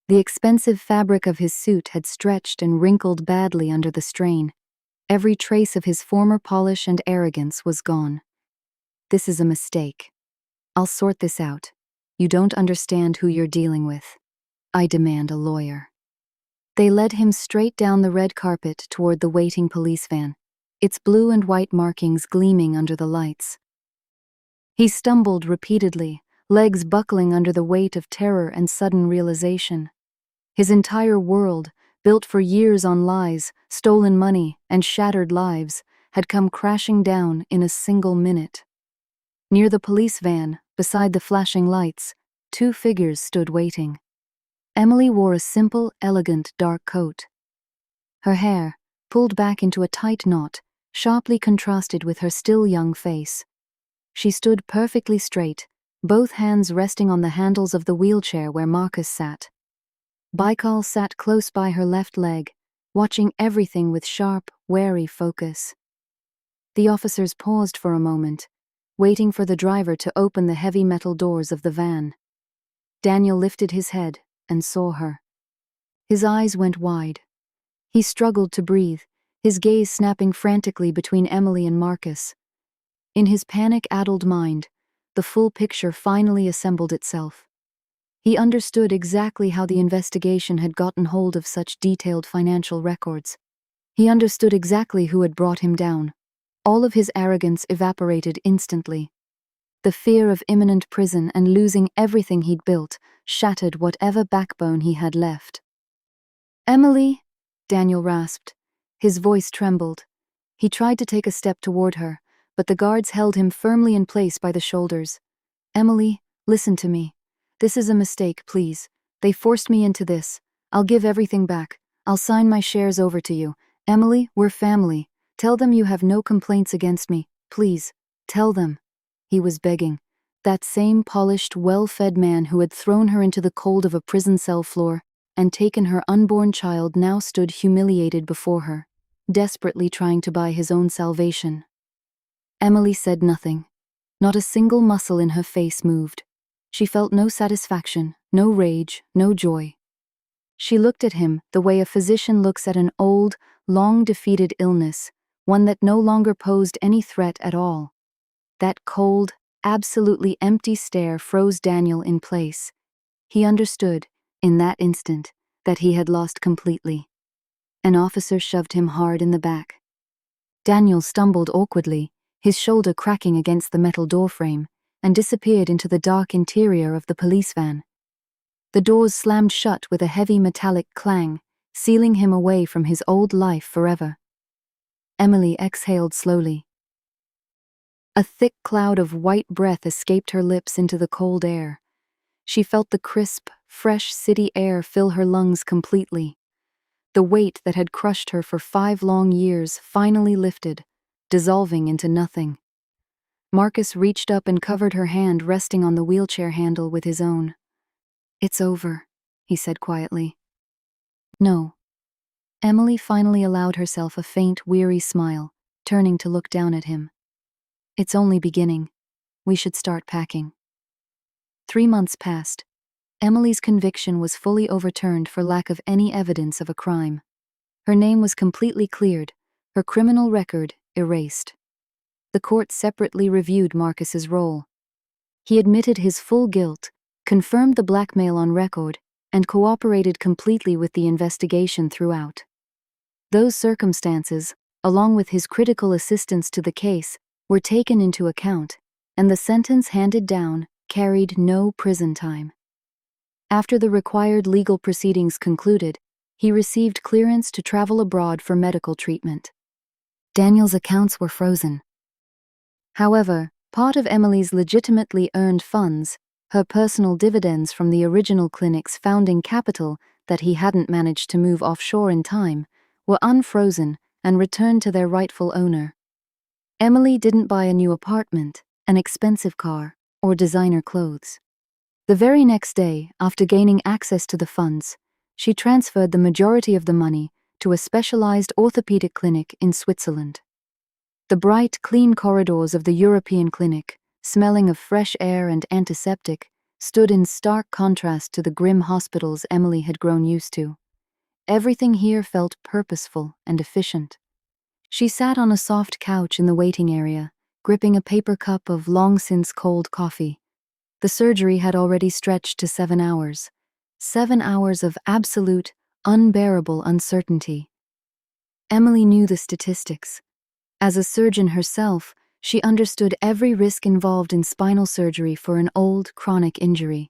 The expensive fabric of his suit had stretched and wrinkled badly under the strain. Every trace of his former polish and arrogance was gone. "This is a mistake. I'll sort this out. You don't understand who you're dealing with. I demand a lawyer." They led him straight down the red carpet toward the waiting police van, its blue and white markings gleaming under the lights. He stumbled repeatedly, legs buckling under the weight of terror and sudden realization. His entire world, built for years on lies, stolen money, and shattered lives, had come crashing down in a single minute. Near the police van, beside the flashing lights, two figures stood waiting. Emily wore a simple, elegant dark coat. Her hair, pulled back into a tight knot, sharply contrasted with her still young face. She stood perfectly straight, both hands resting on the handles of the wheelchair where Marcus sat. Baikal sat close by her left leg, watching everything with sharp, wary focus. The officers paused for a moment, waiting for the driver to open the heavy metal doors of the van. Daniel lifted his head and saw her. His eyes went wide. He struggled to breathe, his gaze snapping frantically between Emily and Marcus. In his panic-addled mind, the full picture finally assembled itself. He understood exactly how the investigation had gotten hold of such detailed financial records. He understood exactly who had brought him down. All of his arrogance evaporated instantly. The fear of imminent prison and losing everything he'd built shattered whatever backbone he had left. "Emily," Daniel rasped. His voice trembled. He tried to take a step toward her, but the guards held him firmly in place by the shoulders. "Emily, listen to me. This is a mistake, please. They forced me into this. I'll give everything back. I'll sign my shares over to you. Emily, we're family. Tell them you have no complaints against me. Please, tell them." He was begging. That same polished, well-fed man who had thrown her into the cold of a prison cell floor and taken her unborn child now stood humiliated before her, desperately trying to buy his own salvation. Emily said nothing. Not a single muscle in her face moved. She felt no satisfaction, no rage, no joy. She looked at him the way a physician looks at an old, long-defeated illness, one that no longer posed any threat at all. That cold, absolutely empty stare froze Daniel in place. He understood, in that instant, that he had lost completely. An officer shoved him hard in the back. Daniel stumbled awkwardly, his shoulder cracking against the metal doorframe, and disappeared into the dark interior of the police van. The doors slammed shut with a heavy metallic clang, sealing him away from his old life forever. Emily exhaled slowly. A thick cloud of white breath escaped her lips into the cold air. She felt the crisp, fresh city air fill her lungs completely. The weight that had crushed her for 5 long years finally lifted, dissolving into nothing. Marcus reached up and covered her hand resting on the wheelchair handle with his own. "It's over," he said quietly. "No." Emily finally allowed herself a faint, weary smile, turning to look down at him. "It's only beginning. We should start packing." 3 months passed. Emily's conviction was fully overturned for lack of any evidence of a crime. Her name was completely cleared, her criminal record erased. The court separately reviewed Marcus's role. He admitted his full guilt, confirmed the blackmail on record, and cooperated completely with the investigation throughout. Those circumstances, along with his critical assistance to the case, were taken into account, and the sentence handed down carried no prison time. After the required legal proceedings concluded, he received clearance to travel abroad for medical treatment. Daniel's accounts were frozen. However, part of Emily's legitimately earned funds, her personal dividends from the original clinic's founding capital that he hadn't managed to move offshore in time, were unfrozen and returned to their rightful owner. Emily didn't buy a new apartment, an expensive car, or designer clothes. The very next day, after gaining access to the funds, she transferred the majority of the money to a specialized orthopedic clinic in Switzerland. The bright, clean corridors of the European clinic, smelling of fresh air and antiseptic, stood in stark contrast to the grim hospitals Emily had grown used to. Everything here felt purposeful and efficient. She sat on a soft couch in the waiting area, gripping a paper cup of long-since cold coffee. The surgery had already stretched to 7 hours. 7 hours of absolute, unbearable uncertainty. Emily knew the statistics. As a surgeon herself, she understood every risk involved in spinal surgery for an old, chronic injury.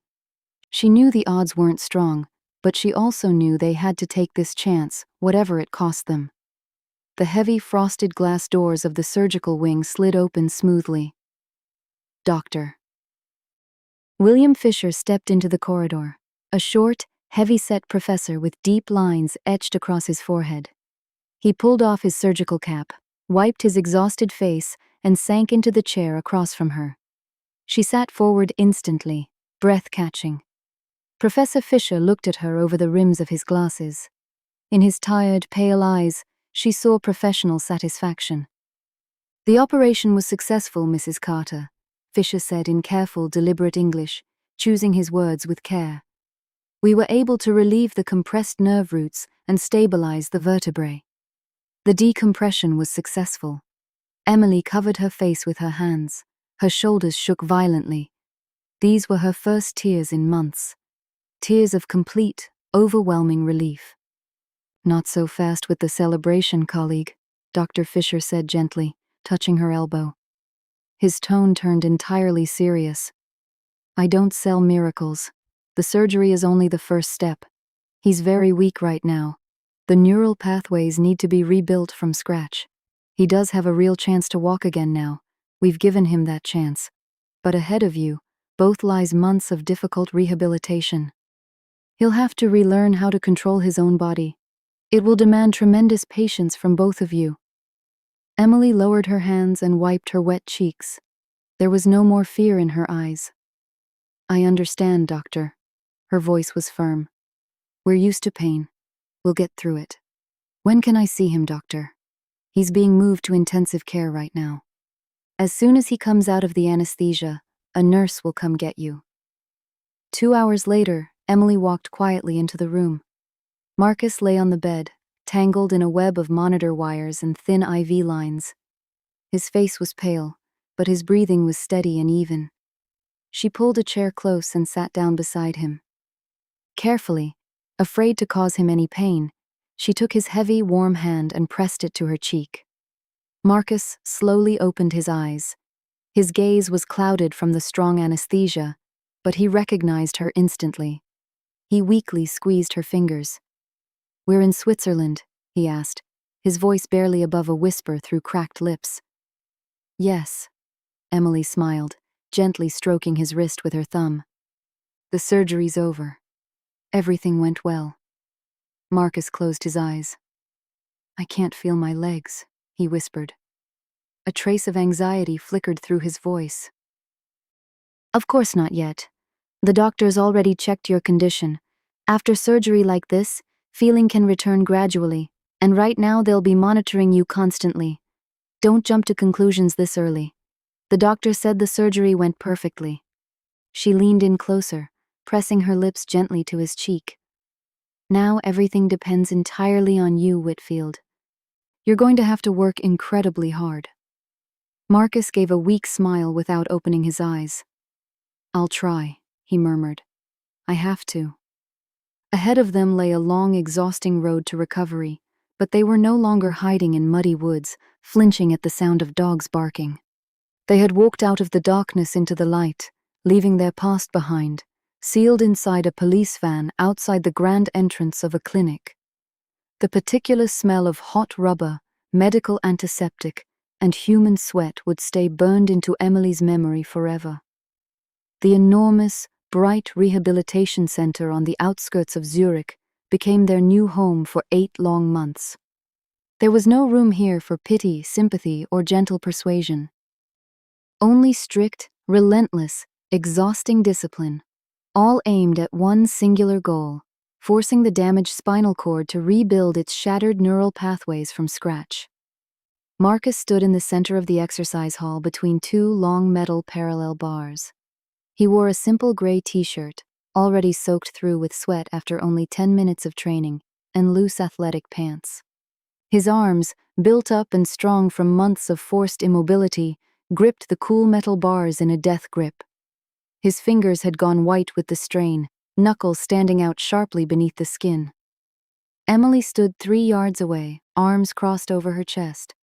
She knew the odds weren't strong, but she also knew they had to take this chance, whatever it cost them. The heavy frosted glass doors of the surgical wing slid open smoothly. Dr. William Fisher stepped into the corridor, a short, heavy-set professor with deep lines etched across his forehead. He pulled off his surgical cap, wiped his exhausted face, and sank into the chair across from her. She sat forward instantly, breath-catching. Professor Fisher looked at her over the rims of his glasses. In his tired, pale eyes, she saw professional satisfaction. "The operation was successful, Mrs. Carter," Fisher said in careful, deliberate English, choosing his words with care. "We were able to relieve the compressed nerve roots and stabilize the vertebrae. The decompression was successful." Emily covered her face with her hands. Her shoulders shook violently. These were her first tears in months. Tears of complete, overwhelming relief. "Not so fast with the celebration, colleague," Dr. Fisher said gently, touching her elbow. His tone turned entirely serious. "I don't sell miracles. The surgery is only the first step. He's very weak right now. The neural pathways need to be rebuilt from scratch. He does have a real chance to walk again now. We've given him that chance. But ahead of you, both lies months of difficult rehabilitation. He'll have to relearn how to control his own body. It will demand tremendous patience from both of you." Emily lowered her hands and wiped her wet cheeks. There was no more fear in her eyes. "I understand, doctor." Her voice was firm. "We're used to pain. We'll get through it. When can I see him, doctor?" "He's being moved to intensive care right now. As soon as he comes out of the anesthesia, a nurse will come get you." 2 hours later, Emily walked quietly into the room. Marcus lay on the bed, tangled in a web of monitor wires and thin IV lines. His face was pale, but his breathing was steady and even. She pulled a chair close and sat down beside him. Carefully, afraid to cause him any pain, she took his heavy, warm hand and pressed it to her cheek. Marcus slowly opened his eyes. His gaze was clouded from the strong anesthesia, but he recognized her instantly. He weakly squeezed her fingers. "We're in Switzerland?" he asked, his voice barely above a whisper through cracked lips. "Yes," Emily smiled, gently stroking his wrist with her thumb. "The surgery's over. Everything went well." Marcus closed his eyes. "I can't feel my legs," he whispered. A trace of anxiety flickered through his voice. "Of course not yet. The doctor's already checked your condition. After surgery like this, feeling can return gradually, and right now they'll be monitoring you constantly. Don't jump to conclusions this early. The doctor said the surgery went perfectly." She leaned in closer, pressing her lips gently to his cheek. "Now everything depends entirely on you, Whitfield. You're going to have to work incredibly hard." Marcus gave a weak smile without opening his eyes. "I'll try," he murmured. "I have to." Ahead of them lay a long, exhausting road to recovery, but they were no longer hiding in muddy woods, flinching at the sound of dogs barking. They had walked out of the darkness into the light, leaving their past behind, sealed inside a police van outside the grand entrance of a clinic. The particular smell of hot rubber, medical antiseptic, and human sweat would stay burned into Emily's memory forever. The enormous, bright rehabilitation center on the outskirts of Zurich became their new home for 8 long months. There was no room here for pity, sympathy, or gentle persuasion. Only strict, relentless, exhausting discipline, all aimed at one singular goal: forcing the damaged spinal cord to rebuild its shattered neural pathways from scratch. Marcus stood in the center of the exercise hall between 2 long metal parallel bars. He wore a simple gray t-shirt, already soaked through with sweat after only 10 minutes of training, and loose athletic pants. His arms, built up and strong from months of forced immobility, gripped the cool metal bars in a death grip. His fingers had gone white with the strain, knuckles standing out sharply beneath the skin. Emily stood 3 yards away, arms crossed over her chest.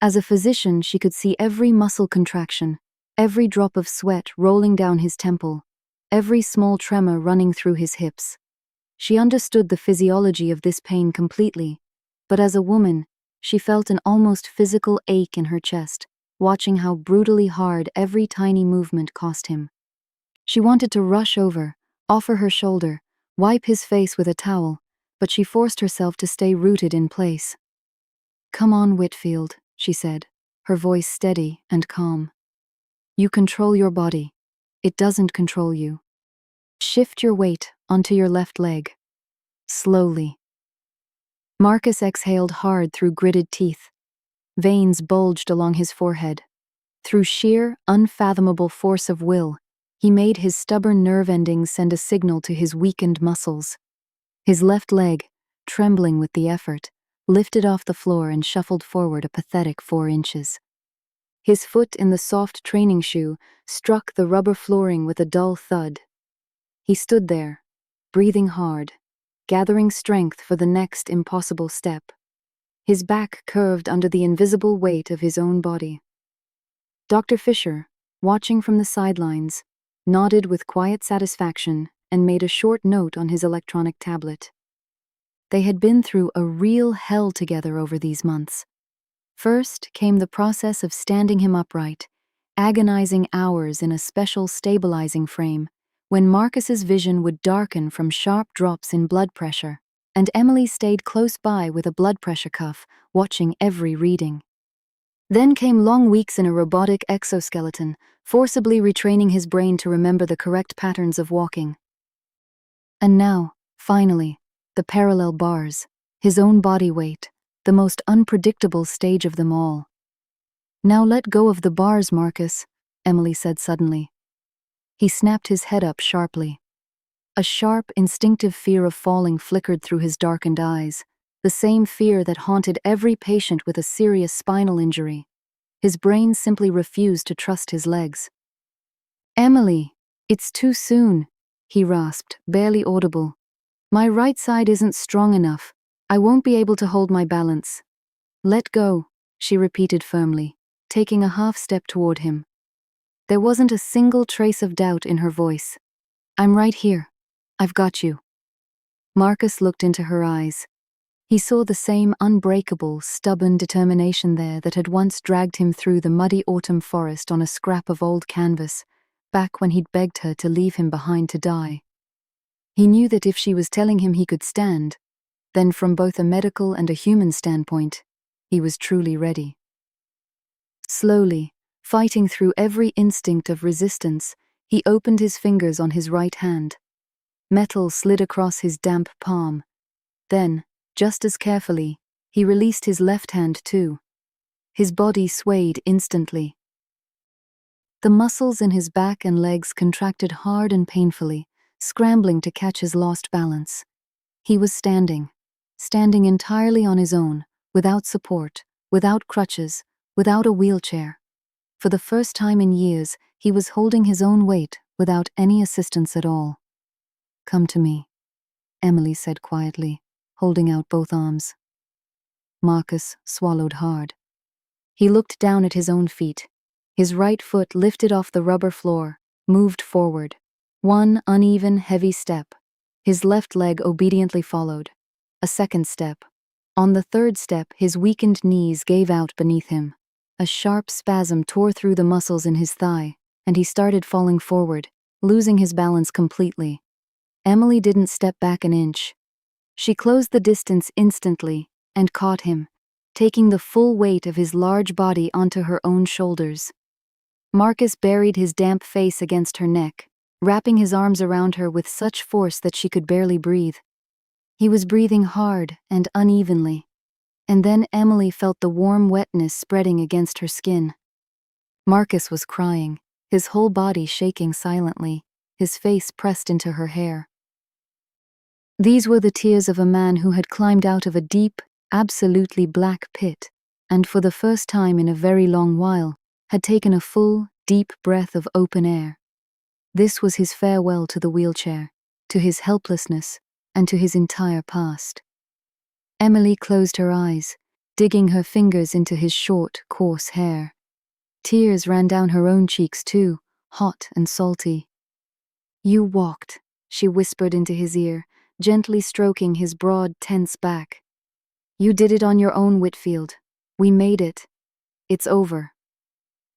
As a physician, she could see every muscle contraction, every drop of sweat rolling down his temple, every small tremor running through his hips. She understood the physiology of this pain completely, but as a woman, she felt an almost physical ache in her chest, watching how brutally hard every tiny movement cost him. She wanted to rush over, offer her shoulder, wipe his face with a towel, but she forced herself to stay rooted in place. "Come on, Whitfield," she said, her voice steady and calm. "You control your body. It doesn't control you. Shift your weight onto your left leg. Slowly." Marcus exhaled hard through gritted teeth. Veins bulged along his forehead. Through sheer, unfathomable force of will, he made his stubborn nerve endings send a signal to his weakened muscles. His left leg, trembling with the effort, lifted off the floor and shuffled forward a pathetic 4 inches. His foot in the soft training shoe struck the rubber flooring with a dull thud. He stood there, breathing hard, gathering strength for the next impossible step. His back curved under the invisible weight of his own body. Dr. Fisher, watching from the sidelines, nodded with quiet satisfaction and made a short note on his electronic tablet. They had been through a real hell together over these months. First came the process of standing him upright, agonizing hours in a special stabilizing frame, when Marcus's vision would darken from sharp drops in blood pressure, and Emily stayed close by with a blood pressure cuff, watching every reading. Then came long weeks in a robotic exoskeleton, forcibly retraining his brain to remember the correct patterns of walking. And now, finally, the parallel bars, his own body weight, the most unpredictable stage of them all. "Now let go of the bars, Marcus," Emily said suddenly. He snapped his head up sharply. A sharp, instinctive fear of falling flickered through his darkened eyes, the same fear that haunted every patient with a serious spinal injury. His brain simply refused to trust his legs. "Emily, it's too soon," he rasped, barely audible. "My right side isn't strong enough. I won't be able to hold my balance." "Let go," she repeated firmly, taking a half step toward him. There wasn't a single trace of doubt in her voice. "I'm right here. I've got you." Marcus looked into her eyes. He saw the same unbreakable, stubborn determination there that had once dragged him through the muddy autumn forest on a scrap of old canvas, back when he'd begged her to leave him behind to die. He knew that if she was telling him he could stand, then from both a medical and a human standpoint, he was truly ready. Slowly, fighting through every instinct of resistance, he opened his fingers on his right hand. Metal slid across his damp palm. Then, just as carefully, he released his left hand too. His body swayed instantly. The muscles in his back and legs contracted hard and painfully, scrambling to catch his lost balance. He was standing entirely on his own, without support, without crutches, without a wheelchair. For the first time in years, he was holding his own weight without any assistance at all. "Come to me," Emily said quietly, holding out both arms. Marcus swallowed hard. He looked down at his own feet. His right foot lifted off the rubber floor, moved forward. One uneven, heavy step. His left leg obediently followed. A second step, On the third step, his weakened knees gave out beneath him. A sharp spasm tore through the muscles in his thigh, and he started falling forward, losing his balance completely. Emily didn't step back an inch. She closed the distance instantly and caught him, taking the full weight of his large body onto her own shoulders. Marcus buried his damp face against her neck, wrapping his arms around her with such force that she could barely breathe. He was breathing hard and unevenly, and then Emily felt the warm wetness spreading against her skin. Marcus was crying, his whole body shaking silently, his face pressed into her hair. These were the tears of a man who had climbed out of a deep, absolutely black pit, and for the first time in a very long while, had taken a full, deep breath of open air. This was his farewell to the wheelchair, to his helplessness, and to his entire past. Emily closed her eyes, digging her fingers into his short, coarse hair. Tears ran down her own cheeks too, hot and salty. "You walked," she whispered into his ear, gently stroking his broad, tense back. "You did it on your own, Whitfield. We made it. It's over."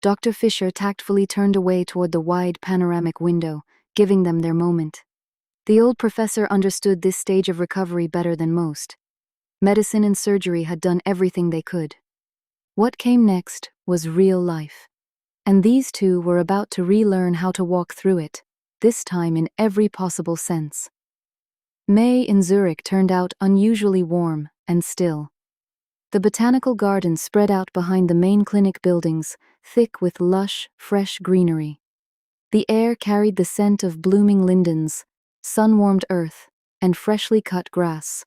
Dr. Fisher tactfully turned away toward the wide panoramic window, giving them their moment. The old professor understood this stage of recovery better than most. Medicine and surgery had done everything they could. What came next was real life. And these two were about to relearn how to walk through it, this time in every possible sense. May in Zurich turned out unusually warm and still. The botanical gardens spread out behind the main clinic buildings, thick with lush, fresh greenery. The air carried the scent of blooming lindens, sun-warmed earth, and freshly cut grass.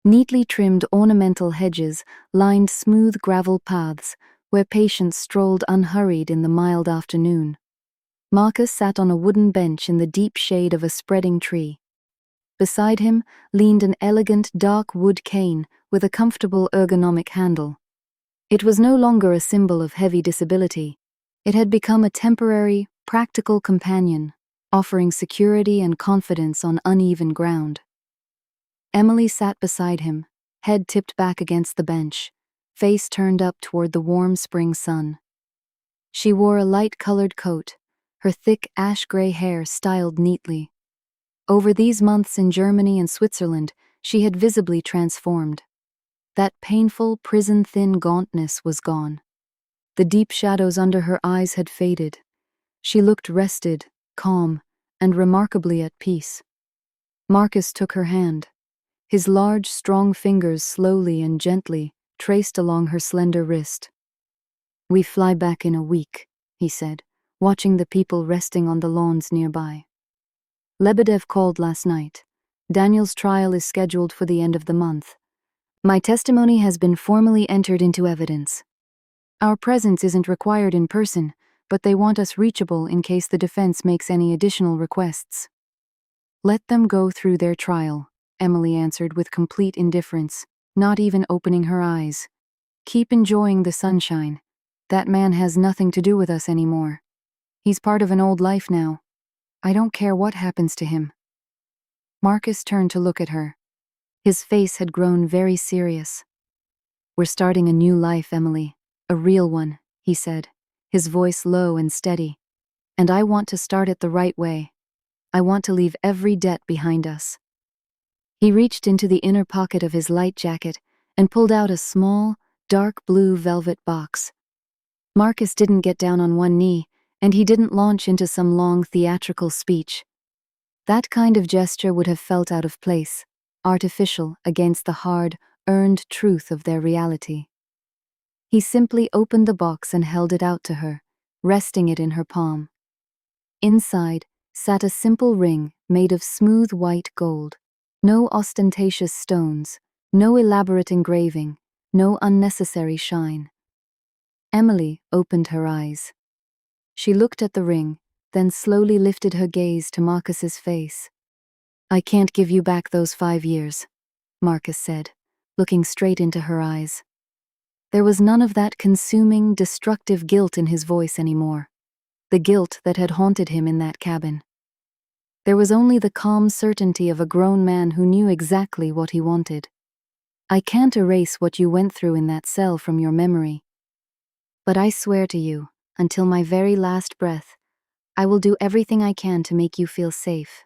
Neatly trimmed ornamental hedges lined smooth gravel paths where patients strolled unhurried in the mild afternoon. Marcus sat on a wooden bench in the deep shade of a spreading tree. Beside him leaned an elegant dark wood cane with a comfortable ergonomic handle. It was no longer a symbol of heavy disability. It had become a temporary, practical companion, offering security and confidence on uneven ground. Emily sat beside him, head tipped back against the bench, face turned up toward the warm spring sun. She wore a light-colored coat, her thick ash-gray hair styled neatly. Over these months in Germany and Switzerland, she had visibly transformed. That painful, prison-thin gauntness was gone. The deep shadows under her eyes had faded. She looked rested, calm, and remarkably at peace. Marcus took her hand. His large, strong fingers slowly and gently traced along her slender wrist. "We fly back in a week," he said, watching the people resting on the lawns nearby. "Lebedev called last night. Daniel's trial is scheduled for the end of the month. My testimony has been formally entered into evidence. Our presence isn't required in person, but they want us reachable in case the defense makes any additional requests." "Let them go through their trial," Emily answered with complete indifference, not even opening her eyes. "Keep enjoying the sunshine. That man has nothing to do with us anymore. He's part of an old life now. I don't care what happens to him." Marcus turned to look at her. His face had grown very serious. "We're starting a new life, Emily. A real one," he said, his voice low and steady. "And I want to start it the right way. I want to leave every debt behind us." He reached into the inner pocket of his light jacket and pulled out a small, dark blue velvet box. Marcus didn't get down on one knee, and he didn't launch into some long theatrical speech. That kind of gesture would have felt out of place, artificial against the hard, earned truth of their reality. He simply opened the box and held it out to her, resting it in her palm. Inside sat a simple ring made of smooth white gold. No ostentatious stones, no elaborate engraving, no unnecessary shine. Emily opened her eyes. She looked at the ring, then slowly lifted her gaze to Marcus's face. "I can't give you back those 5 years," Marcus said, looking straight into her eyes. There was none of that consuming, destructive guilt in his voice anymore, the guilt that had haunted him in that cabin. There was only the calm certainty of a grown man who knew exactly what he wanted. I can't erase what you went through in that cell from your memory. But I swear to you, until my very last breath, I will do everything I can to make you feel safe.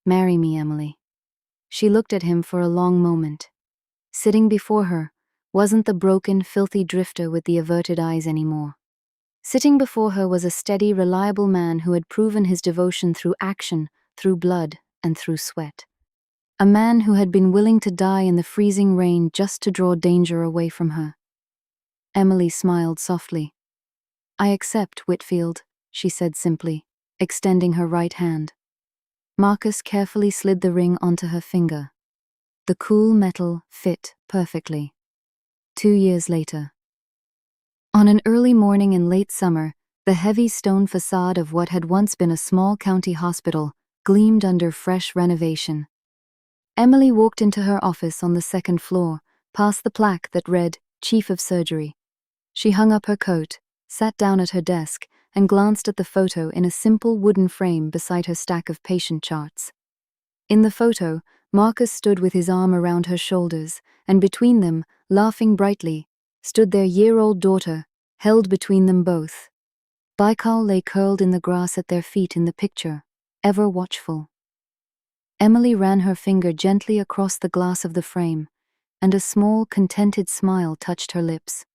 Marry me, Emily." She looked at him for a long moment. Sitting before her wasn't the broken, filthy drifter with the averted eyes anymore. Sitting before her was a steady, reliable man who had proven his devotion through action, through blood, and through sweat. A man who had been willing to die in the freezing rain just to draw danger away from her. Emily smiled softly. "I accept, Whitfield," she said simply, extending her right hand. Marcus carefully slid the ring onto her finger. The cool metal fit perfectly. 2 years later. On an early morning in late summer, the heavy stone facade of what had once been a small county hospital gleamed under fresh renovation. Emily walked into her office on the second floor, past the plaque that read, "Chief of Surgery." She hung up her coat, sat down at her desk, and glanced at the photo in a simple wooden frame beside her stack of patient charts. In the photo, Marcus stood with his arm around her shoulders, and between them, laughing brightly, stood their year-old daughter, held between them both. Baikal lay curled in the grass at their feet in the picture, ever watchful. Emily ran her finger gently across the glass of the frame, and a small, contented smile touched her lips.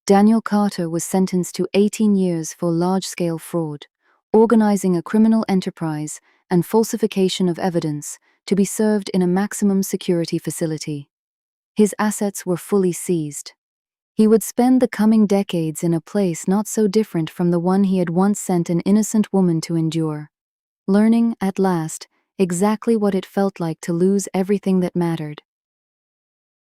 Daniel Carter was sentenced to 18 years for large-scale fraud, organizing a criminal enterprise, and falsification of evidence, to be served in a maximum security facility. His assets were fully seized. He would spend the coming decades in a place not so different from the one he had once sent an innocent woman to endure, learning, at last, exactly what it felt like to lose everything that mattered.